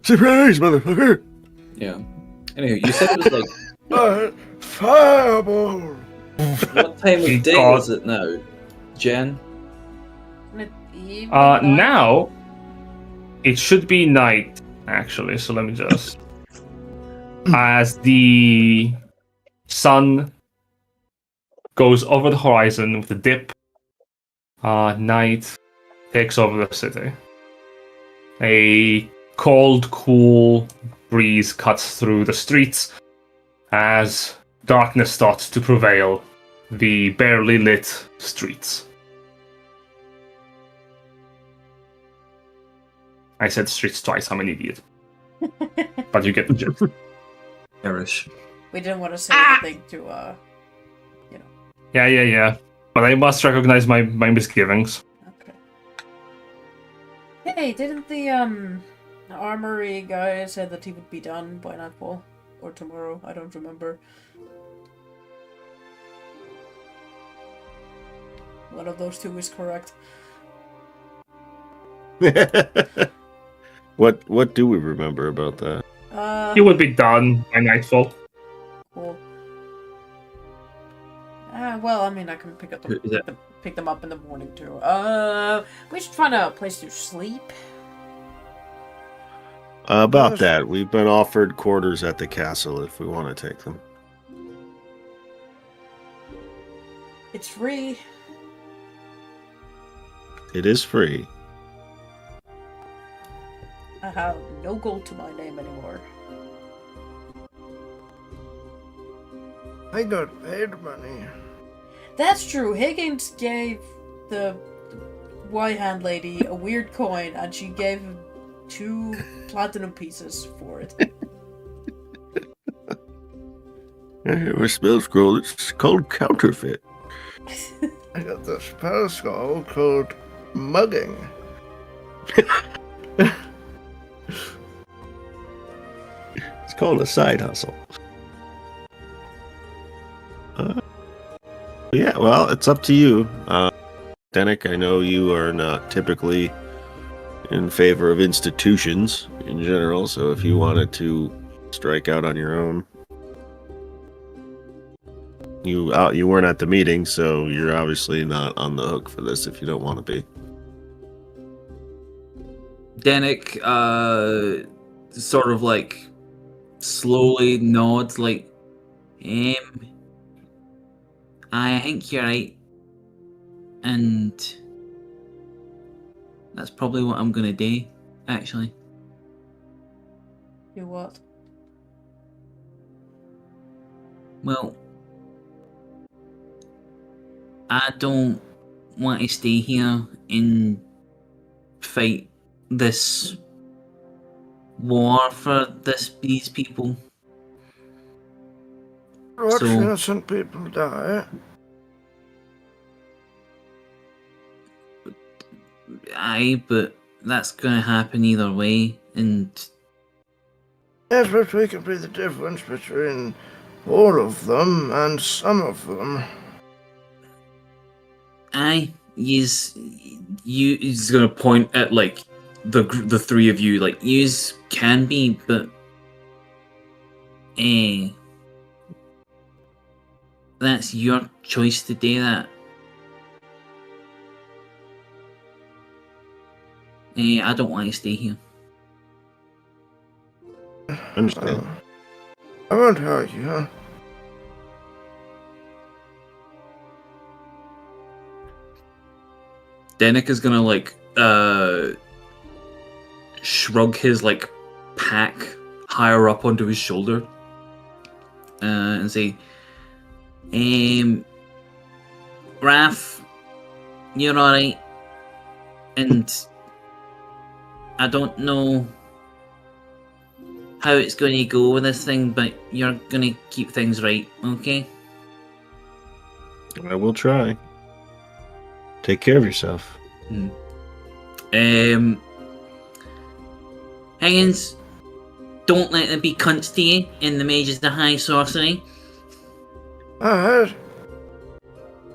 Surprise, motherfucker! Yeah. Anyway, you said it was like, Fireball! what time of day God. is it now, Jen? Now it should be night, actually. So let me just, as the sun goes over the horizon with a dip, night takes over the city. A cold, cool breeze cuts through the streets as darkness starts to prevail the barely lit streets. I said streets twice, I'm an idiot. But you get the gist. Perish. We didn't want to say anything to, Yeah. But I must recognize my misgivings. Okay. Hey, didn't the armory guy say that he would be done by nightfall? Or tomorrow? I don't remember. One of those two is correct. What do we remember about that? He would be done by nightfall. Cool. Well, I mean, I can pick them up in the morning too. We should find a place to sleep. About that, we've been offered quarters at the castle if we want to take them. It's free. It is free. I have no gold to my name anymore. I got paid money. That's true. Higgins gave the white hand lady a weird coin, and she gave him 2 platinum pieces for it. We're spell scroll. It's called counterfeit. I got the spell scroll called mugging. It's called a side hustle. Yeah, well, it's up to you. Denik, I know you are not typically in favor of institutions in general, so if you wanted to strike out on your own, you weren't at the meeting, so you're obviously not on the hook for this if you don't want to be. Denik, sort of like slowly nods, like, I think you're right, and that's probably what I'm gonna do, actually. You what? Well, I don't want to stay here and fight this war for these people. Watch So- innocent people die. Aye, but that's gonna happen either way, and Yes, but we can be the difference between all of them and some of them. aye, he's He's gonna point at like the three of you, like yous can be, but that's your choice to do that. I don't want to stay here. Understand? I won't hurt you. Denik is gonna like shrug his like pack higher up onto his shoulder And say, Raph, you're alright. And I don't know how it's going to go with this thing, but you're going to keep things right, okay? I will try. Take care of yourself. Higgins, don't let them be cunts to you in the Mages of the High Sorcery. I heard.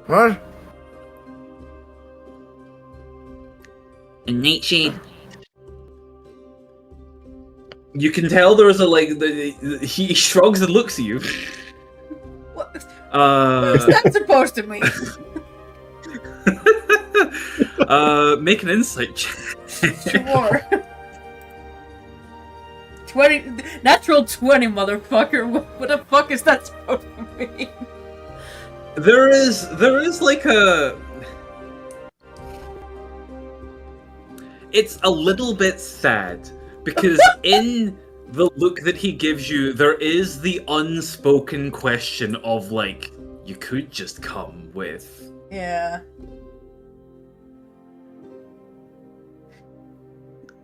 What? And Nightshade, You can tell there is a like he shrugs and looks at you. What? What's that supposed to mean? Make an insight check. Sure. 20, natural 20, motherfucker. What the fuck is that supposed to mean? There is like a. It's a little bit sad because in the look that he gives you, there is the unspoken question of like, you could just come with. Yeah.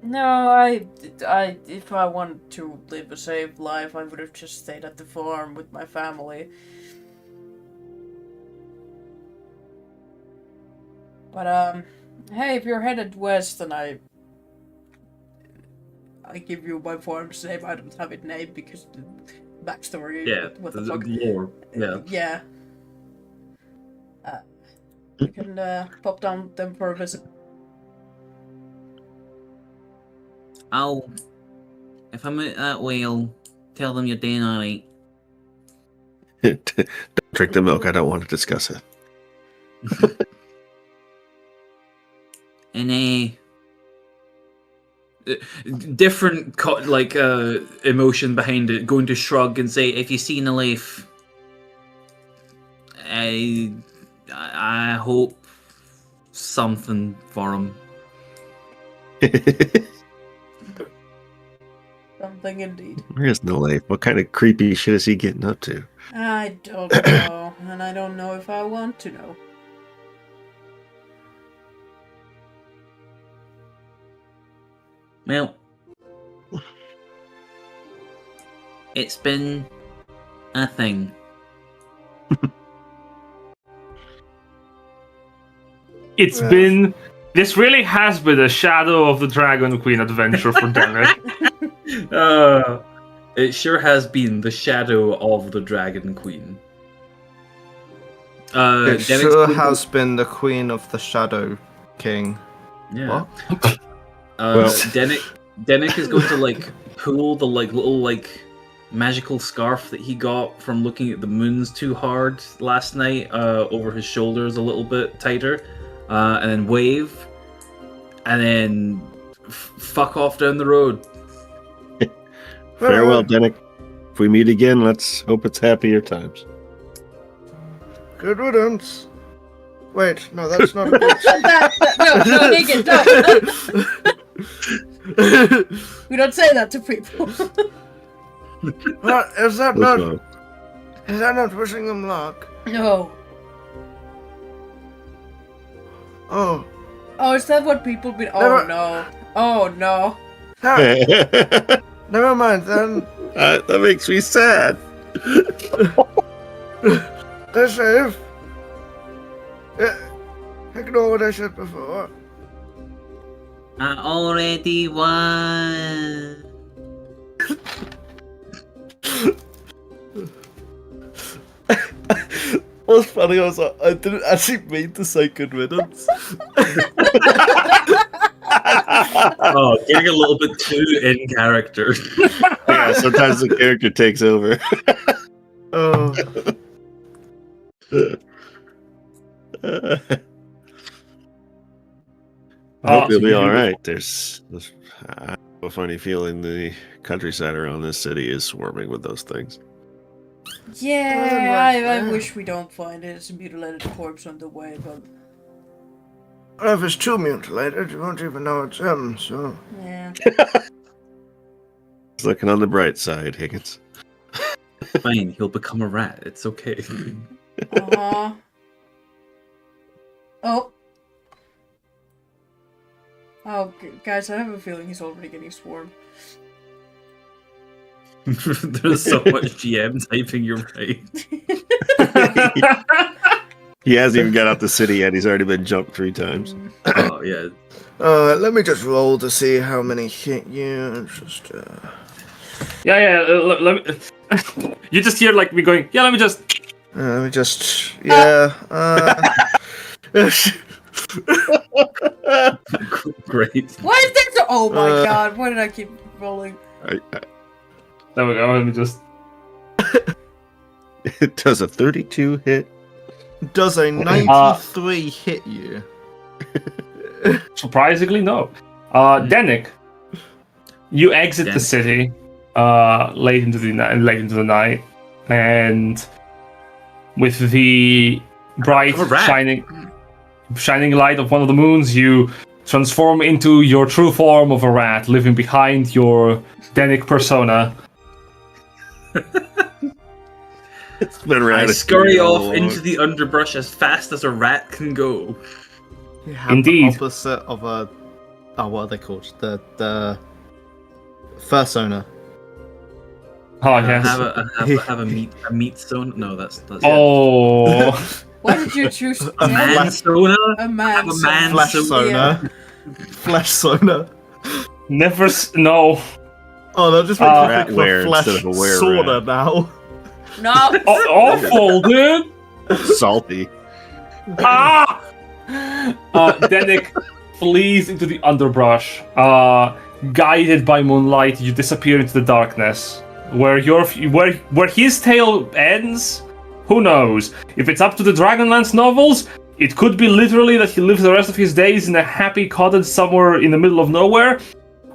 No, if I wanted to live a safe life, I would have just stayed at the farm with my family. But, hey, if you're headed west and I give you my farm's name, I don't have it named because the backstory. Yeah, What the fuck? lore. Yeah. Yeah. We can, pop down them for a visit. if I'm out that way, I'll tell them you're doing alright. Don't drink the milk. I don't want to discuss it. And, Different emotion behind it. Going to shrug and say, if you seen a life, I hope something for him. Something indeed. There is no life. What kind of creepy shit is he getting up to? I don't know, and I don't know if I want to know. Well, it's been a thing. It's been. This really has been a Shadow of the Dragon Queen adventure for Dennis. It sure has been the shadow of the Dragon Queen. It Denik's sure going to- has been the Queen of the Shadow King. Yeah. What? Well- Denik is going to like pull the like little like magical scarf that he got from looking at the moons too hard last night over his shoulders a little bit tighter, and then wave, and then fuck off down the road. Farewell, Denik. If we meet again, let's hope it's happier times. Good riddance. Wait, no, that's not a good. No, Negan, don't. We don't say that to people. What is that Let's not? go. Is that not wishing them luck? No. Oh, Oh, is that what people be? Oh Never- no. Oh no. Ah, that never mind then. makes me sad. They're safe. Ignore what I said before. I already won. What's funny was I didn't actually mean to say good riddance. Oh, getting a little bit too in character. Yeah, sometimes the character takes over. Oh, I hope you'll be so all you- right. I have a funny feeling the countryside around this city is swarming with those things. Yeah, I wish we don't find it. It's a mutilated corpse on the way, but Well, if it's too mutilated, you won't even know it's him, so. yeah. It's looking on the bright side, Higgins. Fine, he'll become a rat. It's okay. Uh-huh. Oh. Oh, guys, I have a feeling he's already getting swarmed. There's so much GM typing, you're right. He hasn't even got out the city yet. He's already been jumped 3 times. Oh, yeah. Let me just roll to see how many hit you. Just, Yeah. Let me. You just hear like me going. Yeah, let me just. let me just, yeah. Great. Why is that so? Oh my Uh. god, why did I keep rolling? There we go. Let me just. It does a 32 hit. does a 93 hit you? Surprisingly, no. Danik, you exit the Danik. city late into the night, and with the bright I'm a rat. shining light of one of the moons, you transform into your true form of a rat, living behind your Danik persona. It's been I rad. scurry off into the underbrush as fast as a rat can go. You have Indeed. the opposite of a. Oh, what are they called? The fursona. Oh I yes. have a meat stone. No, that's Oh. Why did you choose A Jen? man stona. A man? have a man Flesh so- sona. Flesh sona. Never. No. Oh, that just makes me Rat think wear of a flesh instead of a wear sauna rat. now. No. Awful, dude. Salty. Ah! Danik flees into the underbrush. Guided by moonlight, you disappear into the darkness. Where his tale ends, who knows? If it's up to the Dragonlance novels, it could be literally that he lives the rest of his days in a happy cottage somewhere in the middle of nowhere,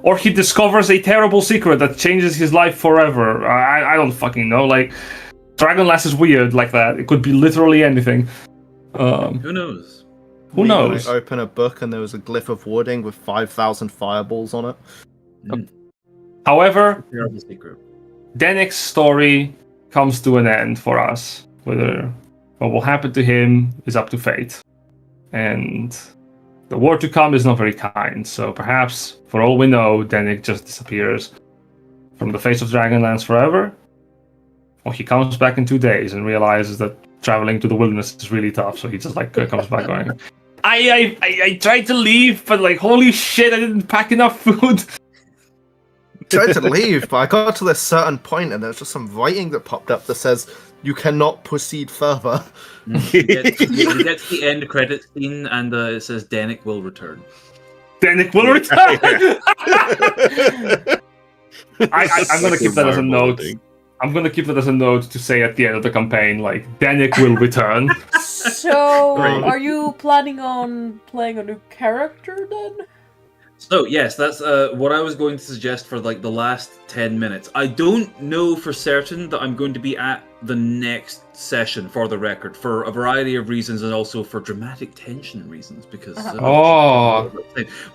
or he discovers a terrible secret that changes his life forever. I don't fucking know. Like, Dragonlance is weird like that. It could be literally anything. Who knows? Who Me, when knows? I open a book and there was a glyph of warding with 5,000 fireballs on it. However, Terrible secret. Danik's story comes to an end for us. Whether what will happen to him is up to fate. And the war to come is not very kind, so perhaps, for all we know, Danik just disappears from the face of Dragonlance forever. Or he comes back in 2 days and realizes that traveling to the wilderness is really tough, so he just like comes back going, I tried to leave, but like holy shit, I didn't pack enough food. Tried to leave, but I got to this certain point and there's just some writing that popped up that says you cannot proceed further. You get to the end credit scene and it says Danik will return. Danik will return. I'm gonna keep that as a note. I'm gonna keep that as a note to say at the end of the campaign, like Danik will return. So, Great. are you planning on playing a new character then? So yes, that's what I was going to suggest for like the last 10 minutes. I don't know for certain that I'm going to be at the next session, for the record, for a variety of reasons and also for dramatic tension reasons, because Oh.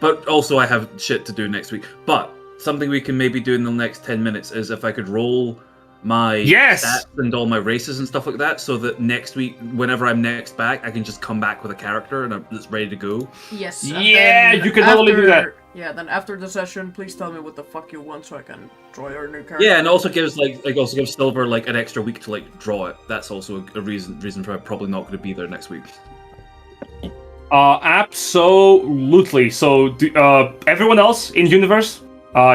but also I have shit to do next week. But something we can maybe do in the next 10 minutes is if I could roll my Yes! stats and all my races and stuff like that, so that next week, whenever I'm next back, I can just come back with a character and it's ready to go. Yes. and Yeah, then you can totally do that. Yeah, then after the session, please tell me what the fuck you want so I can draw your new character. Yeah, and also gives Silver like an extra week to like draw it. That's also a reason for probably not going to be there next week. Absolutely. So, everyone else in universe,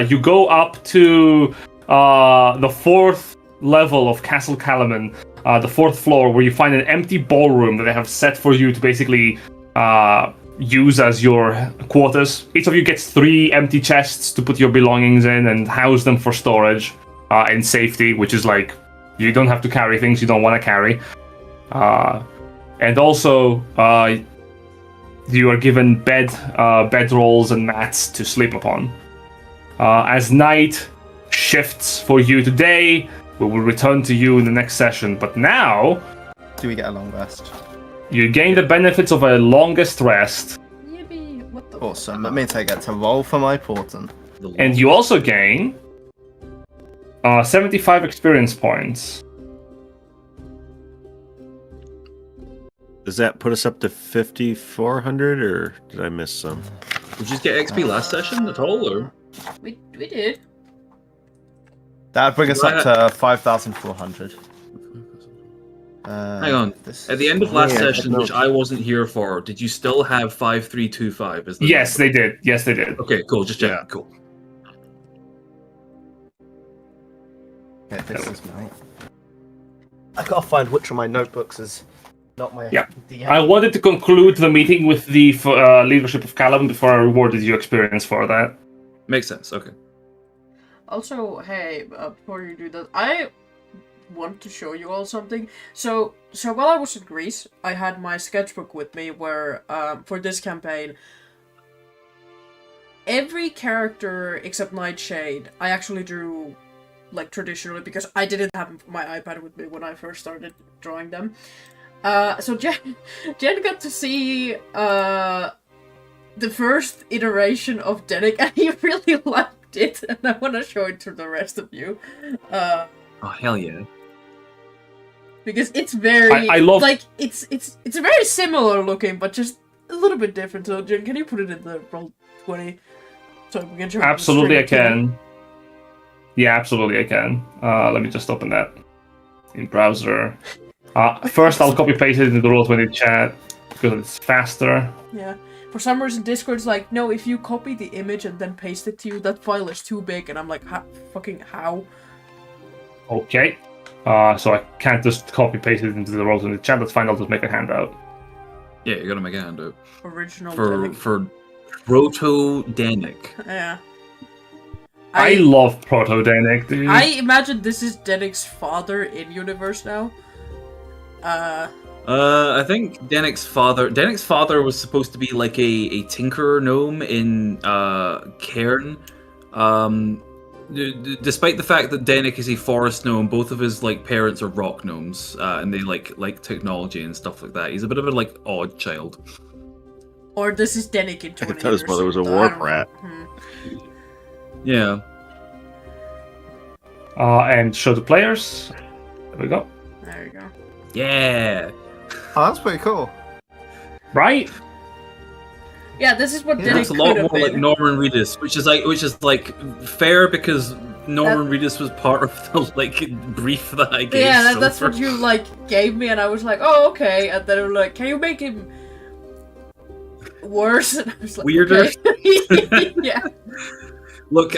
you go up to the 4th level of Castle Kalaman, the 4th floor, where you find an empty ballroom that they have set for you to basically use as your quarters. Each of you gets 3 empty chests to put your belongings in and house them for storage and safety, which is like, you don't have to carry things you don't want to carry. And also, you are given bedrolls and mats to sleep upon. As night shifts for you today, we will return to you in the next session. But now, Do we get a long rest? you gain the benefits of a longest rest, Yippee, what the Awesome. That means I get to roll for my portent. and you also gain 75 experience points. Does that put us up to 5,400, or did I miss some? Did you just get XP last session at all, or? We did. That'd bring us up to 5,400. Hang on. this At the is- end of last Yeah, session, no. which I wasn't here for, did you still have 5325? Is the Yes, number? they did. Yes, they did. Okay, cool. Just checking. Yeah. Cool. Okay, this is my. I gotta find which of my notebooks is not my. Yeah. DM. I wanted to conclude the meeting with the leadership of Calaban before I rewarded you experience for that. Makes sense. Okay. Also, hey, before you do that, I want to show you all something. So while I was in Greece, I had my sketchbook with me where, for this campaign, every character except Nightshade, I actually drew, like, traditionally, because I didn't have my iPad with me when I first started drawing them. So Jen got to see, the first iteration of Denik, and he really liked it, and I want to show it to the rest of you. Oh hell yeah! Because it's very I love- like it's very similar looking, but just a little bit different. So Jen, can you put it in the Roll20 so we can show Absolutely, I the stream too? can. Yeah, absolutely, I can. Let me just open that in browser. First, I'll copy paste it into the Roll20 chat because it's faster. Yeah. For some reason, Discord's like, no, if you copy the image and then paste it to you, that file is too big, and I'm like, how? Okay. So I can't just copy paste it into the Roll20 chat. That's fine. I'll just make a handout. Yeah, you gotta make a handout Original for Denik. Proto Danik. Yeah. I love Proto Danik, dude. I imagine this is Denik's father in universe now. I think Danik's father was supposed to be like a tinker gnome in Cairn. Despite the fact that Danik is a forest gnome, both of his like parents are rock gnomes, and they like technology and stuff like that. He's a bit of a like odd child. Or this is Denik in 20 I thought his years. mother was a I don't warp know. rat. Yeah. And show the players. There we go. There you go. Yeah. Oh, that's pretty cool. Right? Yeah, this is what Yeah, Denik Looks a could lot have more like been. Norman Reedus, which is like fair because Norman Reedus was part of the like brief that I gave. Yeah, that's Silver. what you like gave me, and I was like, oh okay. And then they were like, can you make him worse? And I was like, Weirder? okay. Yeah. Look,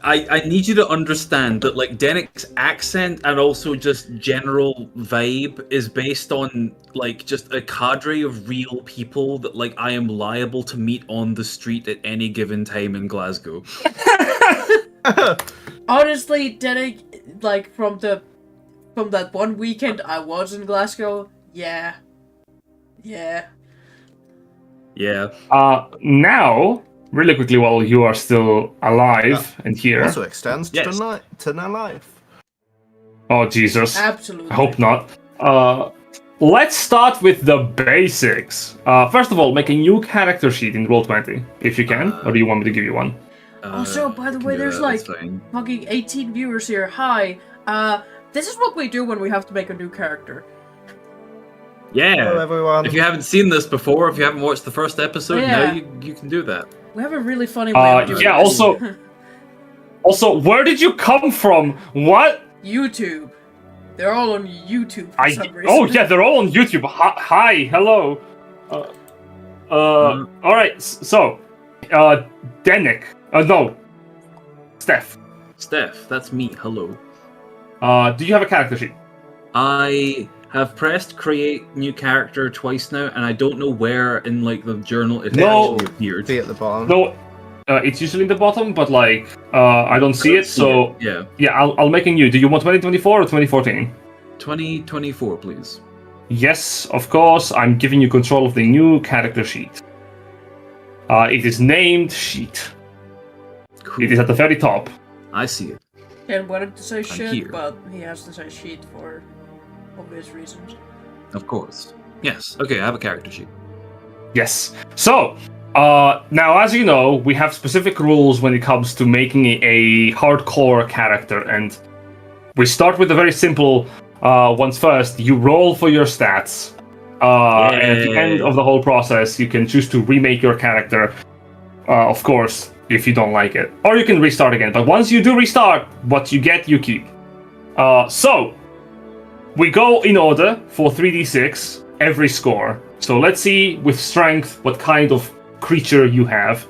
I need you to understand that like Denik's accent and also just general vibe is based on like just a cadre of real people that like I am liable to meet on the street at any given time in Glasgow. Honestly, Denik, like from that one weekend I was in Glasgow, yeah. Yeah. Now, really quickly, while you are still alive and here. Also extends Yes. to their life. Oh, Jesus. Absolutely. I hope not. Let's start with the basics. First of all, make a new character sheet in Roll20, if you can. Or do you want me to give you one? Also, by the I can way, do there's that, like that's fine. fucking 18 viewers here. Hi. This is what we do when we have to make a new character. Hello, Yeah. everyone. If you haven't seen this before, if you haven't watched the first episode, Yeah. now you can do that. We have a really funny way of doing yeah, this. Also, where did you come from? What? YouTube. They're all on YouTube for some reason. Oh yeah, they're all on YouTube. Hi, hello. All right. So, Denik. No, Steph. Steph, that's me. Hello. Do you have a character sheet? I have pressed create new character twice now, and I don't know where in like the journal it No. actually appeared. Be at the bottom. No, it's usually in the bottom, but like I don't see it. So Yeah. yeah, I'll make a new. Do you want 2024 or 2014? 2024, please. Yes, of course. I'm giving you control of the new character sheet. It is named sheet. Cool. It is at the very top. I see it. Ken wanted to say shit, here. but he has to say sheet for obvious reasons. Of course. Yes. Okay, I have a character sheet. Yes. So, now, as you know, we have specific rules when it comes to making a hardcore character, and we start with the very simple ones first. You roll for your stats, and at the end of the whole process, you can choose to remake your character, of course, if you don't like it. Or you can restart again, but once you do restart, what you get, you keep. So, we go in order for 3d6, every score. So let's see with strength what kind of creature you have.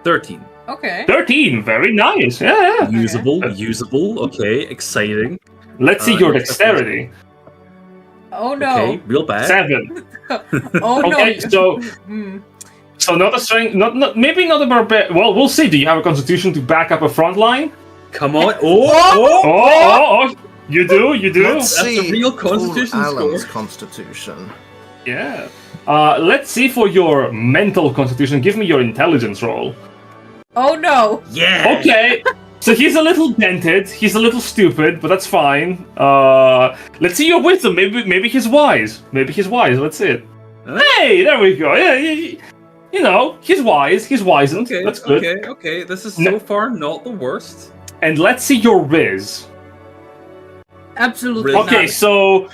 13. Okay. 13, very nice. Yeah. Usable. Usable. Okay. Exciting. Let's see Uh, your yes, dexterity. Oh no. Okay. Real bad. 7. Oh no. Okay, so Hmm. so not a strength, not maybe not a barbarian. Well, we'll see. Do you have a constitution to back up a front line? Come on. Oh. Oh, you do, you do. Let's That's a see real constitution Alan's score. constitution. Yeah. Let's see for your mental constitution. Give me your intelligence roll. Oh no. Yeah. Okay. So he's a little dented. He's a little stupid, but that's fine. Let's see your wisdom. Maybe he's wise. Maybe he's wise. Let's see it. Hey, there we go. Yeah, you know, he's wise. He's wizened. Okay. That's good. Okay. Okay. This is No. so far not the worst. And let's see your Riz. Absolutely Really? Okay, not.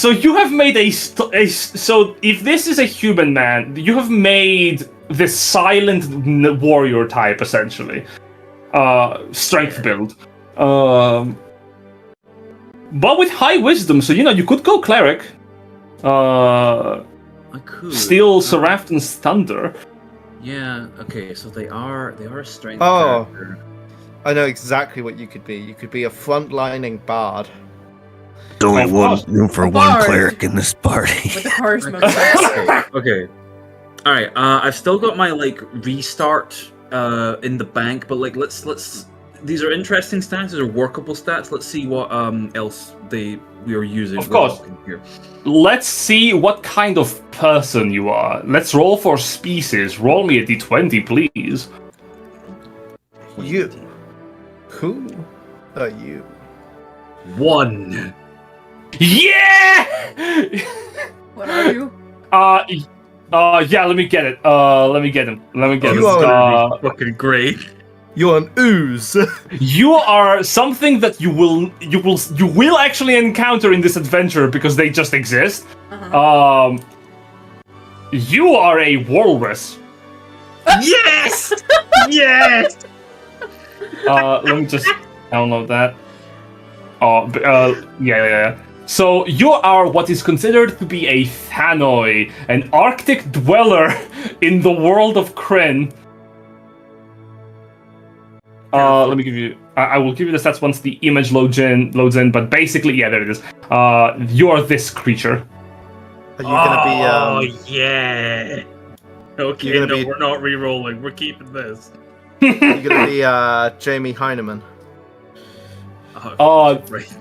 so you have made so if this is a human man, you have made this silent warrior type essentially, strength build, but with high wisdom. So you know you could go cleric, I could. steal Seraphin's thunder. Yeah. Okay. So they are a strength. Oh. character. I know exactly what you could be. You could be a frontlining bard. There's only Of one course. room for A one bard. cleric in this party. With the charisma. test. Okay. All right. I've still got my like restart in the bank, but like let's. These are interesting stats. These are workable stats. Let's see what else we are using. Of course. Here. Let's see what kind of person you are. Let's roll for species. Roll me a d20, please. You. Who are you? 1. Yeah! What are you? Yeah, let me get it. Let me get him. Let me get You him. are Fucking great. You're an ooze. You are something that you will actually encounter in this adventure because they just exist. Uh-huh. You are a walrus. Yes. Yes. Let me just download that. Yeah. So you are what is considered to be a Thanoi, an Arctic dweller in the world of Kryn. Let me give you. I will give you the stats once the image loads in. But basically, yeah, there it is. You are this creature. Are you gonna be yeah. Okay, You're gonna be- we're not re-rolling. We're keeping this. you gonna be Jamie Heineman? Right.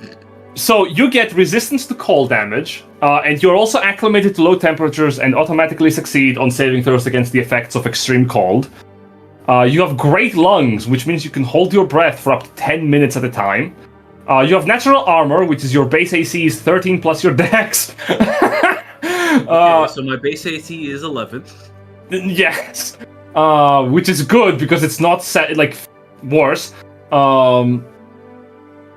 So you get resistance to cold damage, and you're also acclimated to low temperatures and automatically succeed on saving throws against the effects of extreme cold. You have great lungs, which means you can hold your breath for up to 10 minutes at a time. You have natural armor, which is your base AC is 13 plus your dex. Okay, so my base AC is 11. Yes, which is good because it's not worse.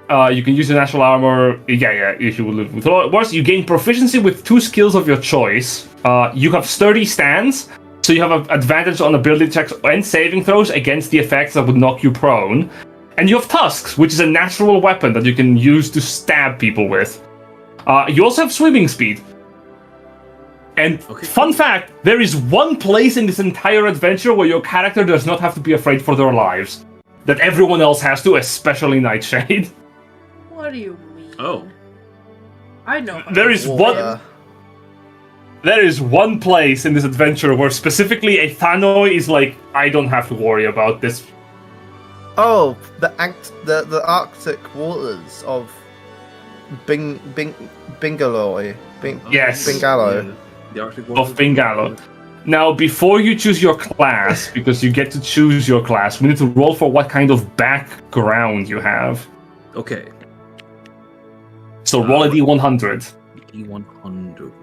You can use your natural armor. Yeah. If you will live with worse, you gain proficiency with 2 skills of your choice. You have sturdy stance, so you have an advantage on ability checks and saving throws against the effects that would knock you prone. And you have tusks, which is a natural weapon that you can use to stab people with. You also have swimming speed. And fun fact, there is one place in this entire adventure where your character does not have to be afraid for their lives. That everyone else has to, especially Nightshade. What do you mean? Oh. I know. There is one place in this adventure where specifically a Thanoi is like, I don't have to worry about this. Oh, the Arctic waters of Bingalore. Yes. Bingalo. The Arctic Of Bingalo. Now, before you choose your class, because you get to choose your class, we need to roll for what kind of background you have. Okay. So roll a D100. D100.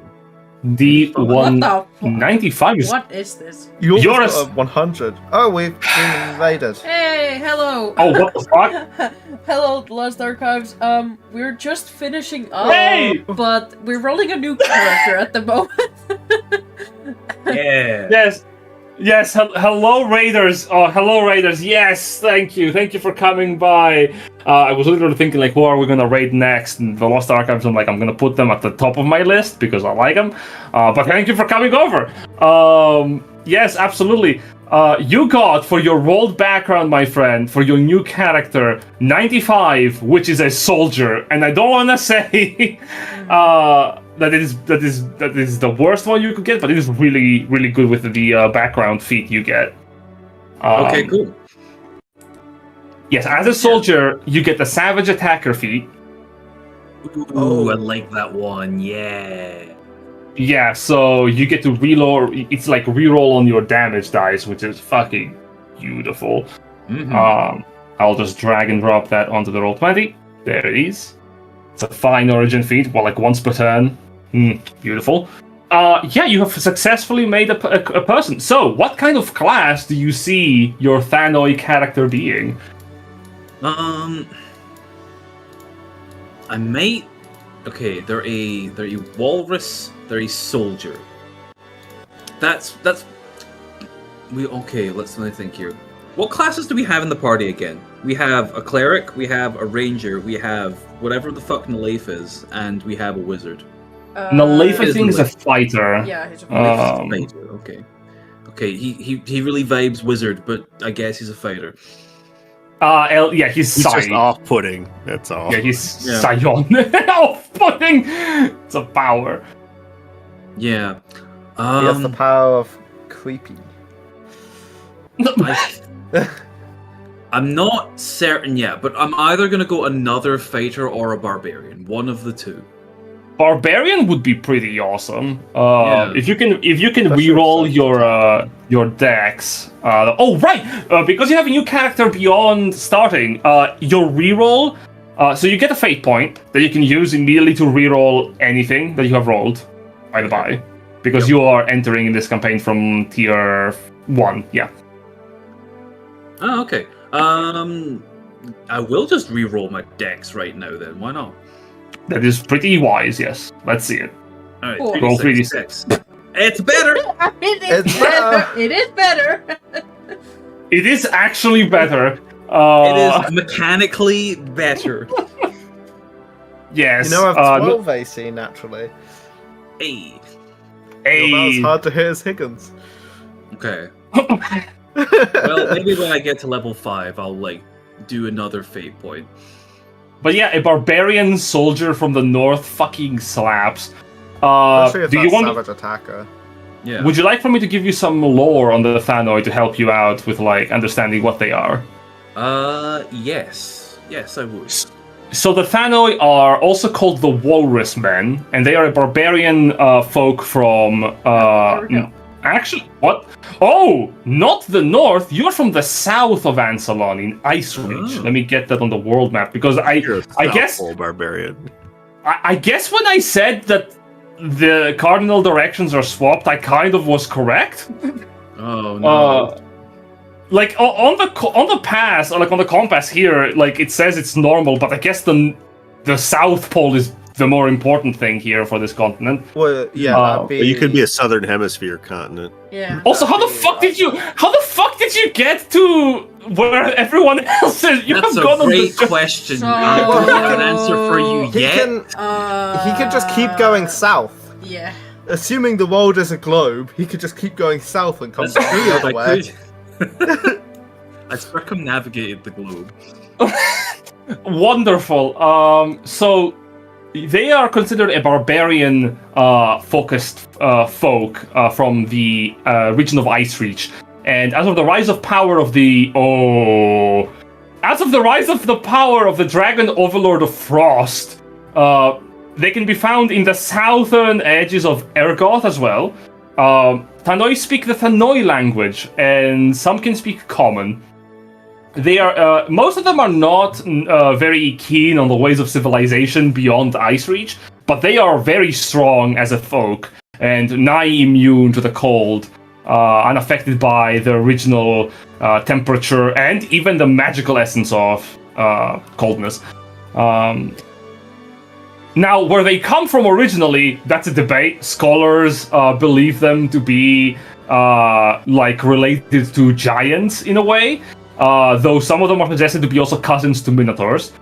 D195 is... What is this? You're You're a 100. Oh, we've been invaded. Hey, hello. Oh, what the fuck? Hello, The Lost Archives. We're just finishing up, Hey! but we're rolling a new character at the moment. Yeah. Yes, hello Raiders. Oh, hello Raiders. Yes, thank you for coming by. I was literally thinking like, who are we gonna raid next? And the Lost Archives, I'm gonna put them at the top of my list because I like them. But thank you for coming over. Yes, absolutely. You got, for your rolled background, my friend, for your new character, 95, which is a soldier, and I don't wanna say that is the worst one you could get, but it is really, really good with the background feat you get. Okay, cool. Yes, as a soldier, you get the Savage Attacker feat. Ooh, I like that one. Yeah. Yeah, so you get to reroll. It's like reroll on your damage dice, which is fucking beautiful. Mm-hmm. I'll just drag and drop that onto the Roll20. There it is. It's a fine origin feat, well, like once per turn. Beautiful. Yeah, you have successfully made a person. So, what kind of class do you see your Thanoi character being? I might. Okay, they're a walrus. They're a soldier. That's. Okay. Let me think here. What classes do we have in the party again? We have a cleric, we have a ranger, we have whatever the fuck Nalaith is, and we have a wizard. Nalaith, I think, is a fighter. Yeah, he's a Fighter. Okay. Okay. He really vibes wizard, but I guess he's a fighter. Yeah, he's He's just Sai. off-putting. That's all. Yeah, he's Sion. Off-putting! It's a power. Yeah. He has the power of creepy. I'm not certain yet, but I'm either gonna go another fighter or a barbarian. One of the two. Barbarian would be pretty awesome. Yeah. If you can Especially reroll if your dex. Oh right, because you have a new character beyond starting. Your reroll. So you get a fate point that you can use immediately to reroll anything that you have rolled. By the by, because you are entering in this campaign from tier 1. Yeah. Oh, okay. I will just reroll my dex right now then. Why not? That is pretty wise. Yes. Let's see it. All right. Cool. Roll 3d6. It's better. It's better. It is better. It is actually better. It is mechanically better. Yes. You know, I have 12 AC naturally. Hey. It's hard to hit as Higgins. Okay. Well, maybe when I get to level 5, I'll do another fate point. But yeah, a barbarian soldier from the north fucking slaps. Especially if Do you that's want? Savage Attacker. Yeah. Would you like for me to give you some lore on the Thanoi to help you out with understanding what they are? Yes. Yes, I would. So the Thanoi are also called the Walrus Men, and they are a barbarian folk from. There we go. Actually, what? Oh, not the north. You're from the south of Ansalon in Ice Reach. Oh. Let me get that on the world map because You're a I guess Southpole barbarian. I guess when I said that the cardinal directions are swapped, I kind of was correct. Oh no. like on the pass, or like on the compass here, like it says it's normal, but I guess the South Pole is the more important thing here for this continent. Well, yeah, that'd be... But you could be a southern hemisphere continent. Yeah. Also, how the fuck did you get to where everyone else is? You That's have a gone on great the question. So- I don't have an answer for you He yet. can just keep going south. Yeah. Assuming the world is a globe, he could just keep going south and come That's back true, the other I way. could. I circumnavigated the globe. Wonderful. So they are considered a barbarian focused folk from the region of Icereach. And as of the rise of power of the power of the Dragon Overlord of Frost, they can be found in the southern edges of Ergoth as well. Thanoi speak the Thanoi language, and some can speak Common. They are most of them are not very keen on the ways of civilization beyond Icereach, but they are very strong as a folk and nigh immune to the cold, unaffected by the original temperature and even the magical essence of coldness. Now, where they come from originally, that's a debate. Scholars believe them to be like related to giants in a way. Though some of them are suggested to be also cousins to minotaurs.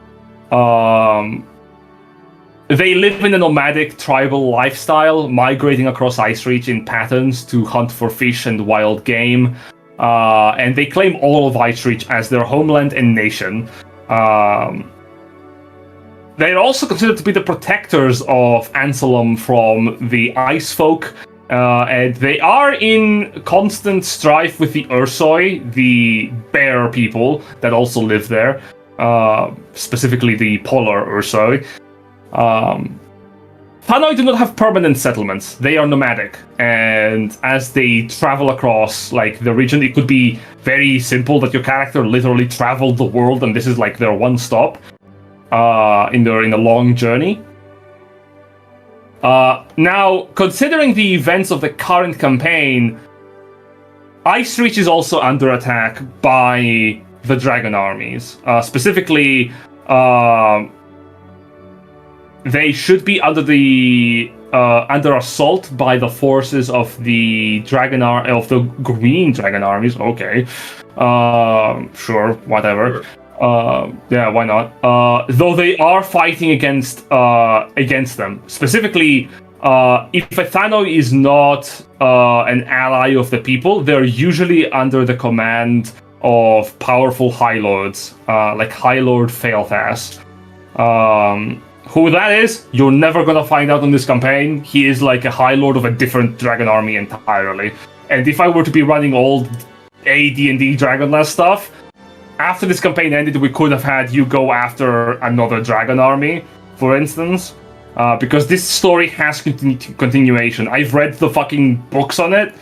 They live in a nomadic tribal lifestyle, migrating across Icereach in patterns to hunt for fish and wild game. And they claim all of Icereach as their homeland and nation. They're also considered to be the protectors of Anselm from the Ice Folk. And they are in constant strife with the Ursoi, the bear people that also live there, specifically the polar Ursoi. Thanoi do not have permanent settlements. They are nomadic, and as they travel across like the region, it could be very simple that your character literally traveled the world, and this is like their one stop in a long journey. Now, considering the events of the current campaign, Icereach is also under attack by the dragon armies. Specifically, they should be under assault by the forces of the green dragon armies. Okay, sure, whatever. Yeah, why not? Though they are fighting against them. Specifically, if a Thanoi is not an ally of the people, they're usually under the command of powerful High Lords, like High Lord Fael'thas. Who that is, you're never gonna find out in this campaign. He is like a High Lord of a different dragon army entirely. And if I were to be running old AD&D Dragonlance stuff, after this campaign ended, we could have had you go after another dragon army, for instance. Because this story has continuation. I've read the fucking books on it.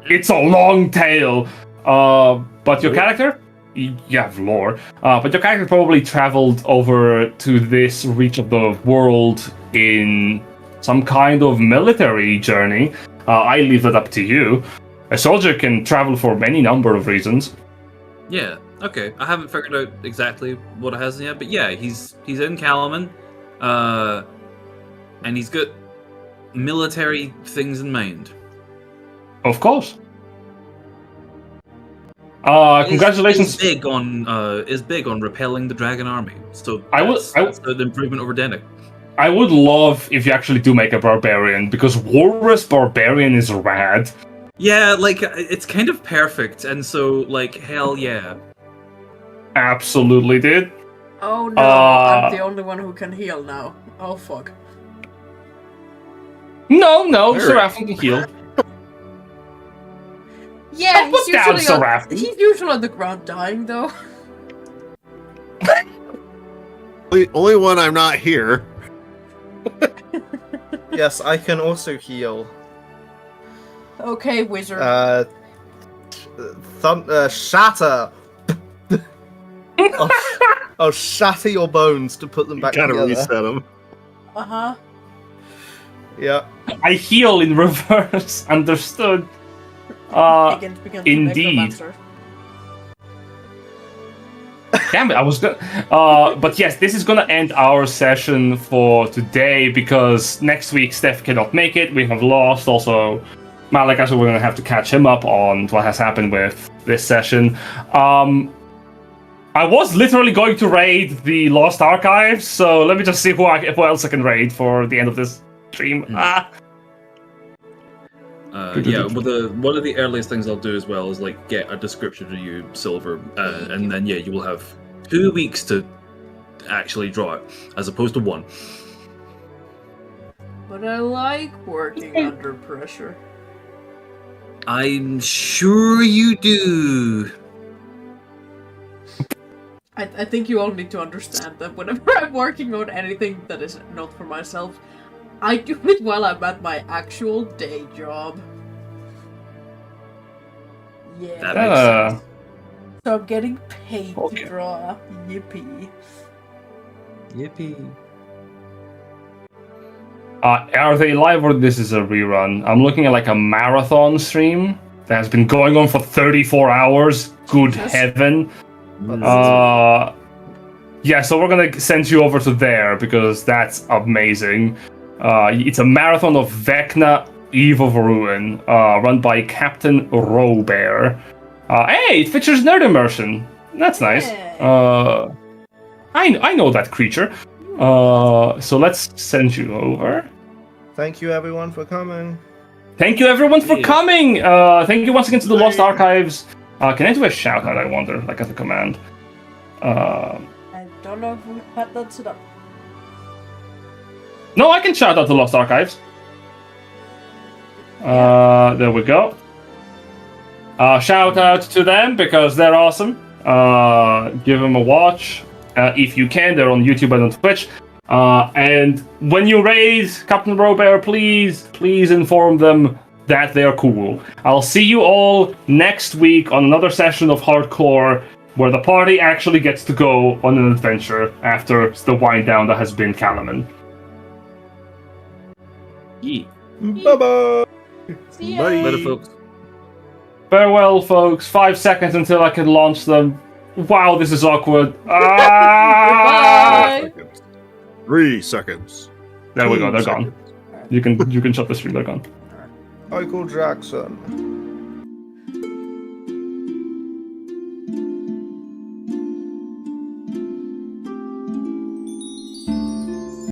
It's a long tale. But your character? You have lore. But your character probably traveled over to this reach of the world in some kind of military journey. I leave that up to you. A soldier can travel for any number of reasons. Yeah, okay. I haven't figured out exactly what it has yet, but yeah, he's in Kalaman, and he's got military things in mind. Of course. Congratulations. Is big on repelling the dragon army. So that's an improvement over Dennick. I would love if you actually do make a barbarian, because Walrus barbarian is rad. Yeah, like it's kind of perfect, and so like hell yeah. Absolutely, dude. Oh no, I'm the only one who can heal now. Oh fuck. No, Seraphin can heal. Yeah, Put down Seraphin. he's usually on the ground dying though. Only when I'm not here. Yes, I can also heal. Okay, wizard. Shatter! I'll shatter your bones to put them back Gotta together. reset them. Uh-huh. Yeah. I heal in reverse. Understood. Begins to indeed. necromancer. Damn it, I was gonna. But yes, this is gonna end our session for today because next week Steph cannot make it. We have lost. Also, Malika, so we're gonna have to catch him up on what has happened with this session. I was literally going to raid the Lost Archives, so let me just see who else I can raid for the end of this stream. Yeah, well, one of the earliest things I'll do as well is like get a description of you, Silver, and then you will have 2 weeks to actually draw it, as opposed to 1. But I like working under pressure. I'm sure you do. I think you all need to understand that whenever I'm working on anything that is not for myself, I do it while I'm at my actual day job. Yeah. That makes sense. So I'm getting paid Okay. to draw. Yippee. Yippee. Are they live or this is a rerun? I'm looking at like a marathon stream that has been going on for 34 hours. Good Yes. heaven. Yeah, so we're gonna send you over to there because that's amazing. It's a marathon of Vecna Eve of Ruin, run by Captain Robear. Hey, it features Nerd Immersion. That's nice. I know that creature. So let's send you over. Thank you, everyone, for coming. Thank you everyone for Yeah. coming. Thank you once again to the Lost Archives. Can I do a shout out? I wonder, like as a command. I don't know if we had that set up. No, I can shout out to Lost Archives. There we go. Shout out to them because they're awesome. Give them a watch if you can. They're on YouTube and on Twitch. And when you raid Captain Robear, please inform them that they're cool. I'll see you all next week on another session of Hardcore, where the party actually gets to go on an adventure after the wind down that has been Calaman. Yeah. Bye-bye. See Bye. Later, folks. Farewell, folks. 5 seconds until I can launch them. Wow, this is awkward. Ah! Bye. 3 seconds. There we go. 2 They're gone. seconds. You can shut the stream. They're gone. Michael Jackson.